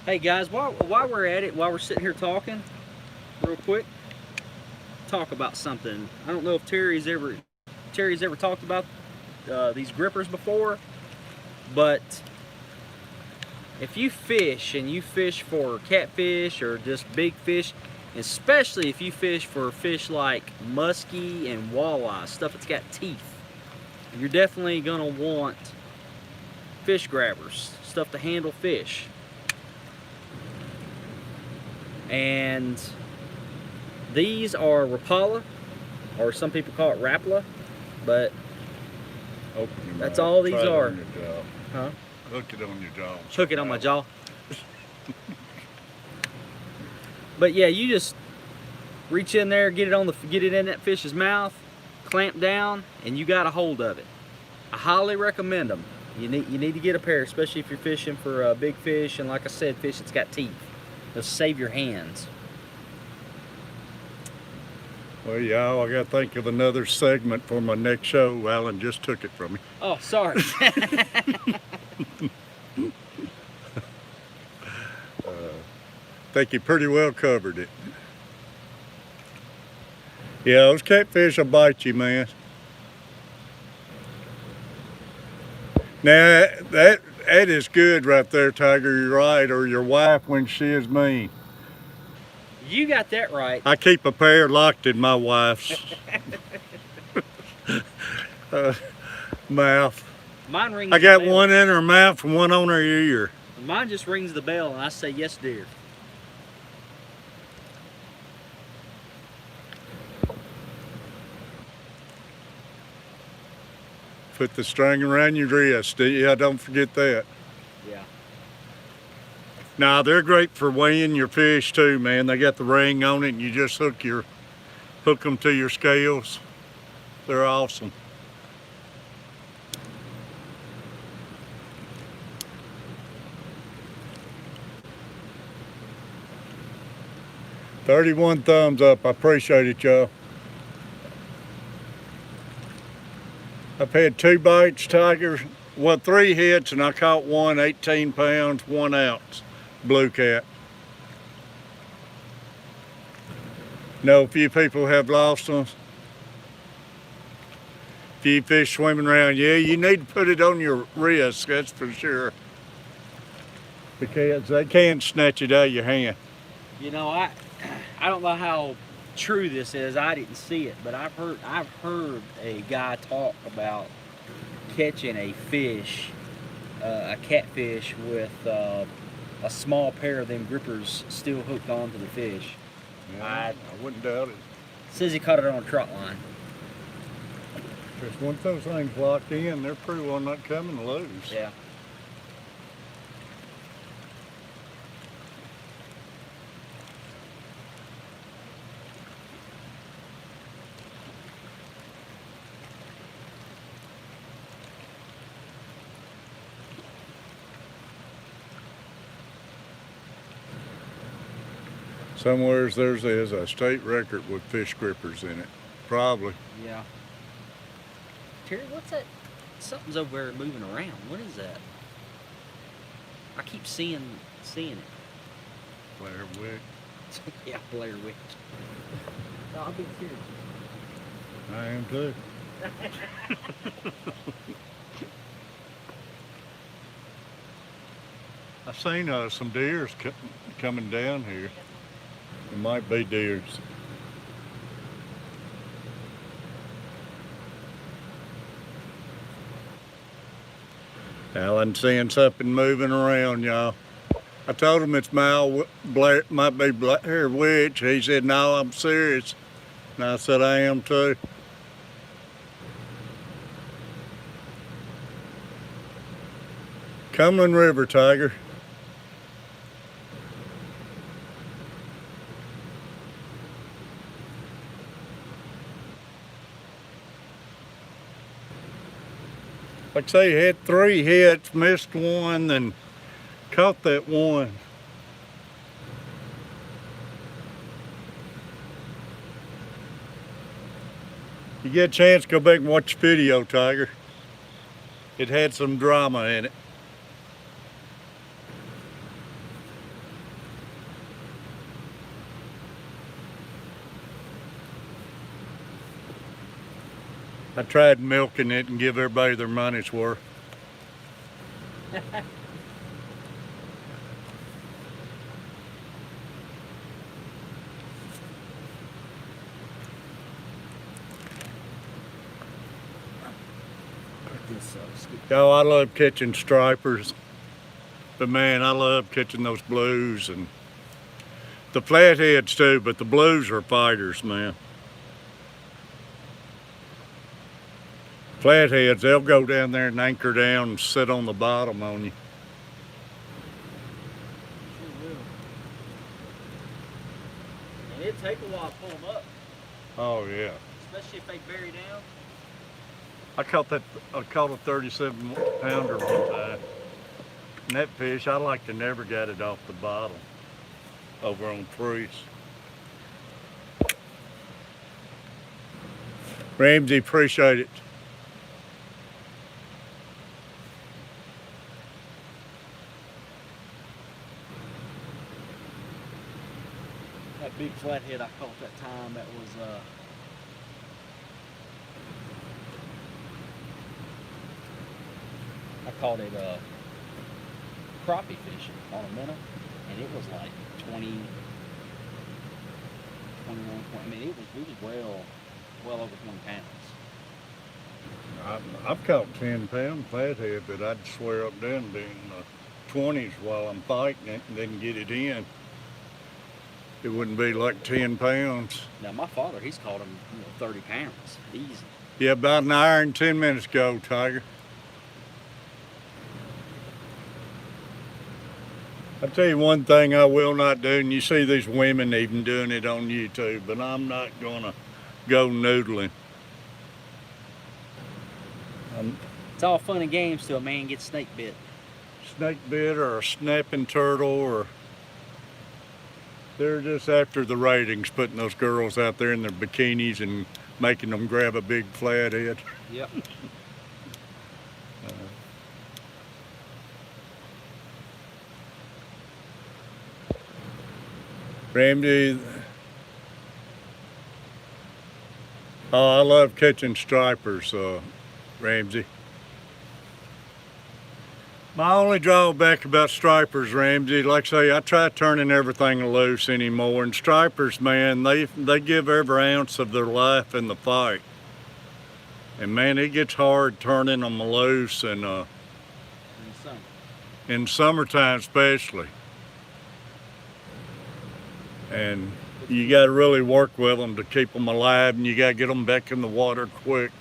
Hey guys, while we're at it, while we're sitting here talking, real quick, talk about something. I don't know if Terry's ever talked about these grippers before, but if you fish and you fish for catfish or just big fish, especially if you fish for fish like muskie and walleye, stuff that's got teeth, you're definitely gonna want fish grabbers, stuff to handle fish. And these are Rapala, or some people call it Rapala, but that's all these are. Huh? Hook it on your jaw. Hook it on my jaw. But yeah, you just reach in there, get it in that fish's mouth, clamp down, and you got a hold of it. I highly recommend them. You need to get a pair, especially if you're fishing for big fish, and like I said, fish that's got teeth. They'll save your hands. Well, y'all, I got to think of another segment for my next show. Alan just took it from me. Oh, sorry. Think you pretty well covered it. Yeah, those catfish will bite you, man. Now, that is good right there, Tiger. You're right, or your wife when she is mean. You got that right. I keep a pair locked in my wife's mouth. Mine rings I got the bell. one in her mouth and one on her ear. Mine just rings the bell and I say, yes, dear. Put the string around your wrist. Yeah, don't forget that. Yeah. Now, they're great for weighing your fish too, man. They got the ring on it and you just hook them to your scales. They're awesome. "31 thumbs up. I appreciate it, y'all. I've had 2 bites, Tiger. Well, 3 hits, and I caught one 18 pounds, 1 ounce, blue cat. Know a few people have lost them. Few fish swimming around. Yeah, you need to put it on your wrist, that's for sure. Because they can snatch it out of your hand. You know, I don't know how true this is. I didn't see it, but I've heard a guy talk about catching a fish, a catfish, with a small pair of them grippers still hooked onto the fish. Yeah, I wouldn't doubt it. Says he caught it on a trot line. Because once those things locked in, they're pretty well not coming loose. Yeah. Somewheres there's a state record with fish grippers in it. Probably. Yeah. Terry, what's that? Something's over there moving around. What is that? I keep seeing it. Blair Wick. Yeah, Blair Witch. No, I'll be serious. I am too. I've seen some deers coming down here. It might be deers. Alan seeing something moving around, y'all. I told him it's might be Blair Witch. He said, no, I'm serious. And I said, I am too. Cumberland River, Tiger. Like I say, he had 3 hits, missed one, and caught that one. You get a chance, go back and watch the video, Tiger. It had some drama in it. I tried milking it and give everybody their money's worth. Oh, I love catching stripers, but man, I love catching those blues and the flatheads too, but the blues are fighters, man. Flatheads, they'll go down there and anchor down and sit on the bottom on you. Sure will. And it'd take a while to pull them up. Oh yeah. Especially if they bury down. I caught a 37-pounder one time. And that fish, I like to never get it off the bottom over on trees. Ramsey, appreciate it. That big flathead I caught that time, that was I caught it crappie fishing on a minnow, and it was like 20, 21, 20, I mean it was well over 20 pounds. I've caught 10-pound flathead, but I'd swear up down be in the 20s while I'm fighting it and then get it in. It wouldn't be like 10 pounds. Now my father, he's caught them 30 pounds, easy. Yeah, about an hour and 10 minutes ago, Tiger. I'll tell you one thing I will not do, and you see these women even doing it on YouTube, but I'm not gonna go noodling. It's all fun and games till a man gets snake bit. Snake bit or a snapping turtle, or they're just after the ratings, putting those girls out there in their bikinis and making them grab a big flathead. Yep. Ramsey, oh, I love catching stripers, Ramsey. My only drawback about stripers, Ramsey, like I say, I try turning everything loose anymore, and stripers, man, they give every ounce of their life in the fight. And man, it gets hard turning them loose, and in summertime especially. And you got to really work with them to keep them alive, and you got to get them back in the water quick.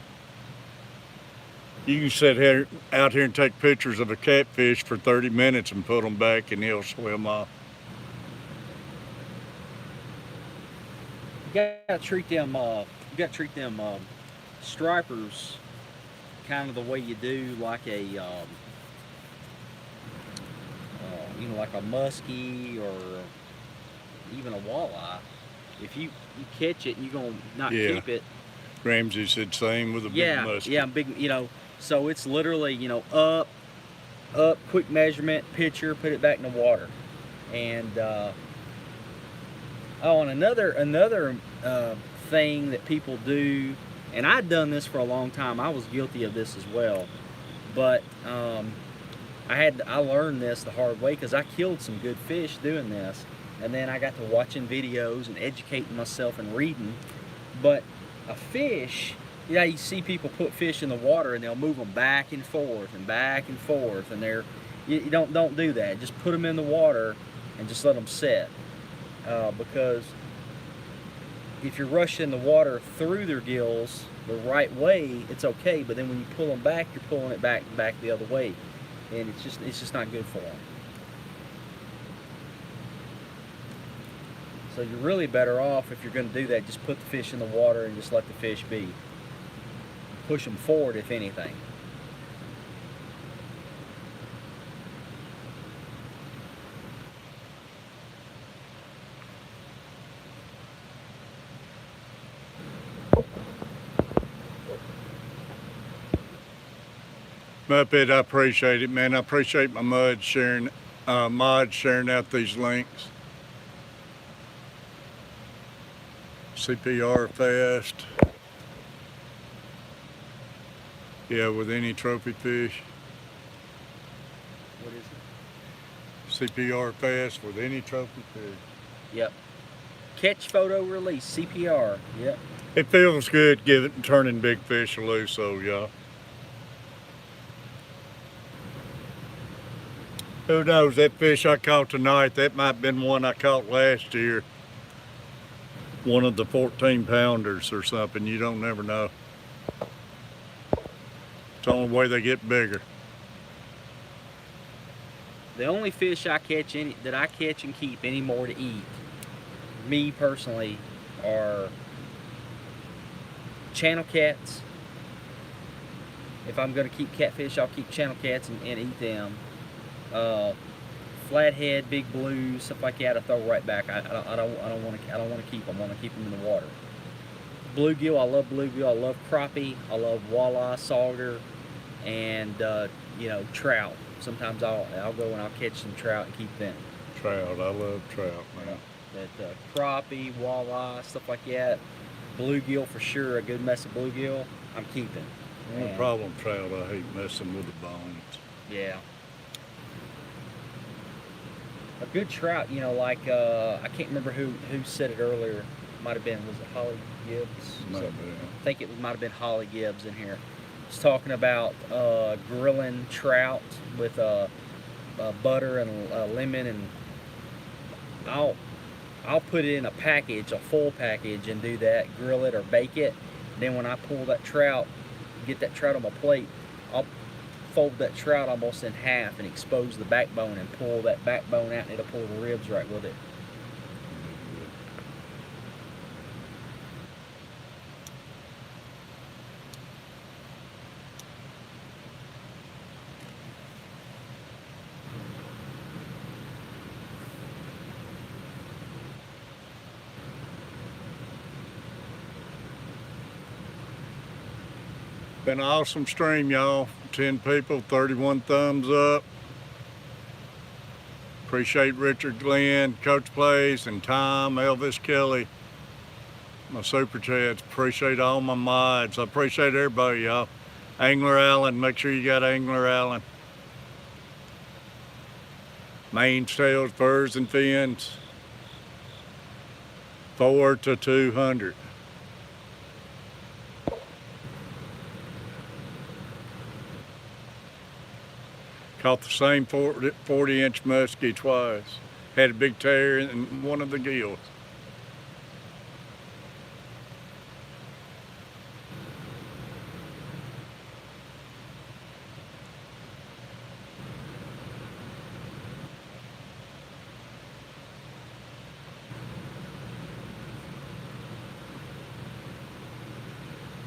You can sit out here and take pictures of a catfish for 30 minutes and put them back, and he'll swim off. You gotta treat them. Stripers kind of the way you do like a, like a muskie or even a walleye. If you catch it and you're gonna not keep it. Ramsey said same with a big muskie. Yeah, big. So it's literally up, quick measurement, picture, put it back in the water, and and another thing that people do, and I'd done this for a long time. I was guilty of this as well, but I learned this the hard way because I killed some good fish doing this, and then I got to watching videos and educating myself and reading. But a fish Yeah, you see people put fish in the water and they'll move them back and forth and back and forth, and you don't do that. Just put them in the water and just let them set, because if you're rushing the water through their gills the right way, it's okay. But then when you pull them back, you're pulling it back the other way, and it's just not good for them. So you're really better off, if you're going to do that, just put the fish in the water and just let the fish be. Push them forward, if anything. Muppet, I appreciate it, man. I appreciate my mods sharing out these links. CPR fast. Yeah, with any trophy fish. What is it? CPR fast with any trophy fish. Yep. Catch, photo, release, CPR. Yep. It feels good turning big fish loose, so yeah. Who knows, that fish I caught tonight, that might have been one I caught last year. One of the 14-pounders or something, you don't never know. It's the only way they get bigger. The only fish that I catch and keep anymore to eat, me personally, are channel cats. If I'm going to keep catfish, I'll keep channel cats and eat them. Flathead, big blues, stuff like that, I throw right back. I don't want to keep them. I want to keep them in the water. Bluegill, I love bluegill. I love crappie. I love walleye, sauger, and you know, trout. Sometimes I'll go and I'll catch some trout and keep them. Trout, I love trout, man. That crappie, walleye, stuff like that. Bluegill for sure. A good mess of bluegill, I'm keeping. The problem with trout, I hate messing with the bones. Yeah. A good trout, you know, like I can't remember who said it earlier. Was it Holly Gibbs? Might have been. I think it might have been Holly Gibbs in here. It's talking about grilling trout with butter and lemon, and I'll put it in a package, a full package, and do that. Grill it or bake it. Then when I pull that trout, get that trout on my plate, I'll fold that trout almost in half and expose the backbone and pull that backbone out, and it'll pull the ribs right with it. Been an awesome stream, y'all. 10 people, 31 thumbs up. Appreciate Richard Glenn, Coach Plays, and Tom, Elvis Kelly, my super chats. Appreciate all my mods. I appreciate everybody, y'all. Angler Allen, make sure you got Angler Allen. Mains, tails, furs, and fins. 4 to 200. Caught the same 40-inch muskie twice. Had a big tear in one of the gills.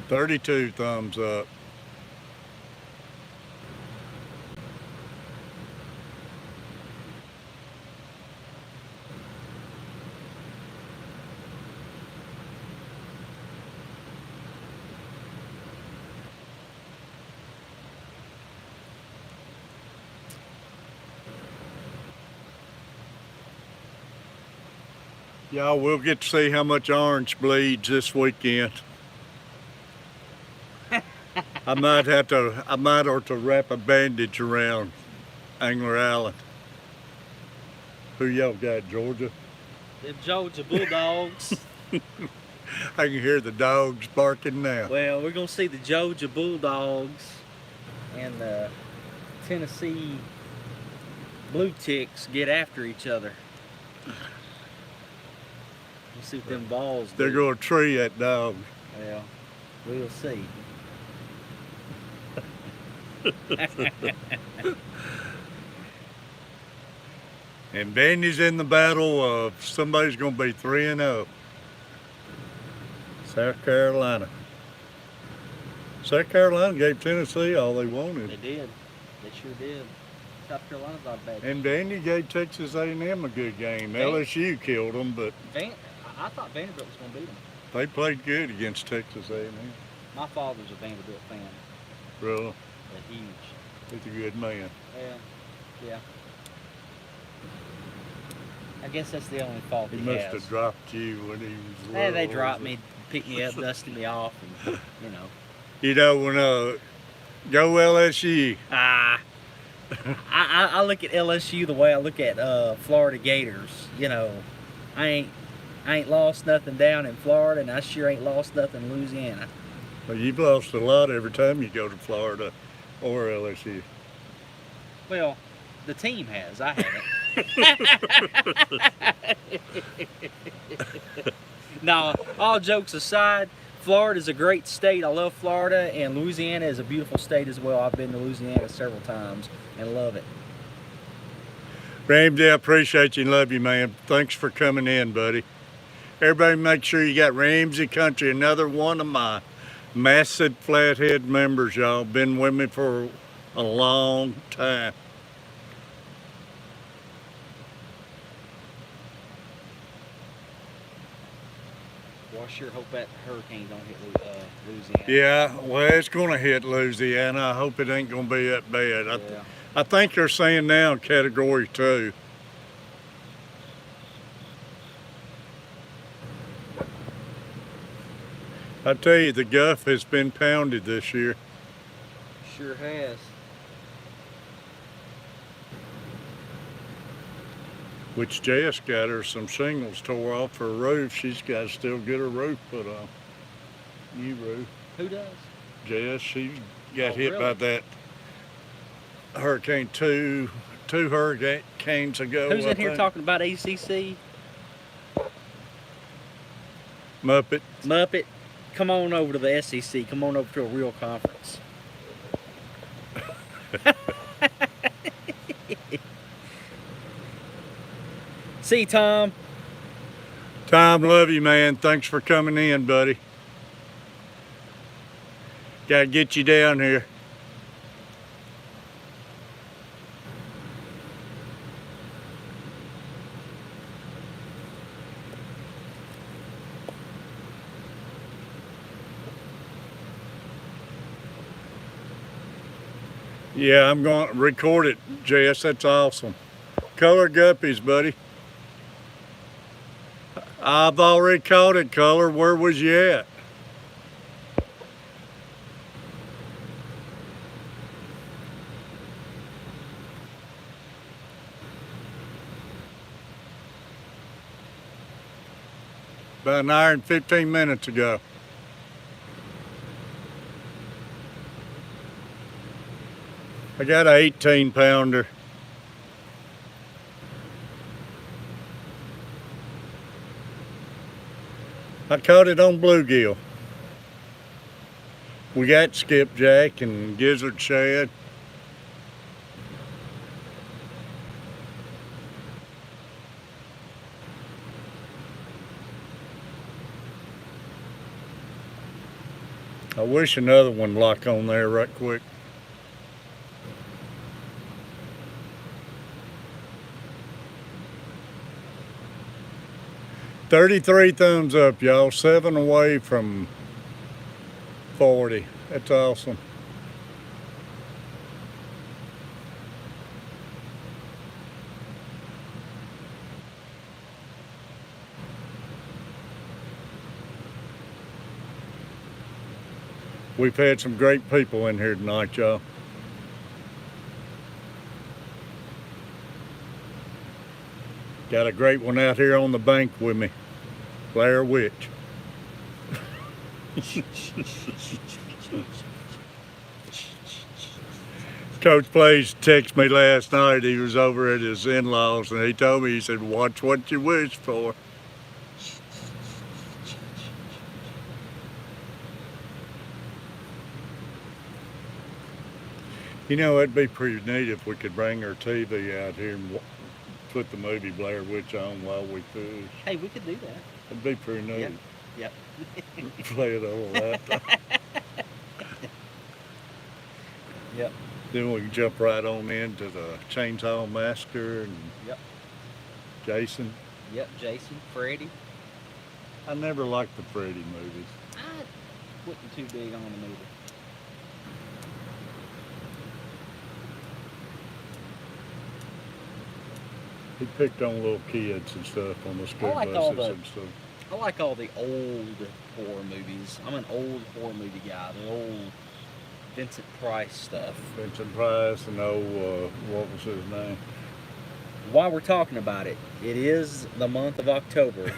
$32 thumbs up. Y'all will get to see how much orange bleeds this weekend. I might have to wrap a bandage around Angler Allen. Who y'all got, Georgia? The Georgia Bulldogs. I can hear the dogs barking now. Well, we're gonna see the Georgia Bulldogs and the Tennessee Blue Ticks get after each other. We'll see what them balls do. They're going to tree that dog. Well, we'll see. And Danny's in the battle of somebody's going to be 3-0. South Carolina. South Carolina gave Tennessee all they wanted. They did. They sure did. South Carolina's not bad. And Danny gave Texas A&M a good game. LSU killed them, but I thought Vanderbilt was going to beat them. they played good against Texas A&M. My father's a Vanderbilt fan. Really, A huge. he's a good man. Yeah. I guess that's the only fault He he must has. have dropped you when he was little. Hey, they dropped me, picked me up, dusted me off, and you know. You know, when go LSU. I look at LSU the way I look at Florida Gators. You know, I ain't lost nothing down in Florida, and I sure ain't lost nothing in Louisiana. Well, you've lost a lot every time you go to Florida or LSU. Well, the team has. I haven't. No, all jokes aside, Florida's a great state. I love Florida, and Louisiana is a beautiful state as well. I've been to Louisiana several times and love it. Ramsey, I appreciate you and love you, man. Thanks for coming in, buddy. Everybody make sure you got Ramsey Country, another one of my massive Flathead members, y'all. Been with me for a long time. Well, I sure hope that hurricane don't hit Louisiana. Yeah, well, it's going to hit Louisiana. I hope it ain't going to be that bad. Yeah. I think they're saying now Category 2. I tell you, the Gulf has been pounded this year. Sure has. Which Jess got her some shingles tore off her roof. She's got to still get her roof put on. New roof. Who does? Jess, she got Oh, hit really? by that hurricane two hurricanes ago. Who's I in here think. talking about ACC? Muppet. Come on over to the SEC. Come on over to a real conference. See, Tom. Tom, love you, man. Thanks for coming in, buddy. Gotta get you down here. Yeah, I'm going to record it, Jess. That's awesome. Color guppies, buddy. I've already caught it, Color. Where was you at? About an hour and 15 minutes ago. I got an 18-pounder. I caught it on bluegill. We got skipjack and gizzard shad. I wish another one lock on there right quick. $33 thumbs up, y'all. 7 away from 40. That's awesome. We've had some great people in here tonight, y'all. Got a great one out here on the bank with me, Blair Witch. Coach Blaze texted me last night. He was over at his in-laws, and he told me, he said, watch what you wish for. You know, it'd be pretty neat if we could bring our TV out here and put the movie Blair Witch on while we fish. Hey, we could do that. It'd be pretty neat. Yep. Play it on a laptop. Yep. Then we can jump right on into the Chainsaw Massacre and Yep. Jason. Yep. Jason, Freddy. I never liked the Freddy movies. I wasn't too big on the movie. He picked on little kids and stuff on the school like all buses the- and stuff. I like all the old horror movies. I'm an old horror movie guy. The old Vincent Price stuff. Vincent Price and what was his name? While we're talking about it, it is the month of October,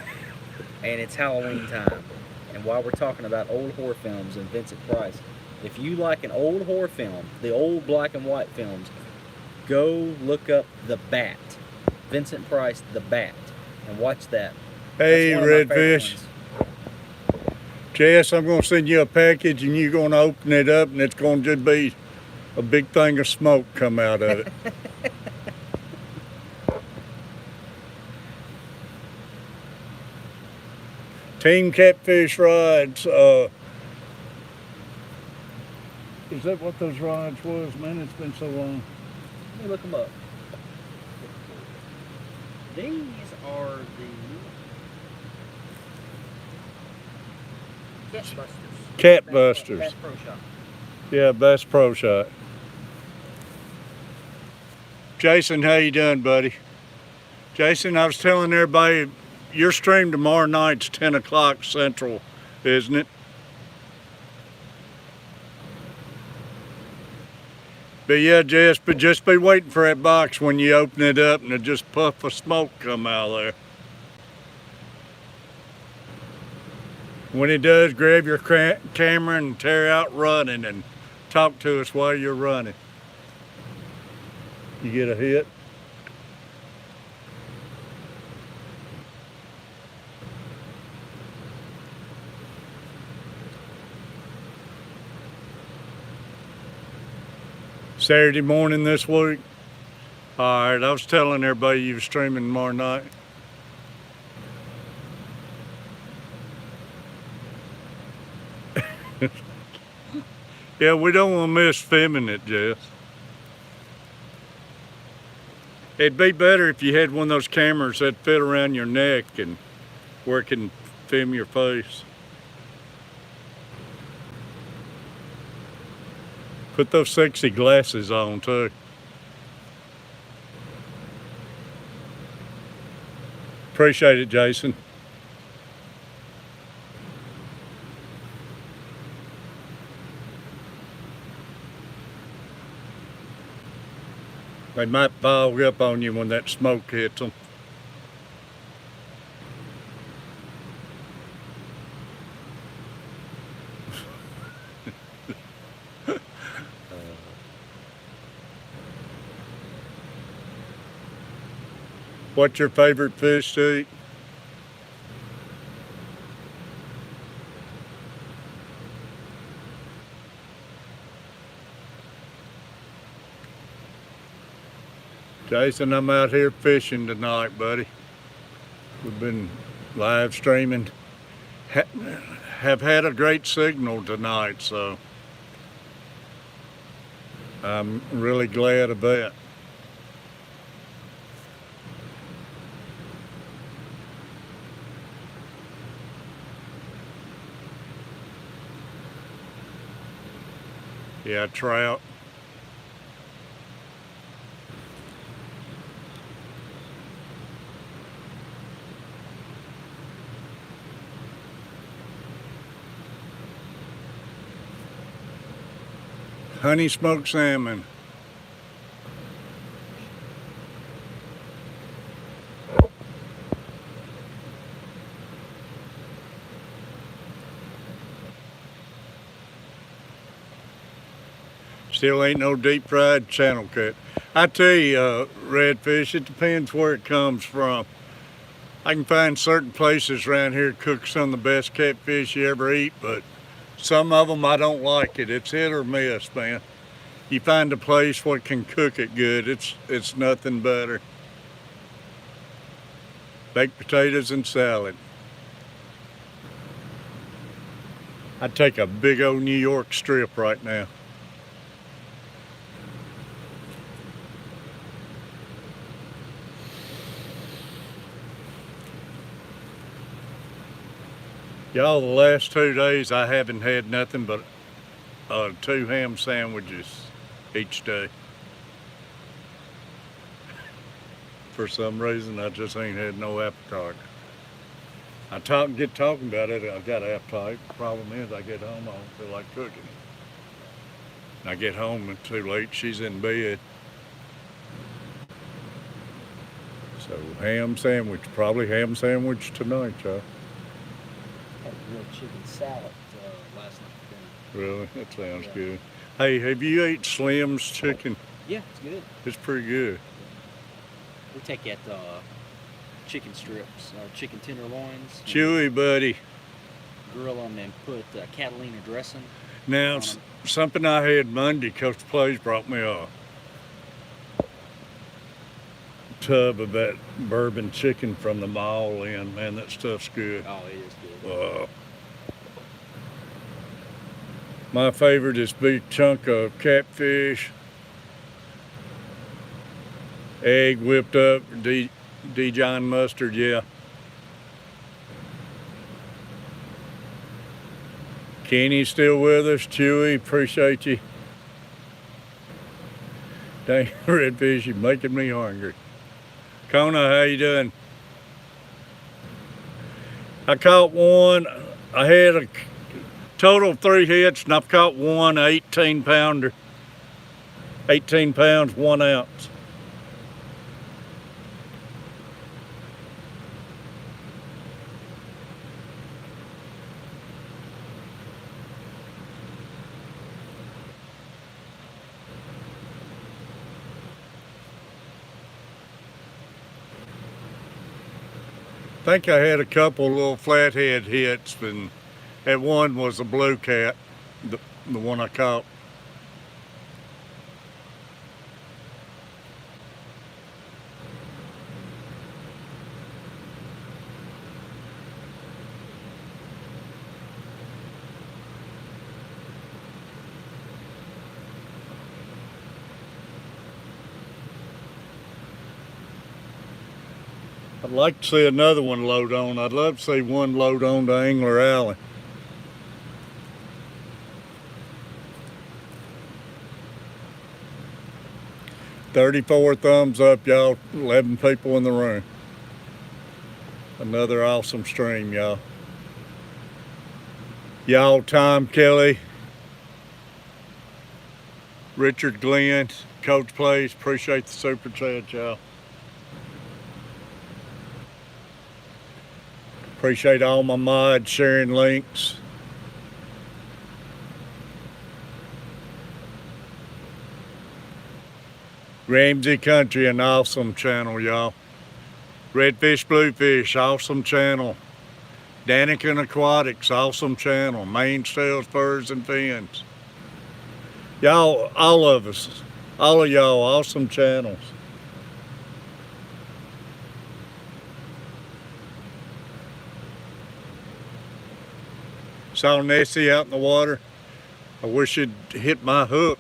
and it's Halloween time. And while we're talking about old horror films and Vincent Price, if you like an old horror film, the old black and white films, go look up The Bat. Vincent Price, The Bat, and watch that. Hey, That's one of my favorite Redfish. ones. Jess, I'm going to send you a package and you're going to open it up and it's going to just be a big thing of smoke come out of it. Team Catfish rods. Is that what those rods was? Man, it's been so long. Let me look them up. These are the Cat Busters. Cat Busters. Bass Pro Shop. Yeah, Bass Pro Shot. Jason, how you doing, buddy? Jason, I was telling everybody, your stream tomorrow night's 10 o'clock Central, isn't it? But yeah, Jess, but just be waiting for that box when you open it up and it just puff of smoke come out of there. When it does, grab your camera and tear out running and talk to us while you're running. You get a hit? Saturday morning this week. All right, I was telling everybody you were streaming tomorrow night. Yeah, we don't want to miss filming it, Jess. It'd be better if you had one of those cameras that fit around your neck and where it can film your face. Put those sexy glasses on too. Appreciate it, Jason. They might fog up on you when that smoke hits them. What's your favorite fish to eat? Jason, I'm out here fishing tonight, buddy. We've been live streaming. Have had a great signal tonight, so I'm really glad of that. Yeah, trout. Honey smoked salmon. Still ain't no deep fried channel cut. I tell you, redfish, it depends where it comes from. I can find certain places around here cook some of the best catfish you ever eat, but some of them I don't like it. It's hit or miss, man. You find a place where can cook it good, it's nothing better. Baked potatoes and salad. I'd take a big old New York strip right now. Y'all, the last 2 days I haven't had nothing but 2 ham sandwiches each day. For some reason, I just ain't had no appetite. I get talking about it, I got appetite. The problem is I get home, I don't feel like cooking. I get home, it's too late, she's in bed. So ham sandwich, probably ham sandwich tonight, y'all. Had a grilled chicken salad last night. Really? That sounds good. Hey, have you ate Slim's chicken? Yeah, it's good. It's pretty good. We take that chicken strips or chicken tenderloins. Chewy, buddy. Grill them and put Catalina dressing. Now, something I had Monday, Coach Plays brought me a tub of that bourbon chicken from the mall in. Man, that stuff's good. Oh, it is good. My favorite is big chunk of catfish, egg whipped up, Dijon mustard, yeah. Kenny's still with us. Chewy, appreciate you. Dang, redfish, you're making me hungry. Kona, how you doing? I caught one. I had a total of 3 hits, and I've caught one 18-pounder. 18 pounds, 1 ounce. I think I had a couple little flathead hits, and that one was a blue cat, the one I caught. I'd like to see another one load on. I'd love to see one load on to Angler Alley. $34 thumbs up, y'all. 11 people in the room. Another awesome stream, y'all. Y'all, Tom Kelly, Richard Glenn, Coach Plays, appreciate the super chat, y'all. Appreciate all my mods sharing links. Ramsey Country, an awesome channel, y'all. Redfish, Bluefish, awesome channel. Daniken Aquatics, awesome channel. Mainsails, Furs, and Fins. Y'all, all of us, all of y'all, awesome channels. Saw Nessie out in the water. I wish it'd hit my hook.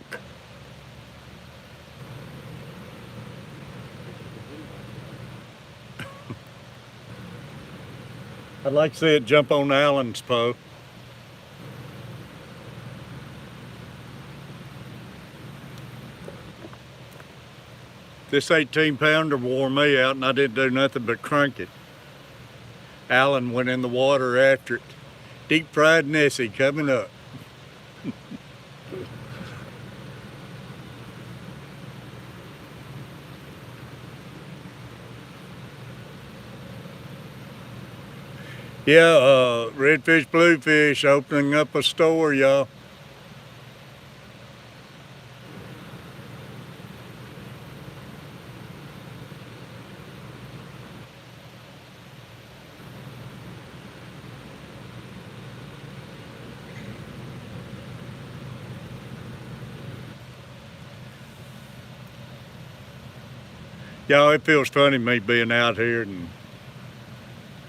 I'd like to see it jump on Allen's pole. This 18-pounder wore me out, and I didn't do nothing but crank it. Allen went in the water after it. Deep fried Nessie coming up. Yeah, Redfish, Bluefish opening up a store, y'all. Y'all, it feels funny me being out here and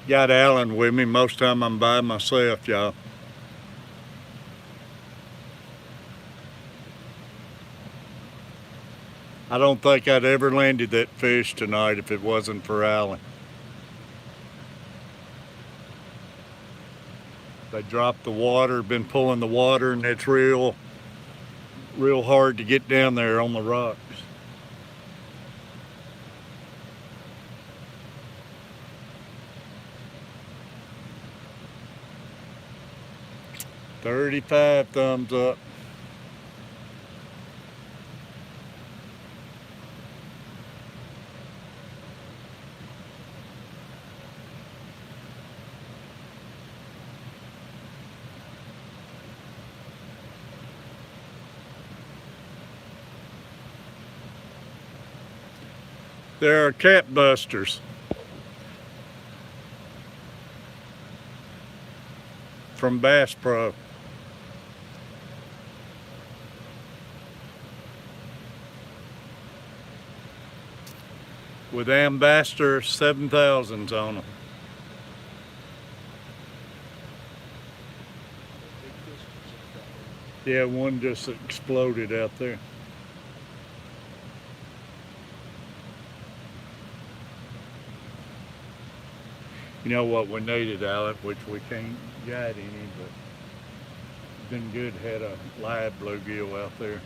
got Alan with me. Most time I'm by myself, y'all. I don't think I'd ever landed that fish tonight if it wasn't for Alan. They dropped the water, been pulling the water, and it's real hard to get down there on the rocks. $35 thumbs up. There are cat busters. From Bass Pro. With Ambassador 7000s on them. Yeah, one just exploded out there. You know what we needed, Alec, which we can't get any, but it's been good, had a live bluegill out there.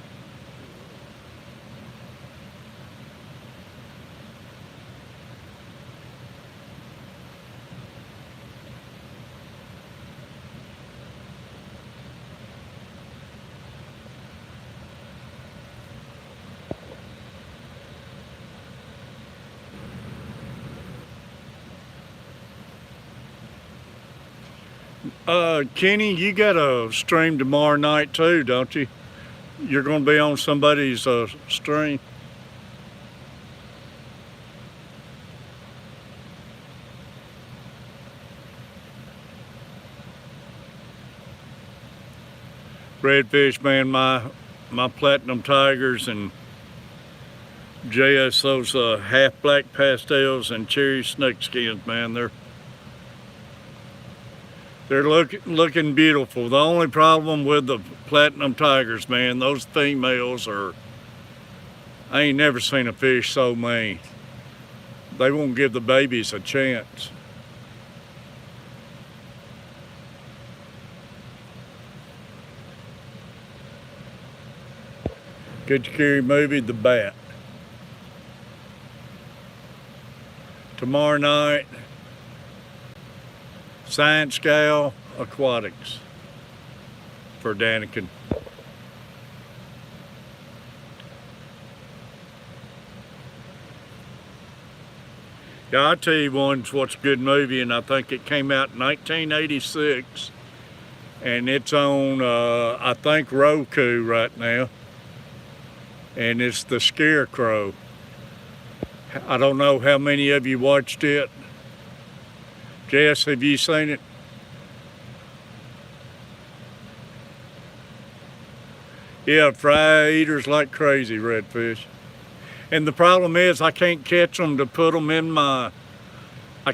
Kenny, you got a stream tomorrow night too, don't you? You're going to be on somebody's stream. Redfish, man, my platinum tigers and JS, those half black pastels and cherry snakeskins, man, they're looking beautiful. The only problem with the platinum tigers, man, those females are, I ain't never seen a fish so mean. They won't give the babies a chance. Good to carry movie, The Bat. Tomorrow night, Science Gal Aquatics for Daniken. Yeah, I'll tell you what's a good movie, and I think it came out in 1986, and it's on, I think, Roku right now, and it's The Scarecrow. I don't know how many of you watched it. Jess, have you seen it? Yeah, fry eaters like crazy, redfish. And the problem is I can't catch them to put them in I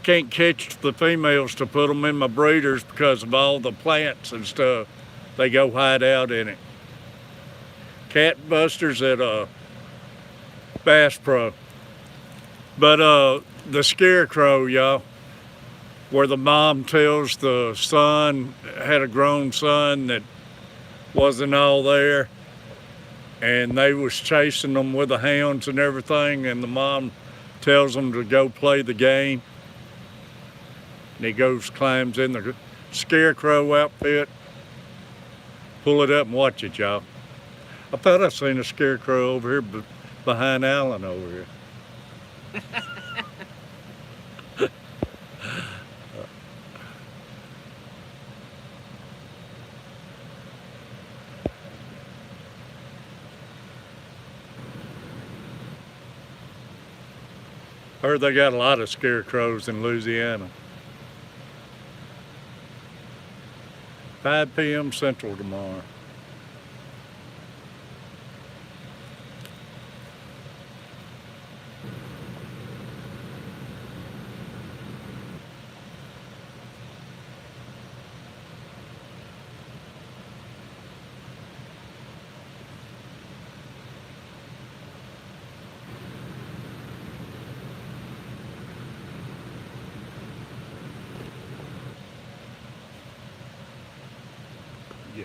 can't catch the females to put them in my breeders because of all the plants and stuff. They go hide out in it. Cat busters at Bass Pro. But the Scarecrow, y'all, where the mom tells the son, had a grown son that wasn't all there, and they was chasing them with the hounds and everything, and the mom tells them to go play the game. And he goes, climbs in the Scarecrow outfit. Pull it up and watch it, y'all. I thought I seen a Scarecrow over here behind Alan over here. Heard they got a lot of scarecrows in Louisiana. 5 p.m. Central tomorrow.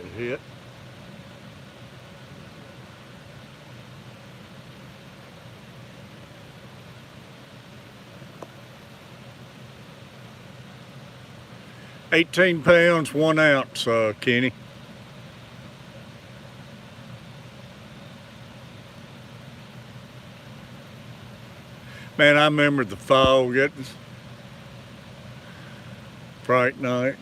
It hit. £18, 1 ounce, Kenny. Man, I remember the fog getting bright night.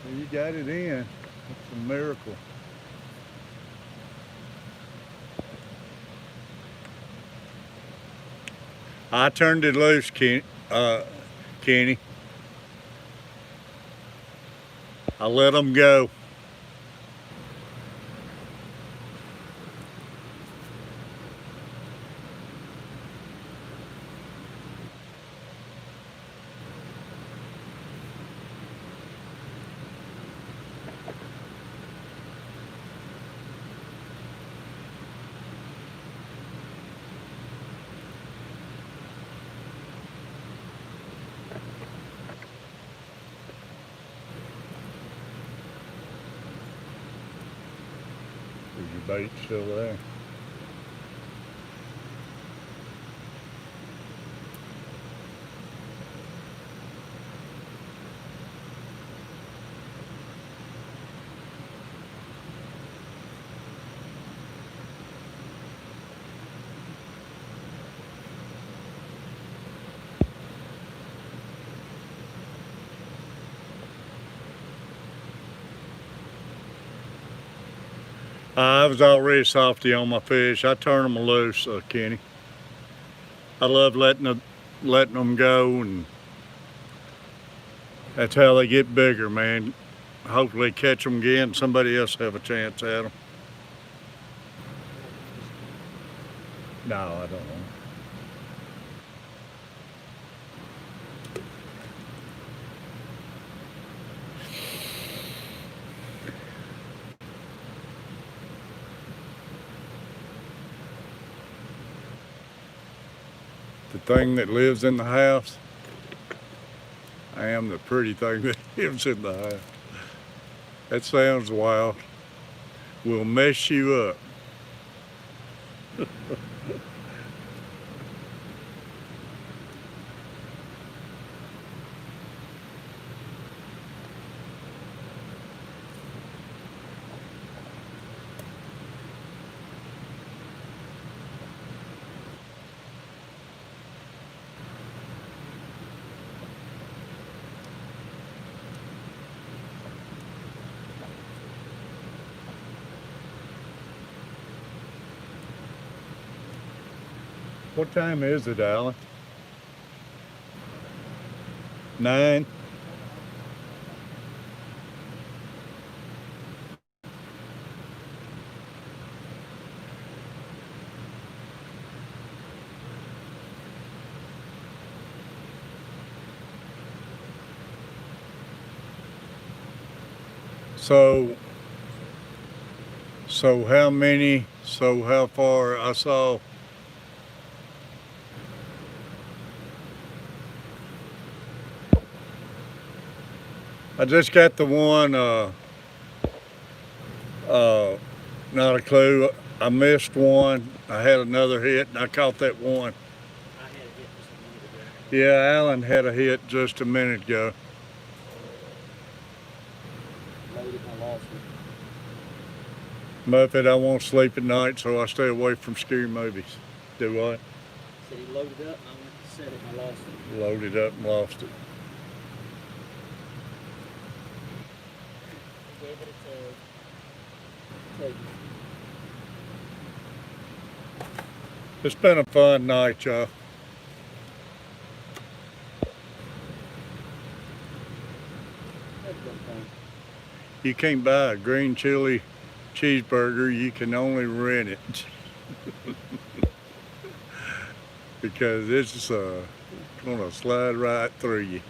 Well, you got it in. It's a miracle. I turned it loose, Kenny. I let them go. Is your bait still there? I was already softy on my fish. I turn them loose, Kenny. I love letting them go, and that's how they get bigger, man. Hopefully catch them again, somebody else have a chance at them. No, I don't know. The thing that lives in the house, I am the pretty thing that lives in the house. That sounds wild. Will mess you up. What time is it, Alan? 9. So how many, so how far? I saw I just got the one, not a clue. I missed one. I had another hit, and I caught that one. I had a hit just a minute ago. Yeah, Alan had a hit just a minute ago. Loaded and I lost it. Muffet, I won't sleep at night, so I stay away from scary movies. Do what? Said he loaded up, and I went to set it and I lost it. Loaded up and lost it. Gave it a tug. It's been a fun night, y'all. That's been fun. You can't buy a green chili cheeseburger, you can only rent it. Because it's gonna slide right through you.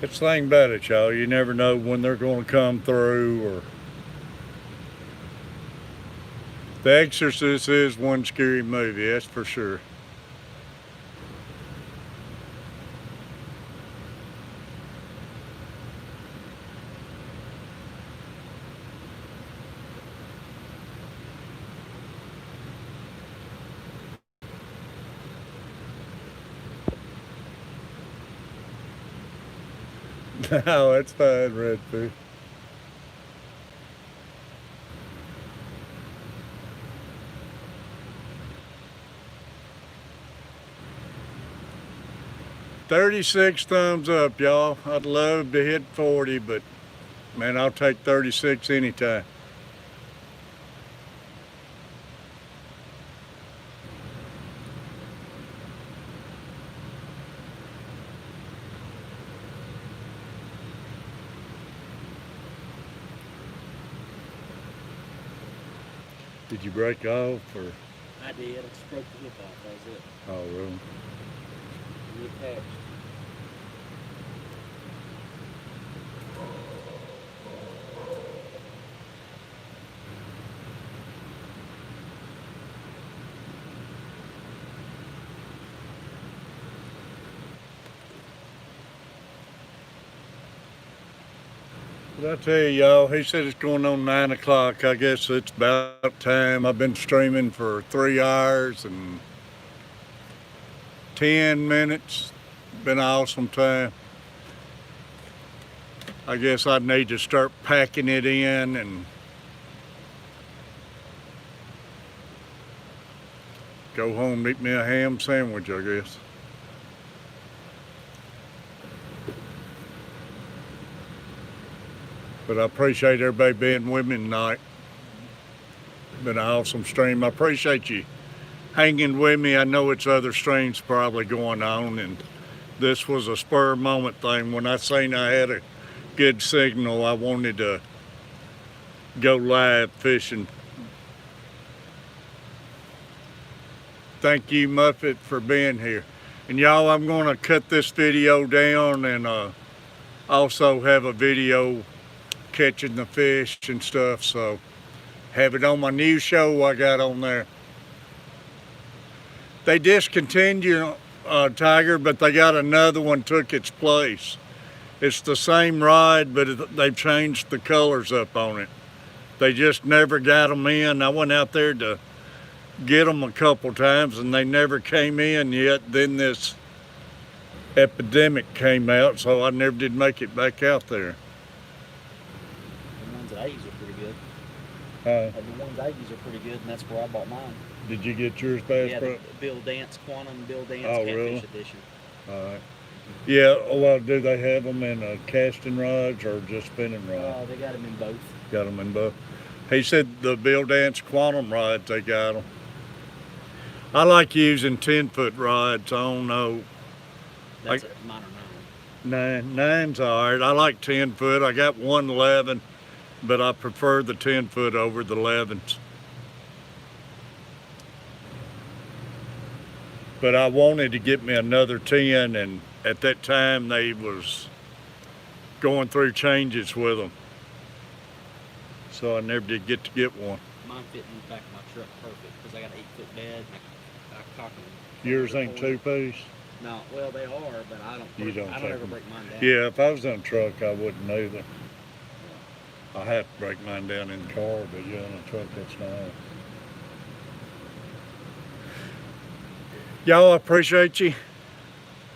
It's the thing about it, y'all. You never know when they're going to come through. Or The Exorcist is one scary movie, that's for sure. No, that's fine, Redfish. $36 thumbs up, y'all. I'd love to hit 40, but man, I'll take 36 anytime. Did you break off or? I did. I stroked the hook off. That was it. Oh, really? Reattached. But I tell you, y'all, he said it's going on 9 o'clock. I guess it's about time. I've been streaming for 3 hours and 10 minutes. Been an awesome time. I guess I need to start packing it in and go home and eat me a ham sandwich, I guess. But I appreciate everybody being with me tonight. Been an awesome stream. I appreciate you hanging with me. I know it's other streams probably going on, and this was a spur moment thing. When I seen I had a good signal, I wanted to go live fishing. Thank you, Muffet, for being here. And y'all, I'm gonna cut this video down and also have a video catching the fish and stuff, so have it on my new show I got on there. They discontinued Tiger, but they got another one took its place. It's the same rod, but they've changed the colors up on it. They just never got them in. I went out there to get them a couple times and they never came in yet. Then this epidemic came out, so I never did make it back out there. The ones that I use are pretty good. The ones I use are pretty good, and that's where I bought mine. Did you get yours, Bass Yeah, Pro? the Bill Dance Quantum, Bill Dance Catfish really? Edition. All right. Yeah, well, do they have them in casting rods or just spinning rods? They got them in both. Got them in both. He said the Bill Dance Quantum rods, they got them. I like using 10-foot rods. I don't know. That's mine are 9. Nine's all right. I like 10-foot. I got one 11, but I prefer the 10-foot over the 11s. But I wanted to get me another 10, and at that time they was going through changes with them. So I never did get to get one. Mine fit in the back of my truck perfect because I got an 8-foot bed. And I cock them. Yours ain't 2-piece? No, well they are, but I don't. I don't ever break mine down. Yeah, if I was in a truck, I wouldn't either. I have to break mine down in the car, but yeah, in a truck, that's nice. Y'all, I appreciate you.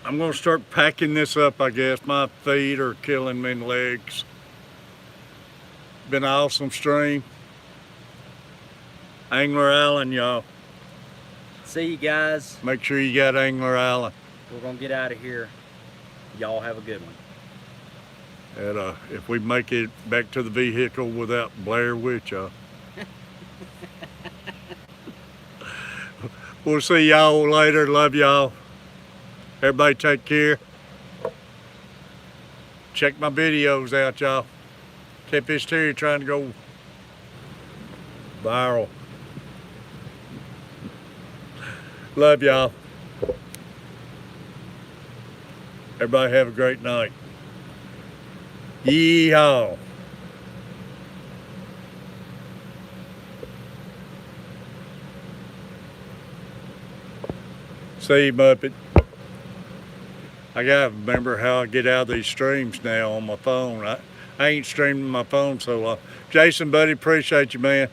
I'm gonna start packing this up, I guess. My feet are killing me in the legs. Been an awesome stream. Angler Allen, y'all. See you guys. Make sure you got Angler Allen. We're gonna get out of here. Y'all have a good one. And if we make it back to the vehicle without Blair with y'all. We'll see y'all later. Love y'all. Everybody take care. Check my videos out, y'all. Catfish Terry trying to go viral. Love y'all. Everybody have a great night. Yeehaw. See, Muppet. I gotta remember how I get out of these streams now on my phone. I ain't streaming my phone so long. Jason, buddy, appreciate you, man.